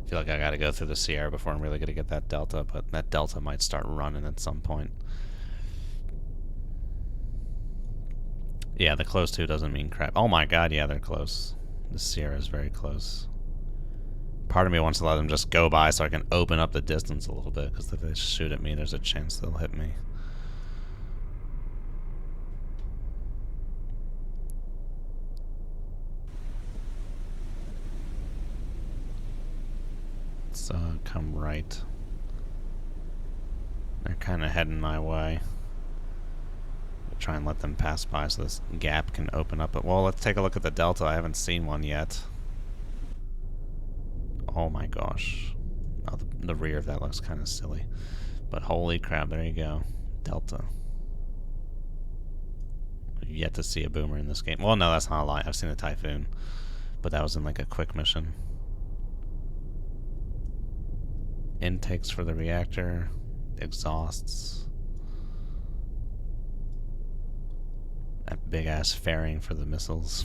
S1: I feel like I gotta go through the Sierra before I'm really gonna get that Delta, but that Delta might start running at some point. Yeah, the close to doesn't mean crap. Oh my god, yeah, they're close. The Sierra is very close. Part of me wants to let them just go by so I can open up the distance a little bit, because if they shoot at me, there's a chance they'll hit me. Let's come right. They're kind of heading my way. Try and let them pass by so this gap can open up. But well, let's take a look at the Delta. I haven't seen one yet. Oh my gosh. Oh, the rear of that looks kind of silly. But holy crap, there you go. Delta. We've yet to see a boomer in this game. Well, no, that's not a lie. I've seen a Typhoon. But that was in like a quick mission. Intakes for the reactor. Exhausts. That big ass fairing for the missiles.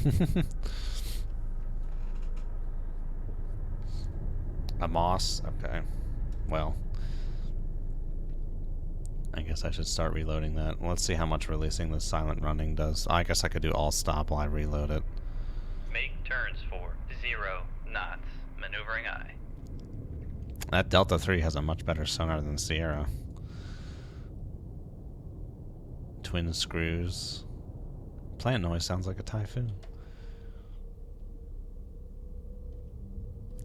S1: A Moss? Okay. Well. I guess I should start reloading that. Let's see how much releasing the silent running does. I guess I could do all stop while I reload it.
S4: Make turns for 0 knots. Maneuvering eye.
S1: That Delta 3 has a much better sonar than Sierra. Twin screws. Plant noise sounds like a Typhoon.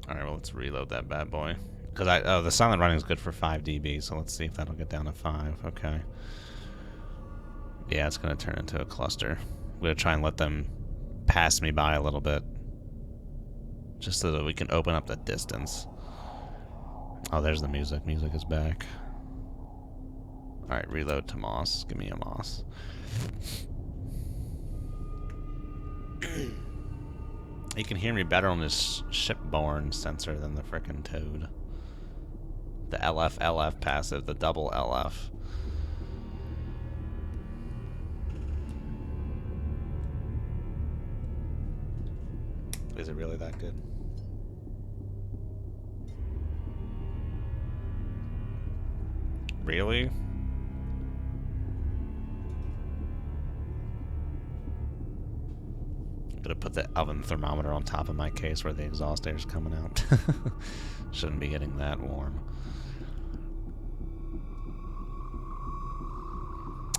S1: Alright, well, let's reload that bad boy. Because the silent running is good for 5 dB, so let's see if that'll get down to 5. Okay. Yeah, it's going to turn into a cluster. I'm going to try and let them pass me by a little bit. Just so that we can open up the distance. Oh, there's the music. Music is back. Alright, reload to Moss. Give me a Moss. You can hear me better on this shipborne sensor than the frickin' Toad. The LF passive, the double LF. Is it really that good? Really? I'm gonna put the oven thermometer on top of my case where the exhaust air is coming out. Shouldn't be getting that warm.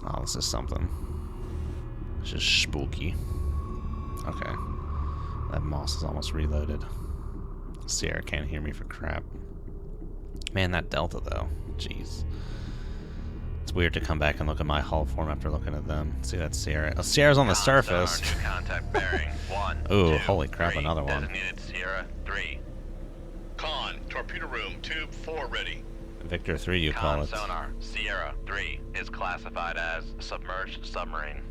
S1: Oh, this is something. This is spooky. Okay. That moss is almost reloaded. Sierra can't hear me for crap. Man, that Delta, though. Jeez. It's weird to come back and look at my hull form after looking at them. See that Sierra? Oh, Sierra's on the surface.
S2: Contact bearing 1.
S1: Ooh,
S2: 2,
S1: holy crap,
S2: 3.
S1: another one.
S2: Designated Sierra 3.
S6: Con, torpedo room, tube 4 ready.
S1: Victor 3, you call
S2: Con
S1: it.
S2: sonar Sierra 3 is classified as submerged submarine.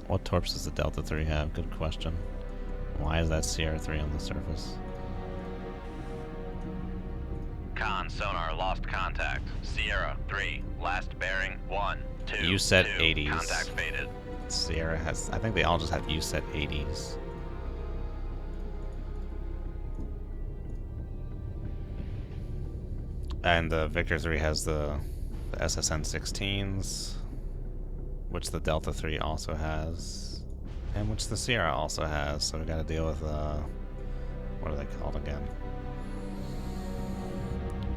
S1: What torps does the Delta 3 have? Good question. Why is that Sierra 3 on the surface?
S2: Con sonar lost contact. Sierra 3, last bearing 1, 2.
S1: You said
S2: 2.
S1: 80s.
S2: Contact faded.
S1: Sierra has... I think they all just have you set 80s. And the Victor 3 has the SSN 16s, which the Delta 3 also has, and which the Sierra also has, so we gotta deal with, what are they called again?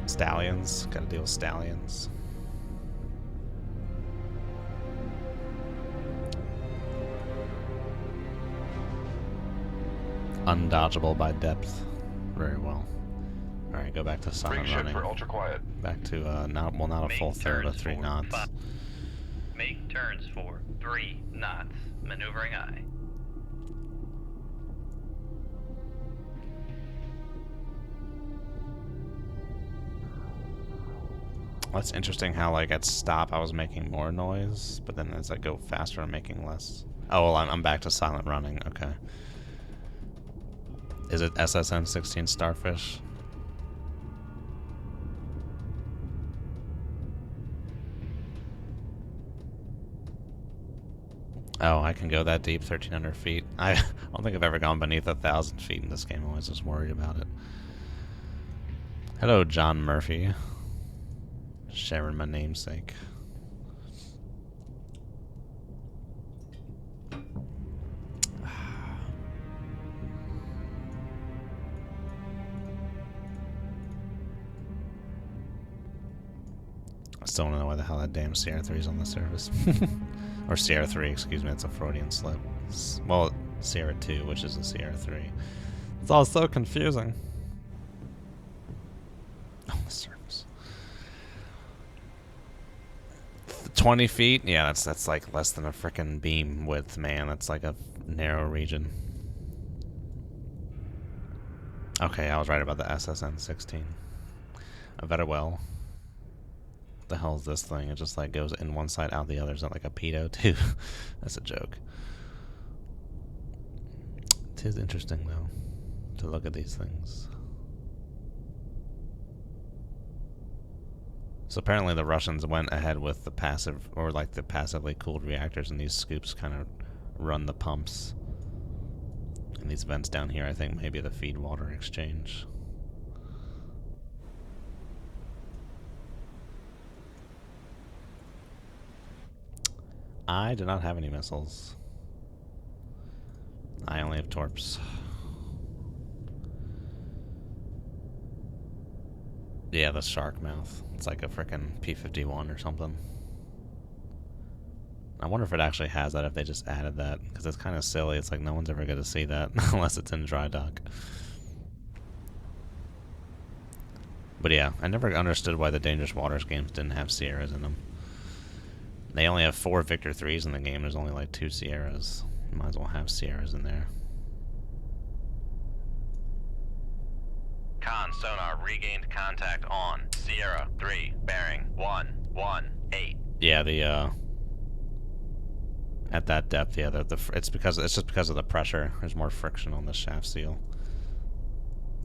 S1: Stallions. Gotta deal with Stallions. Undodgeable by depth. Very well. Alright, go back to silent
S3: Rig ship
S1: running.
S3: for ultra quiet.
S1: Back to, not a
S4: Make
S1: full third, but
S4: turns
S1: 3
S4: for
S1: knots.
S4: 5. Make turns for 3 knots. Maneuvering aye.
S1: That's interesting how, like, at stop I was making more noise, but then as I go faster I'm making less. Oh, well, I'm back to silent running. Okay. Is it SSN 16 Starfish? Oh, I can go that deep, 1,300 feet. I don't think I've ever gone beneath 1,000 feet in this game. I was just worried about it. Hello, John Murphy. Sharing my namesake. I still don't know why the hell that damn Sierra 3 is on the surface. Or Sierra 3, excuse me, it's a Freudian slip. Well, Sierra 2, which is a Sierra 3. It's all so confusing. On the surface. 20 feet? Yeah, that's like less than a frickin' beam width, man. That's like a narrow region. Okay, I was right about the SSN 16. I better well. What the hell is this thing? It just like goes in one side, out the other. Is that like a pedo too? That's a joke. It is interesting though to look at these things. So apparently the Russians went ahead with the passive, or like the passively cooled reactors, and these scoops kind of run the pumps. And these vents down here, I think maybe the feed water exchange. I do not have any missiles. I only have torps. Yeah, the shark mouth. It's like a frickin' P-51 or something. I wonder if it actually has that, if they just added that, because it's kind of silly. It's like no one's ever going to see that unless it's in dry dock. But yeah, I never understood why the Dangerous Waters games didn't have Sierras in them. They only have 4 Victor 3s in the game. There's only like 2 Sierras. You might as well have Sierras in there.
S2: Con sonar regained contact on Sierra 3, bearing 118.
S1: Yeah, the at that depth, yeah, it's just because of the pressure. There's more friction on the shaft seal.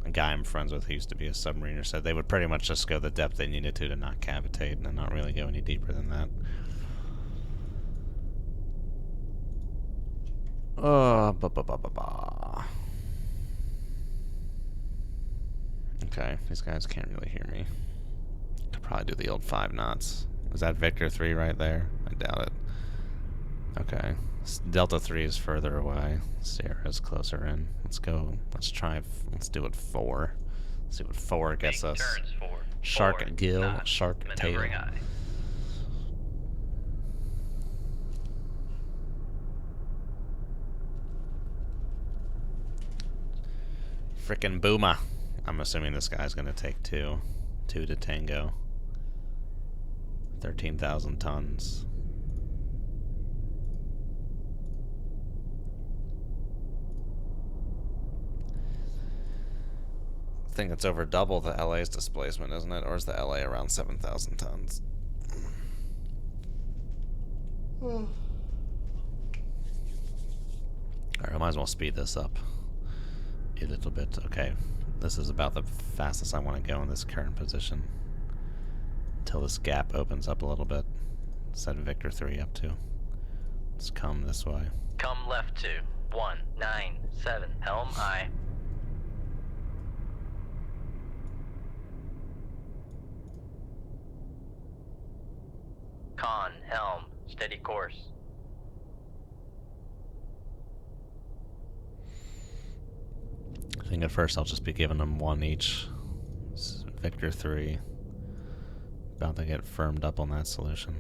S1: A guy I'm friends with who used to be a submariner said they would pretty much just go the depth they needed to not cavitate and not really go any deeper than that. Okay, these guys can't really hear me. Could probably do the old 5 knots. Is that Victor 3 right there? I doubt it. Okay. Delta 3 is further away. Sierra's closer in. Let's go. Let's try. Let's do it 4. See what 4 gets
S4: Make
S1: us.
S4: turns for
S1: Shark
S4: 4
S1: gill,
S4: knots.
S1: shark tail.
S4: Maneuvering eye.
S1: Frickin' boomer. I'm assuming this guy's gonna take 2. 2 to tango. 13,000 tons. I think it's over double the LA's displacement, isn't it? Or is the LA around 7,000 tons? Alright, I might as well speed this up a little bit. Okay, this is about the fastest I want to go in this current position. Until this gap opens up a little bit. Set Victor 3 up to. Let's come this way.
S4: Come left to 197. Helm aye. Con, helm, steady course.
S1: I think at first I'll just be giving them 1 each. This is Victor 3. About to get firmed up on that solution.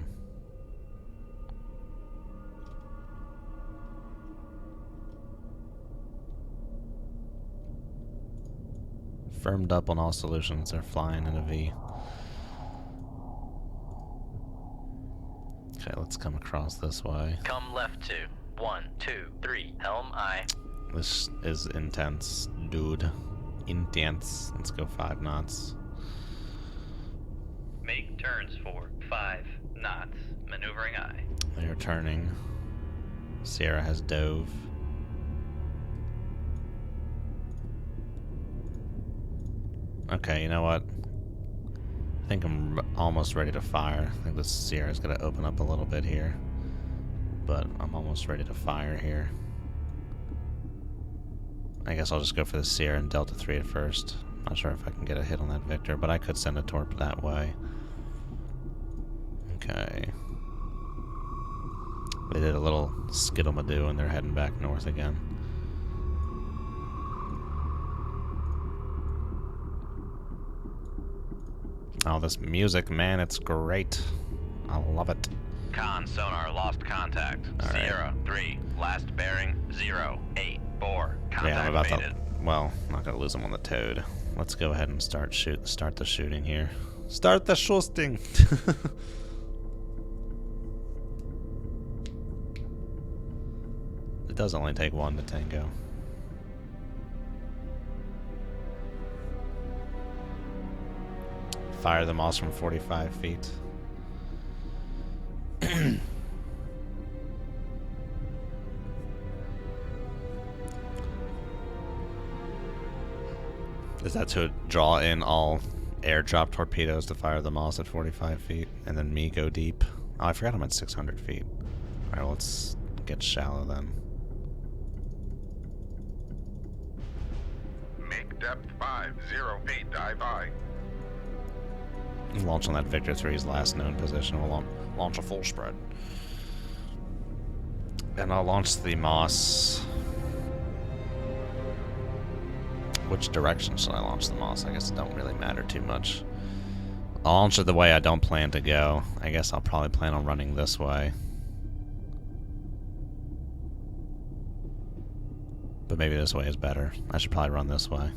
S1: Firmed up on all solutions. They're flying in a V. Okay, let's come across this way.
S4: Come left to 123. Helm aye.
S1: This is intense, dude. Intense. Let's go 5 knots.
S4: Make turns for 5 knots. Maneuvering eye.
S1: They're turning. Sierra has dove. Okay, you know what? I think I'm almost ready to fire. I think the Sierra's gonna open up a little bit here. But I'm almost ready to fire here. I guess I'll just go for the Sierra and Delta 3 at first. Not sure if I can get a hit on that Victor, but I could send a torp that way. Okay. They did a little skiddle-madoo and they're heading back north again. Oh, this music, man, it's great. I love it.
S2: Con sonar lost contact.
S1: All right.
S2: Sierra 3, last bearing 084. Contact
S1: Yeah, I'm about
S2: faded.
S1: to. Well, I'm not gonna lose them on the Toad. Let's go ahead and start the shooting here. Start the shooting. It does only take 1 to tango. Fire the moss from 45 feet. Is that to draw in all airdrop torpedoes to fire the moss at 45 feet, and then me go deep? Oh, I forgot I'm at 600 feet. Alright, well, let's get shallow then.
S3: Make depth 50 feet, dive high.
S1: Launch on that Victor 3's last known position. We'll launch a full spread. And I'll launch the moss. Which direction should I launch the moss? I guess it don't really matter too much. I'll launch it the way I don't plan to go. I guess I'll probably plan on running this way. But maybe this way is better. I should probably run this way.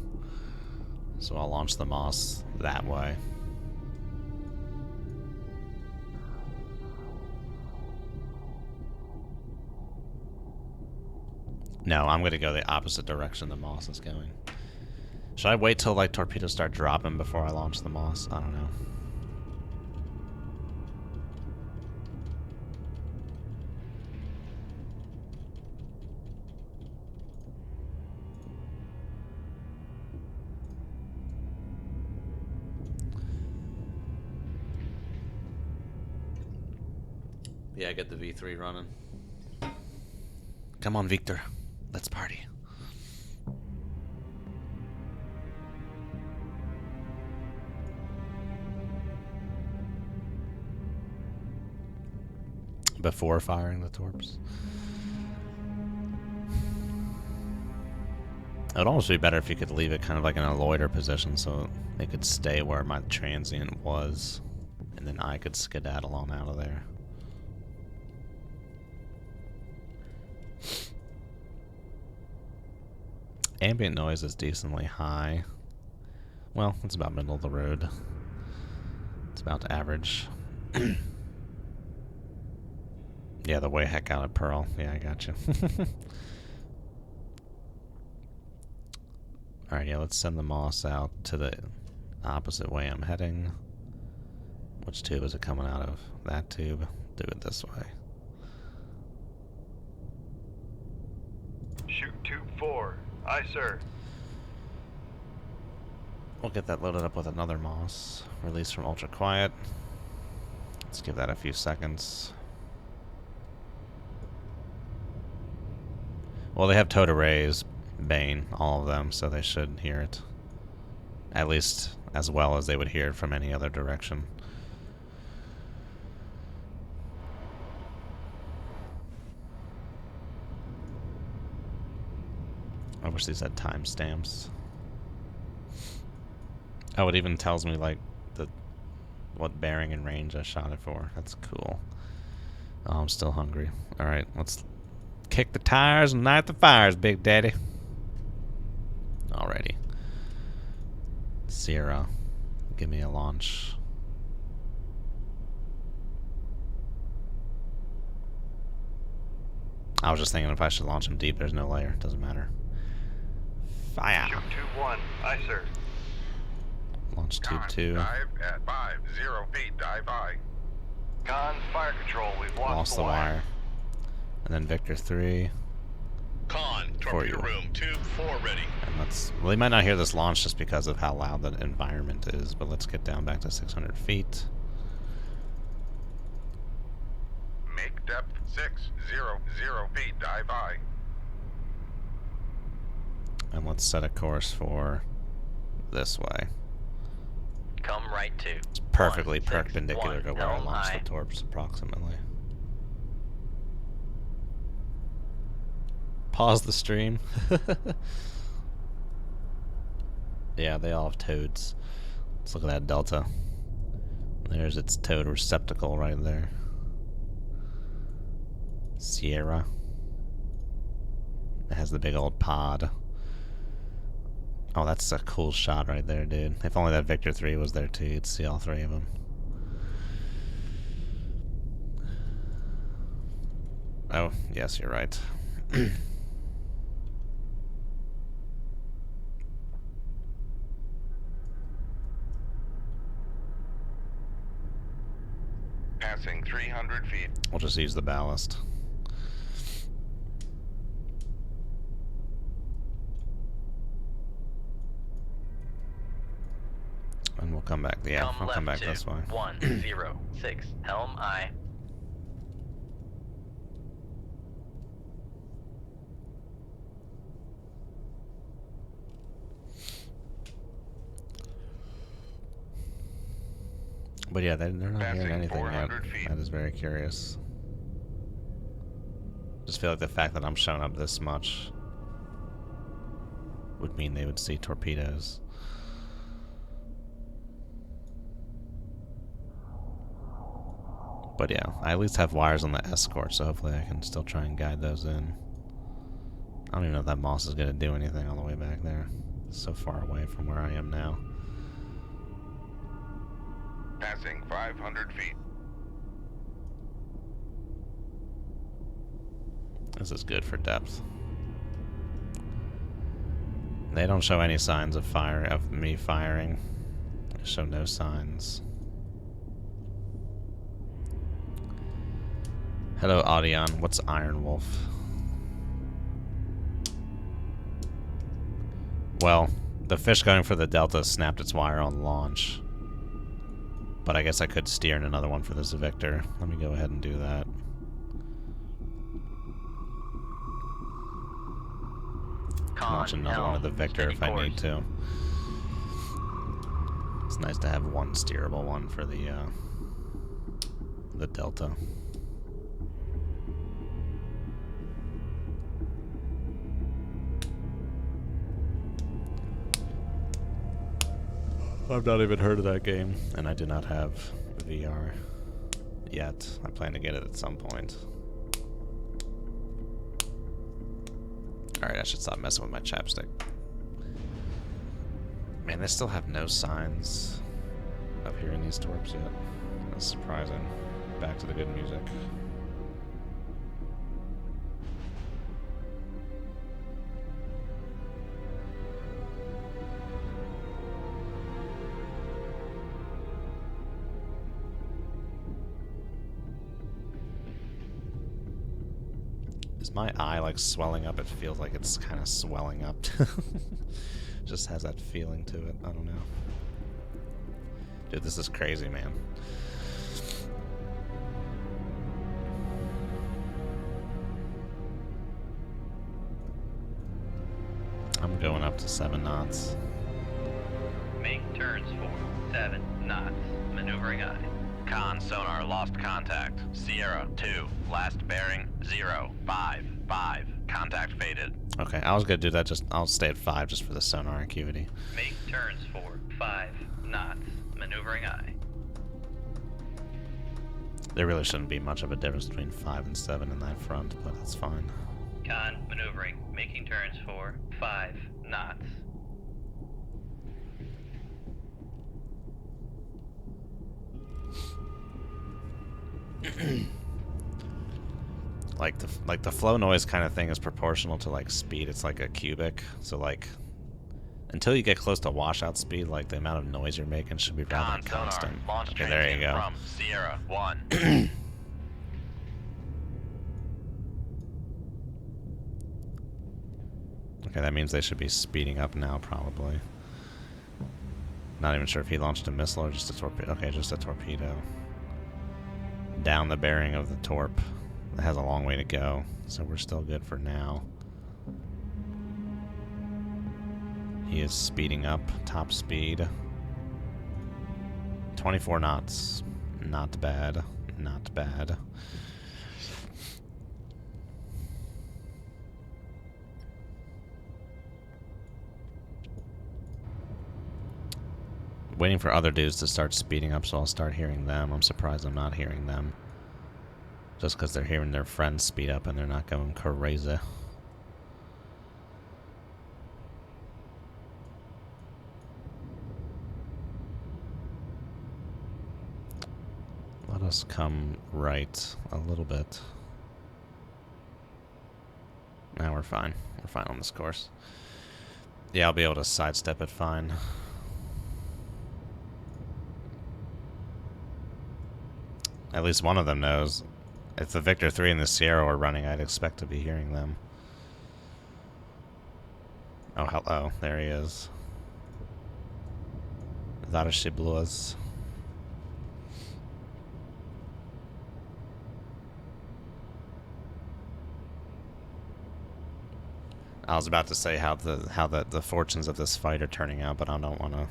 S1: So I'll launch the moss that way. No, I'm going to go the opposite direction the moss is going. Should I wait till like torpedoes start dropping before I launch the moss? I don't know. Yeah, get the V3 running. Come on, Victor. Let's party. before firing the torps. It would almost be better if you could leave it kind of like in a loiter position so it could stay where my transient was, and then I could skedaddle on out of there. Ambient noise is decently high. Well, it's about middle of the road. It's about average. Yeah, the way heck out of Pearl. Yeah, I got you. Alright, yeah, let's send the moss out to the opposite way I'm heading. Which tube is it coming out of? That tube. Do it this way.
S5: Shoot tube 4. Aye, sir.
S1: We'll get that loaded up with another moss. Release from ultra quiet. Let's give that a few seconds. Well, they have towed arrays, Bane, all of them, so they should hear it. At least as well as they would hear it from any other direction. I wish these had timestamps. Oh, it even tells me like what bearing and range I shot it for. That's cool. Oh, I'm still hungry. Alright, let's kick the tires and light the fires, Big Daddy. Alrighty. Sierra, give me a launch. I was just thinking if I should launch him deep, there's no layer. Doesn't matter. Fire!
S5: Shoot tube 1. Aye, sir.
S1: Launch tube
S3: Con,
S1: 2.
S3: dive at 50 feet. Dive high.
S5: Con, fire control. We've
S1: Lost the wire. And then Victor 3.
S6: Con,
S1: For you.
S6: torpedo room, tube 4 ready.
S1: And let's... Well, you might not hear this launch just because of how loud the environment is, but let's get down back to 600 feet.
S3: Make depth 600 feet. Dive high.
S1: And let's set a course for this way.
S4: Come right to.
S1: It's perfectly
S4: 161
S1: perpendicular to where I
S4: Helm
S1: launched
S4: high.
S1: the torps, approximately. Pause the stream. Yeah, they all have toads. Let's look at that delta. There's its toad receptacle right there. Sierra. It has the big old pod. Oh, that's a cool shot right there, dude. If only that Victor 3 was there too, you'd see all three of them. Oh, yes, you're right.
S3: Passing 300 feet.
S1: We'll just use the ballast. And we'll come back. Yeah,
S4: Come
S1: we'll
S4: left
S1: come back
S4: to
S1: this way.
S4: 106 Helm aye.
S1: But yeah, they're not
S3: Passing
S1: hearing anything yet.
S3: 400 feet.
S1: That is very curious. Just feel like the fact that I'm showing up this much would mean they would see torpedoes. But yeah, I at least have wires on the escort, so hopefully I can still try and guide those in. I don't even know if that moss is going to do anything all the way back there. It's so far away from where I am now.
S3: Passing 500 feet.
S1: This is good for depth. They don't show any signs of me firing. They show no signs. Hello, Audion. What's Iron Wolf? Well, the fish going for the Delta snapped its wire on launch. But I guess I could steer in another one for this Victor. Let me go ahead and do that. Launch another one of the Victor if I need to. It's nice to have one steerable one for the Delta. I've not even heard of that game, and I do not have VR yet. I plan to get it at some point. Alright, I should stop messing with my chapstick. Man, they still have no signs of hearing these torps yet. That's surprising. Back to the good music. Is my eye like swelling up? It feels like it's kind of swelling up. Just has that feeling to it. I don't know. Dude, this is crazy, man. I'm going up to 7 knots.
S4: Make turns for 7 knots. Maneuvering aye.
S2: Con sonar lost contact. Sierra 2, last bearing 055. Contact faded.
S1: Okay, I was gonna do that. I'll stay at 5 just for the sonar acuity.
S4: Make turns for 5 knots. Maneuvering aye.
S1: There really shouldn't be much of a difference between 5 and 7 in that front, but that's fine.
S4: Con maneuvering. Making turns for 5 knots.
S1: Like the flow noise kind of thing is proportional to like speed. It's like a cubic. So like until you get close to washout speed, like the amount of noise you're making should be rather
S2: Con sonar
S1: constant.
S2: launch
S1: Okay, there you
S2: transient
S1: go.
S2: from Sierra 1.
S1: Okay, that means they should be speeding up now, probably. Not even sure if he launched a missile or just a torpedo. Okay, just a torpedo. Down the bearing of the torp. It has a long way to go, so we're still good for now. He is speeding up, top speed. 24 knots. Not bad. Not bad. Waiting for other dudes to start speeding up, so I'll start hearing them. I'm surprised I'm not hearing them. Just because they're hearing their friends speed up and they're not going crazy. Let us come right a little bit. Now we're fine. We're fine on this course. Yeah, I'll be able to sidestep it fine. At least one of them knows. If the Victor 3 and the Sierra were running, I'd expect to be hearing them. Oh, hello. There he is. There she blows. I was about to say how the fortunes of this fight are turning out, but I don't want to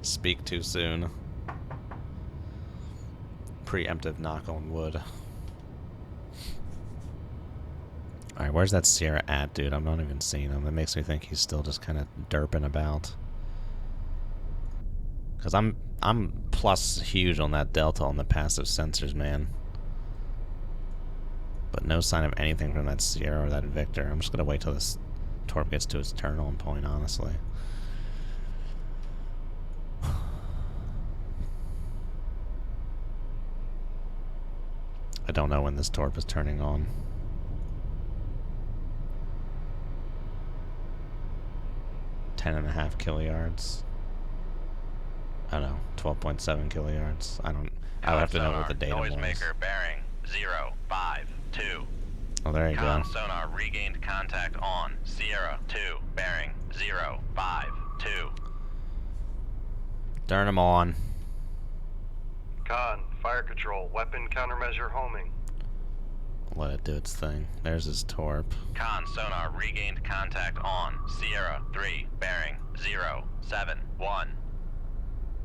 S1: speak too soon. Preemptive knock on wood. Alright, where's that Sierra at, dude? I'm not even seeing him. That makes me think he's still just kind of derping about. Because I'm plus huge on that Delta on the passive sensors, man. But no sign of anything from that Sierra or that Victor. I'm just going to wait till this torp gets to its turn on point, honestly. I don't know when this torp is turning on. 10.5 kiluyards. I don't know, 12.7 kiluyards. I would have to know what the data was.
S2: Noisemaker bearing 052.
S1: Oh, there you
S2: Con
S1: go.
S2: sonar regained contact on Sierra 2 bearing 052.
S1: Turn them on.
S5: Con, fire control, weapon countermeasure homing.
S1: Let it do its thing. There's his torp.
S2: Con sonar regained contact on Sierra 3 bearing 071.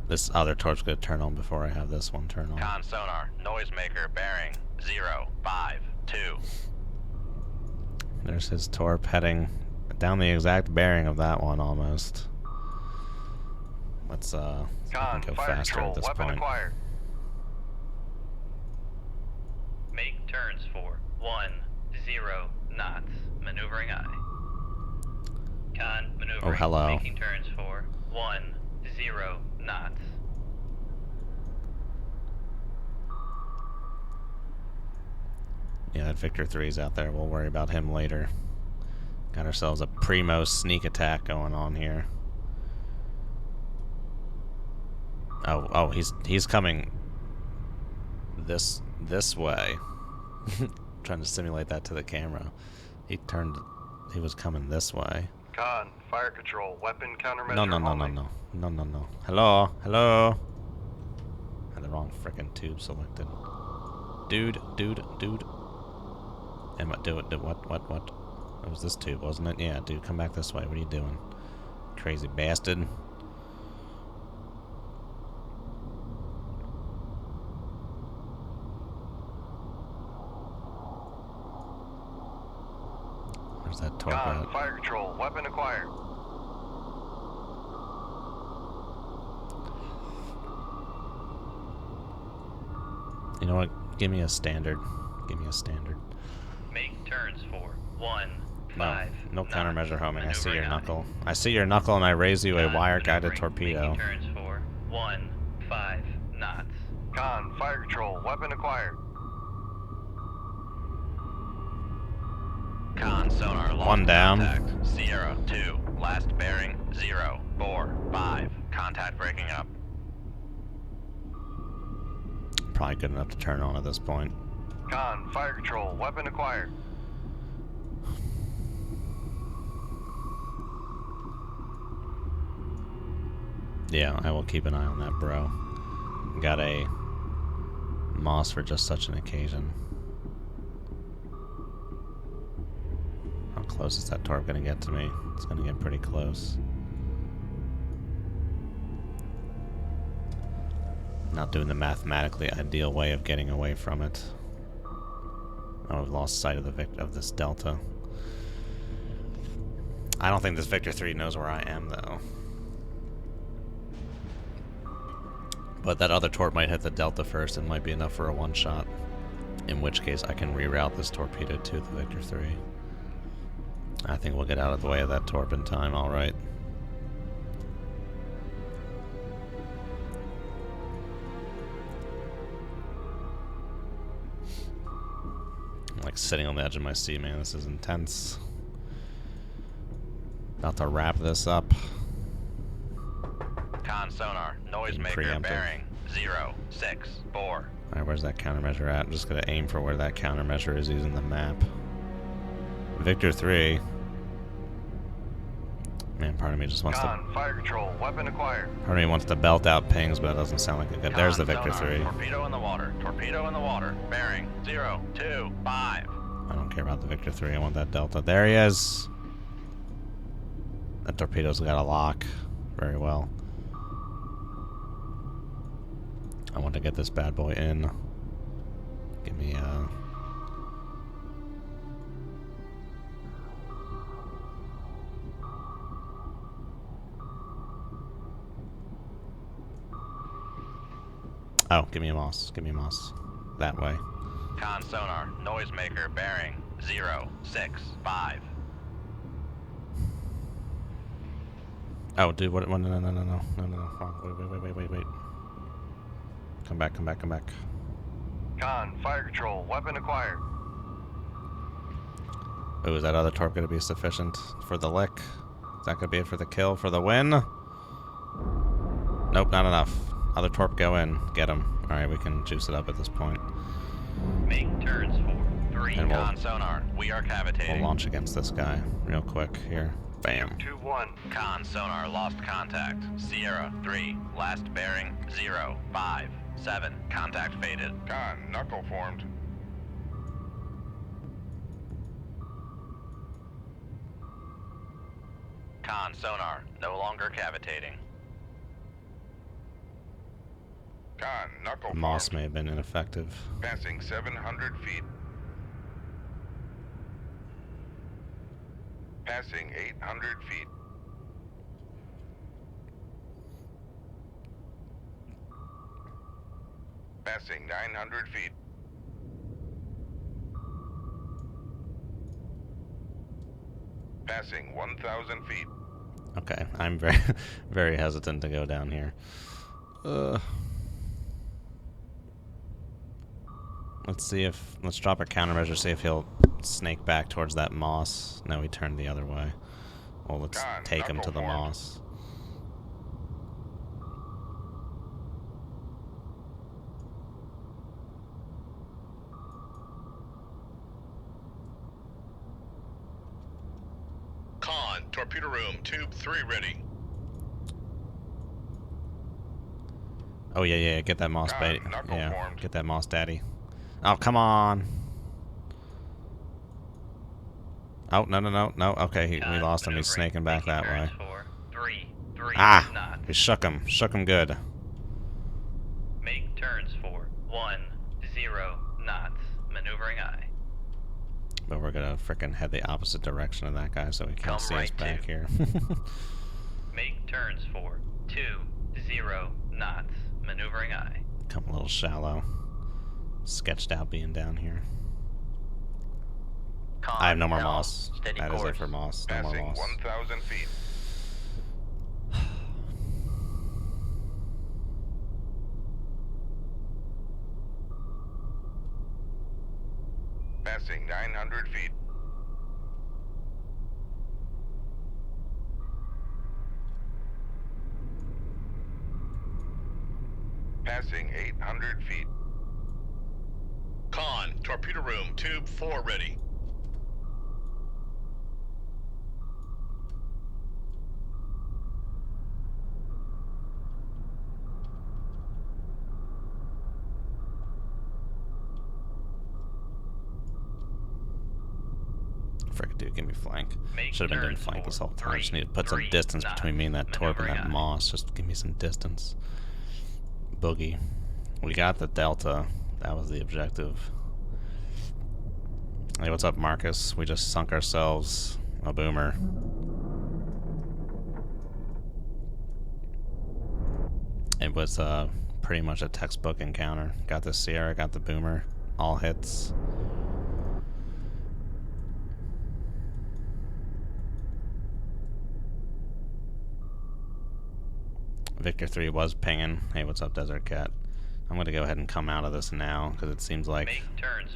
S1: This other torp's gonna turn on before I have this one turn on.
S2: Con sonar noisemaker bearing 052.
S1: There's his torp heading down the exact bearing of that one almost. let's go
S5: Fire
S1: faster
S5: control,
S1: at this
S5: weapon
S1: point.
S5: acquired.
S4: Make turns for 10 knots. Maneuvering aye. Con, maneuvering.
S1: Oh, hello.
S4: Making turns for 10 knots.
S1: Yeah, that Victor 3's out there. We'll worry about him later. Got ourselves a primo sneak attack going on here. Oh, he's coming this way. Trying to simulate that to the camera. He was coming this way.
S5: Con, fire control, weapon countermeasure.
S1: No. Hello. Had the wrong frickin' tube selected. Dude. What? It was this tube, wasn't it? Yeah, dude, come back this way. What are you doing? Crazy bastard. Where's that torque
S5: Con,
S1: at?
S5: fire control, weapon acquired.
S1: You know what? Give me a standard.
S4: Make turns for 5
S1: No countermeasure homing. I see your
S4: Maneuvering
S1: knuckle. I see your knuckle, and I raise you a
S4: Con,
S1: wire-guided
S4: maneuvering.
S1: torpedo.
S4: Making turns for 5 knots.
S5: Con, fire control, weapon acquired.
S2: Con sonar lost
S1: One down.
S2: contact. Sierra 2, last bearing 0, 4, 5. Contact breaking up.
S1: Probably good enough to turn on at this point.
S5: Con, fire control, weapon acquired.
S1: Yeah, I will keep an eye on that, bro. Got a moss for just such an occasion. How close is that torp gonna get to me? It's gonna get pretty close. Not doing the mathematically ideal way of getting away from it. Oh, we've lost sight of this delta. I don't think this Victor 3 knows where I am, though. But that other torp might hit the delta first and might be enough for a one-shot. In which case, I can reroute this torpedo to the Victor 3. I think we'll get out of the way of that torp in time, alright. I'm like sitting on the edge of my seat, man. This is intense. About to wrap this up.
S2: Con sonar,
S1: Being
S2: noisemaker
S1: preemptive.
S2: bearing 0, 6, 4.
S1: Alright, where's that countermeasure at? I'm just gonna aim for where that countermeasure is using the map. Victor 3. Man, part of me just wants to...
S5: Con, fire control, weapon acquired.
S1: Part of me wants to belt out pings, but that doesn't sound like a good... There's the Victor
S2: sonar,
S1: 3.
S2: Torpedo in the water. Torpedo in the water. Bearing 0, 2, 5.
S1: I don't care about the Victor 3. I want that delta. There he is! That torpedo's got a lock. Very well. I want to get this bad boy in. Give me Oh, give me a moss. Give me a moss. That way.
S2: Con sonar, noisemaker bearing 0, 6, 5.
S1: Oh, dude, what? No. Wait. Come back.
S5: Con, fire control, weapon acquired.
S1: Oh, is that other torp going to be sufficient for the lick? Is that going to be it for the kill, for the win? Nope, not enough. Other torp, go in. Get him. Alright, we can juice it up at this point.
S4: Make turns for 3
S1: And
S2: Con sonar, we are
S1: We'll
S2: cavitating.
S1: launch against this guy real quick here. Bam.
S5: 2-1.
S2: Con sonar lost contact. Sierra 3, last bearing 0, 5, 7. Contact faded.
S3: Con, knuckle formed.
S2: Con sonar, no longer cavitating.
S3: Con, knuckle
S1: Moss
S3: formed.
S1: may have been ineffective.
S3: Passing 700 feet. Passing 800 feet. Passing 900 feet. Passing 1,000 feet.
S1: Okay, I'm very, very hesitant to go down here. Let's drop a countermeasure, see if he'll snake back towards that moss. No, he turned the other way. Well, let's take him to the moss.
S6: Con, torpedo room, tube 3 ready.
S1: Oh, yeah, get that moss, baby. Yeah,
S3: formed.
S1: get that moss, daddy. Oh, come on. Oh, no. Okay, we lost him. He's snaking back that way. Ah, we shook him. Shook him good.
S4: Make turns for 10 knots. Maneuvering aye.
S1: But we're gonna frickin' head the opposite direction of that guy so he can't see us back here.
S4: Make turns for 20 knots. Maneuvering aye.
S1: Come a little shallow. Sketched out being down here. I have no more moss. That is it for moss. No more
S3: Passing
S1: moss.
S3: 1,000 feet. Passing 900 feet. Passing 800 feet.
S6: Con, torpedo room, tube 4 ready.
S1: Frick, dude, give me flank. Should have been doing flank this whole time. I just need to put some distance between me and that torp and that moss. Just give me some distance. Boogie. We got the delta. That was the objective. Hey, what's up, Marcus? We just sunk ourselves a boomer. It was pretty much a textbook encounter. Got the Sierra, got the boomer. All hits. Victor 3 was pinging. Hey, what's up, Desert Cat? I'm going to go ahead and come out of this now, because it seems like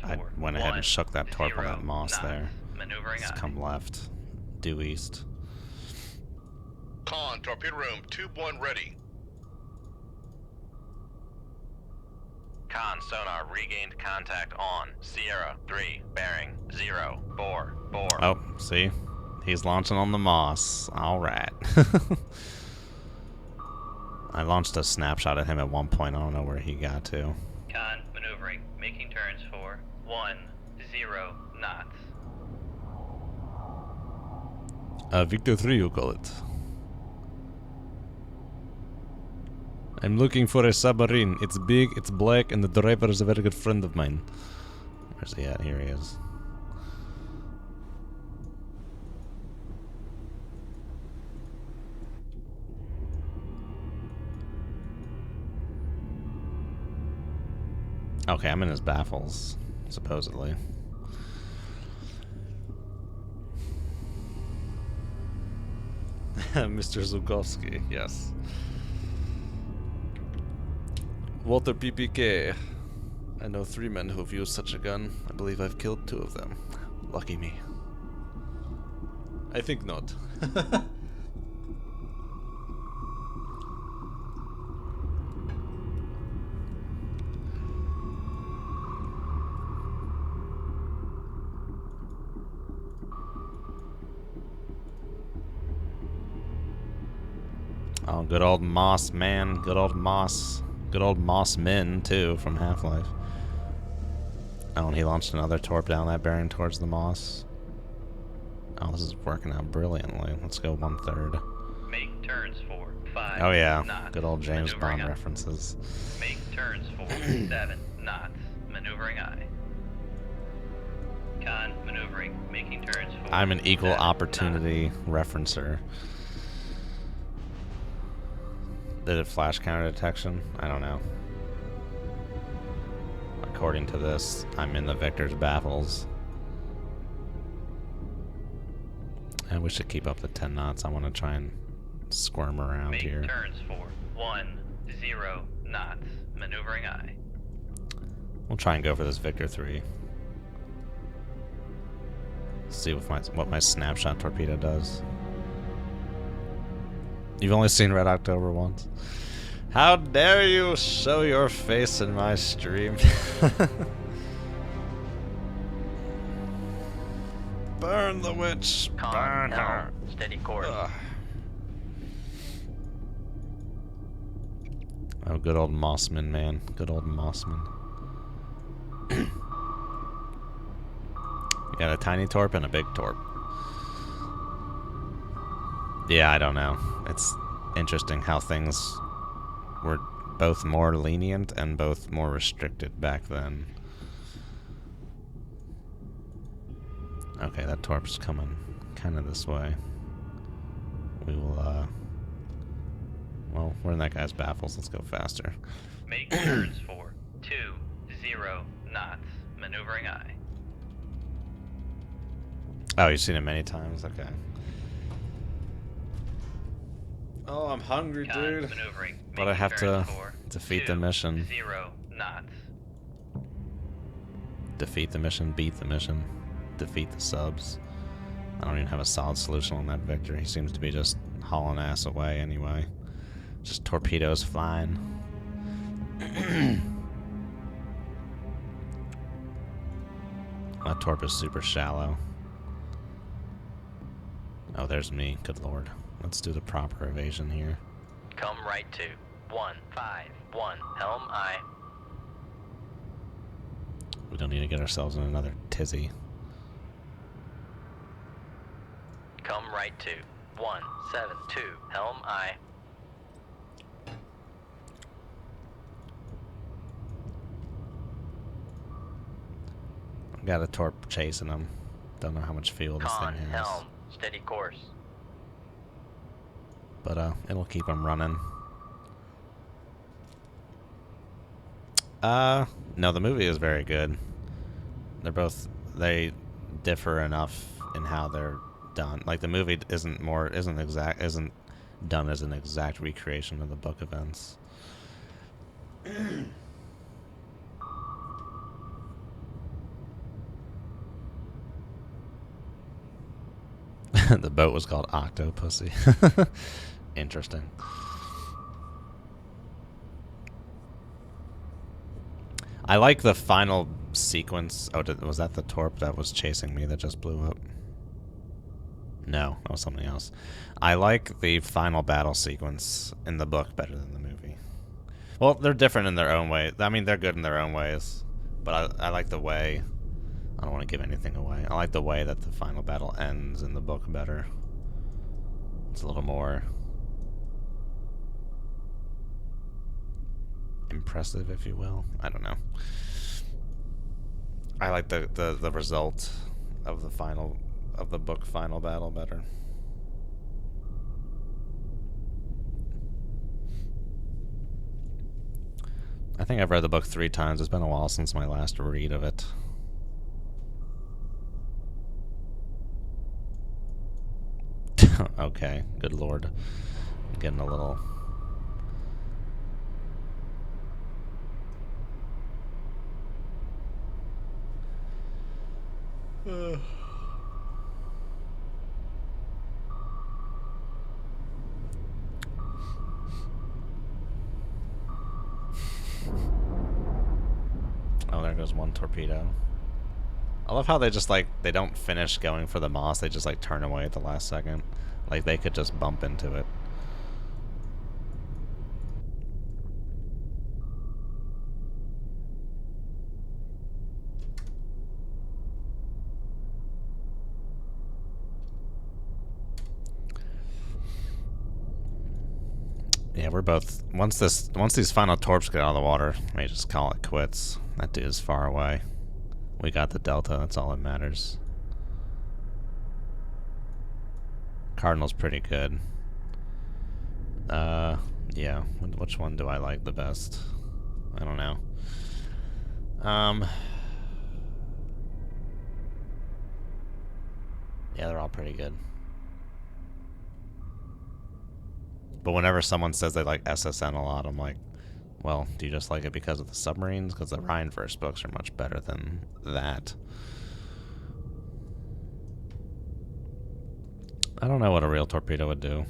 S1: I went ahead and shook that torp on that moss there. Let's come left. Due east.
S6: Con, torpedo room, tube 1 ready.
S2: Con, sonar, regained contact on. Sierra, 3, bearing, 0, bore.
S1: Oh, see? He's launching on the moss. Alright. I launched a snapshot at him at one point. I don't know where he got to.
S4: Con, maneuvering, making turns for 10 knots.
S1: Victor 3, you call it. I'm looking for a submarine. It's big, it's black, and the driver is a very good friend of mine. Where's he at? Here he is. Okay, I'm in his baffles, supposedly. Mr. Zukovsky, yes. Walter PPK. I know 3 men who've used such a gun. I believe I've killed 2 of them. Lucky me. I think not. Oh, good old Moss, man. Good old Moss. Good old Moss Min, too, from Half-Life. Oh, and he launched another torp down that bearing towards the Moss. Oh, this is working out brilliantly. Let's go 1/3.
S4: Make turns for 5
S1: Oh, yeah.
S4: knots.
S1: Good old James
S4: Maneuvering
S1: Bond
S4: up.
S1: references.
S4: Make turns for 7 knots. Maneuvering aye. Con, maneuvering, making turns for
S1: I'm an equal
S4: 7
S1: opportunity referencer. Did it flash counter detection? I don't know. according to this, I'm in the Victor's baffles. And we should keep up the 10 knots. I want to try and squirm around
S4: Make
S1: here.
S4: turns for 10 knots. Maneuvering aye.
S1: We'll try and go for this Victor 3. See what my snapshot torpedo does. You've only seen Red October once. How dare you show your face in my stream? Burn the witch. Burn her.
S4: Steady course.
S1: Ugh. Oh, good old Mossman, man. Good old Mossman. You got a tiny torp and a big torp. Yeah, I don't know. It's interesting how things were both more lenient and both more restricted back then. Okay, that torp's coming kind of this way. We will, well, we're in that guy's baffles. Let's go faster.
S4: Make turns for 20 knots. Maneuvering aye.
S1: Oh, you've seen it many times? Okay. Oh, I'm hungry, dude.
S4: Maneuvering.
S1: But I have to
S4: for
S1: defeat the mission.
S4: 20 knots.
S1: Defeat the mission, beat the mission, defeat the subs. I don't even have a solid solution on that Victor. He seems to be just hauling ass away anyway. Just torpedoes flying. That torp is super shallow. Oh, there's me. Good lord. Let's do the proper evasion here.
S4: Come right to 151. Helm aye.
S1: We don't need to get ourselves in another tizzy.
S4: Come right to 172. Helm aye.
S1: Got a torp chasing him. Don't know how much fuel this
S4: Con
S1: thing has.
S4: helm. Steady course.
S1: But it'll keep him running. No, the movie is very good. They differ enough in how they're done. Like the movie isn't done as an exact recreation of the book events. The boat was called Octopussy. Interesting. I like the final sequence. Oh, was that the torp that was chasing me that just blew up? No, that was something else. I like the final battle sequence in the book better than the movie. Well, they're different in their own way. I mean, they're good in their own ways. But I like the way... I don't want to give anything away. I like the way that the final battle ends in the book better. It's a little more impressive, if you will. I don't know. I like the result of the book final battle better. I think I've read the book 3 times. It's been a while since my last read of it. Okay, good lord. I'm getting a little... Oh, there goes one torpedo. I love how they just, like, they don't finish going for the moss. They just, like, turn away at the last second. Like, they could just bump into it. Yeah, we're both... Once these final torps get out of the water, we may just call it quits. That dude is far away. We got the delta, that's all that matters. Cardinal's pretty good. Yeah. Which one do I like the best? I don't know. Yeah, they're all pretty good. But whenever someone says they like SSN a lot, I'm like, well, do you just like it because of the submarines? Because the Rhineverse books are much better than that. I don't know what a real torpedo would do.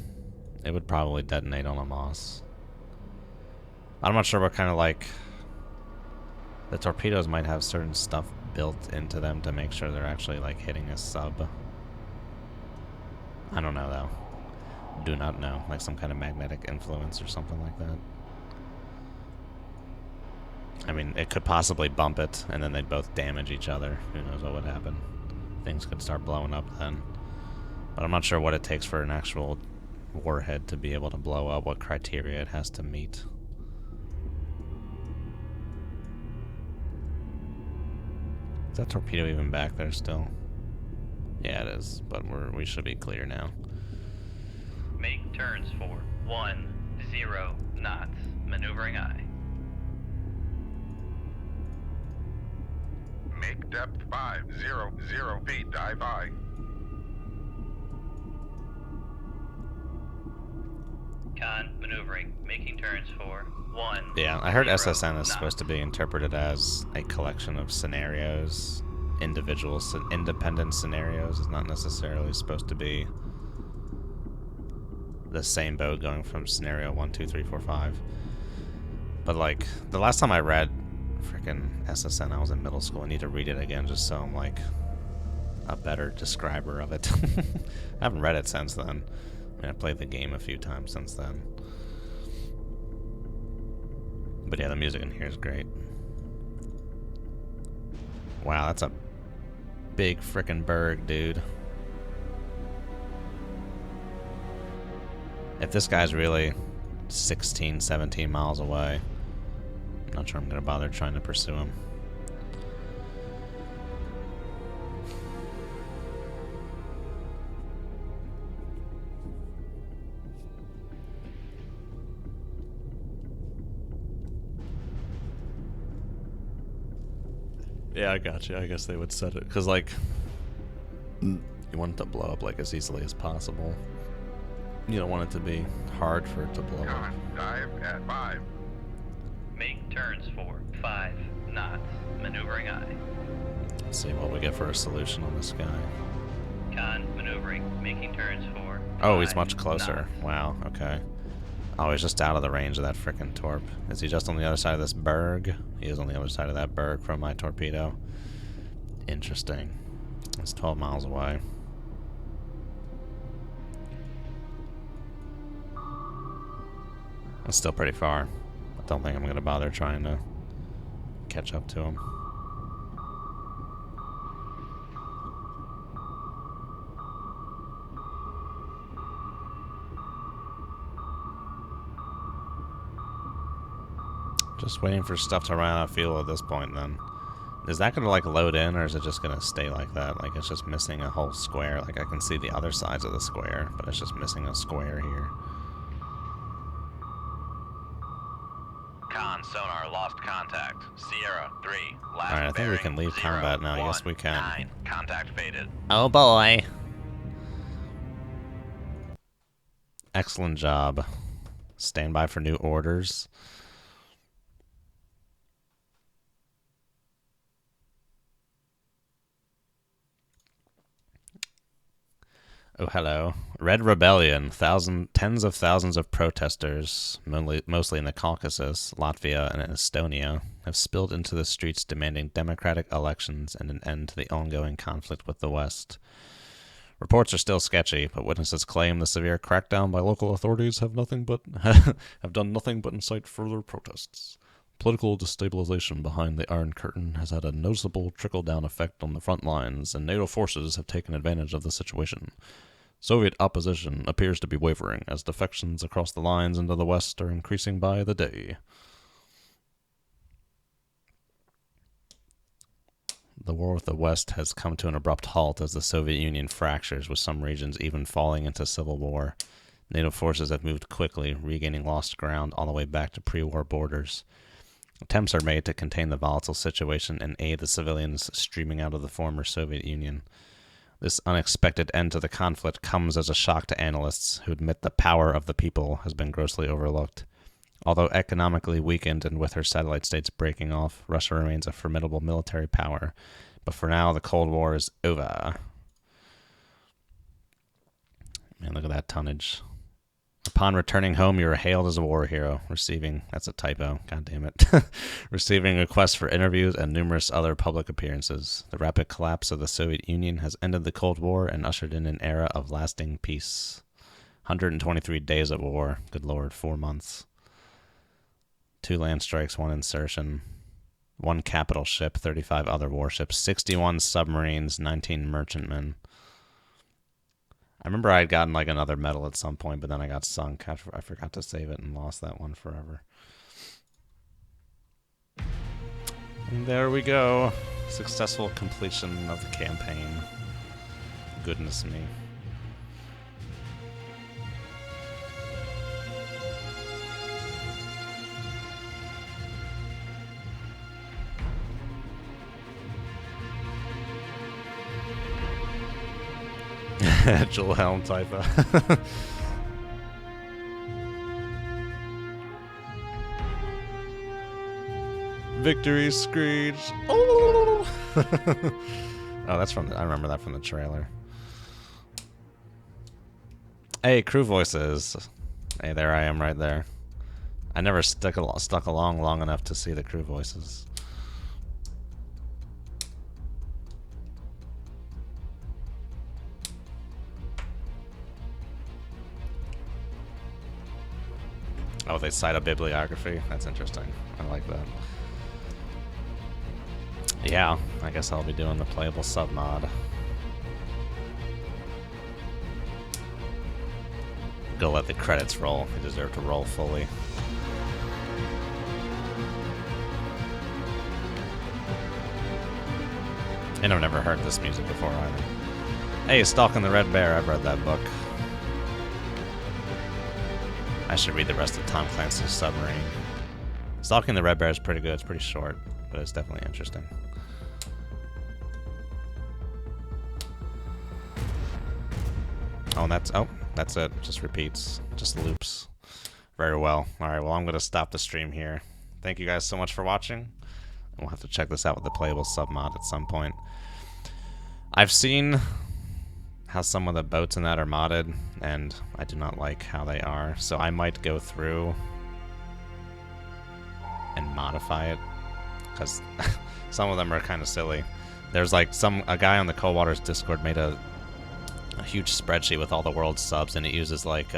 S1: It would probably detonate on a Moss. I'm not sure what kind of like... The torpedoes might have certain stuff built into them to make sure they're actually like hitting a sub. I don't know though. Do not know. Like some kind of magnetic influence or something like that. I mean, it could possibly bump it and then they'd both damage each other. Who knows what would happen. Things could start blowing up then. But I'm not sure what it takes for an actual warhead to be able to blow up, what criteria it has to meet. Is that torpedo even back there still? Yeah, it is, but we should be clear now.
S4: Make turns for 10 knots. Maneuvering aye.
S3: Make depth 500 feet. Dive aye.
S4: Con, maneuvering. Making turns for 1.
S1: Yeah, I heard SSN is supposed to be interpreted as a collection of scenarios. Independent scenarios is not necessarily supposed to be the same boat going from scenario 1, 2, 3, 4, 5. But like, the last time I read freaking SSN, I was in middle school. I need to read it again just so I'm like a better describer of it. I haven't read it since then. I mean, I played the game a few times since then. But yeah, the music in here is great. Wow, that's a big frickin' berg, dude. If this guy's really 16, 17 miles away, I'm not sure I'm gonna bother trying to pursue him. Yeah, I got you. I guess they would set it because, like, you want it to blow up like as easily as possible. You don't want it to be hard for it to blow up.
S3: Con, dive at 5.
S4: Make turns for 5 knots. Maneuvering aye.
S1: Let's see what we get for a solution on this guy.
S4: Con, maneuvering. Making turns for
S1: Oh, he's
S4: 5
S1: much closer.
S4: knots.
S1: Wow, okay. Oh, he's just out of the range of that frickin' torp. Is he just on the other side of this berg? He is on the other side of that berg from my torpedo. Interesting. It's 12 miles away. It's still pretty far. I don't think I'm gonna bother trying to catch up to him. Just waiting for stuff to run out of fuel at this point then. Is that gonna like load in or is it just gonna stay like that? Like it's just missing a whole square. Like I can see the other sides of the square, but it's just missing a square here.
S2: Con sonar lost contact. Sierra 3. Last
S1: Alright, I think we
S2: bearing,
S1: can leave
S2: 0,
S1: combat now.
S2: 1,
S1: Yes, we can.
S2: 9. Contact faded.
S1: Oh boy. Excellent job. Stand by for new orders. Oh, hello. Red Rebellion. Tens of thousands of protesters, mostly in the Caucasus, Latvia, and Estonia, have spilled into the streets demanding democratic elections and an end to the ongoing conflict with the West. Reports are still sketchy, but witnesses claim the severe crackdown by local authorities have done nothing but incite further protests. Political destabilization behind the Iron Curtain has had a noticeable trickle-down effect on the front lines, and NATO forces have taken advantage of the situation. Soviet opposition appears to be wavering as defections across the lines into the West are increasing by the day. The war with the West has come to an abrupt halt as the Soviet Union fractures, with some regions even falling into civil war. NATO forces have moved quickly, regaining lost ground all the way back to pre-war borders. Attempts are made to contain the volatile situation and aid the civilians streaming out of the former Soviet Union. This unexpected end to the conflict comes as a shock to analysts who admit the power of the people has been grossly overlooked. Although economically weakened and with her satellite states breaking off, Russia remains a formidable military power. But for now, the Cold War is over. Man, look at that tonnage. Upon returning home, you are hailed as a war hero, receiving, that's a typo, god damn it, receiving requests for interviews and numerous other public appearances. The rapid collapse of the Soviet Union has ended the Cold War and ushered in an era of lasting peace. 123 days of war, good lord, 4 months. 2 land strikes, 1 insertion, 1 capital ship, 35 other warships, 61 submarines, 19 merchantmen. I remember I had gotten like another medal at some point, but then I got sunk. I forgot to save it and lost that one forever. And there we go. Successful completion of the campaign. Goodness me. Jewel Helm typo. Victory screech. Oh, that's from I remember that from the trailer. Hey, crew voices. Hey, there I am right there. I never stuck along long enough to see the crew voices. Oh, they cite a bibliography? That's interesting. I like that. Yeah, I guess I'll be doing the playable submod. Go let the credits roll. They deserve to roll fully. And I've never heard this music before either. Hey, Stalking the Red Bear, I've read that book. I should read the rest of Tom Clancy's Submarine. Stalking the Red Bear is pretty good. It's pretty short, but it's definitely interesting. Oh, and that's it. Just repeats. Just loops. Very well. Alright, well, I'm going to stop the stream here. Thank you guys so much for watching. We'll have to check this out with the playable submod at some point. I've seen how some of the boats in that are modded, and I do not like how they are, so I might go through and modify it, because some of them are kind of silly. There's like a guy on the Cold Waters Discord made a huge spreadsheet with all the world's subs, and it uses like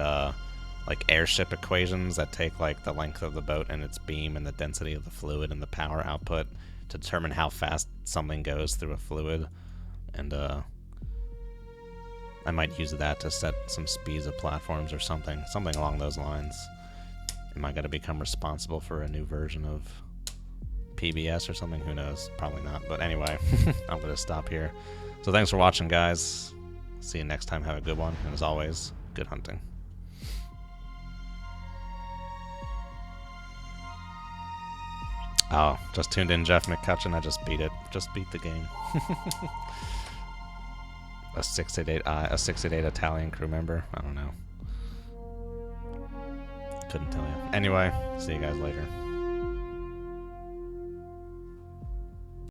S1: airship equations that take like the length of the boat and its beam and the density of the fluid and the power output to determine how fast something goes through a fluid, and I might use that to set some speeds of platforms or something along those lines. Am I going to become responsible for a new version of PBS or something? Who knows? Probably not. But anyway, I'm going to stop here. So thanks for watching, guys. See you next time. Have a good one. And as always, good hunting. Oh, just tuned in, Jeff McCutcheon. I just beat it. Just beat the game. A 688 Italian crew member. I don't know. Couldn't tell you. Anyway, see you guys later.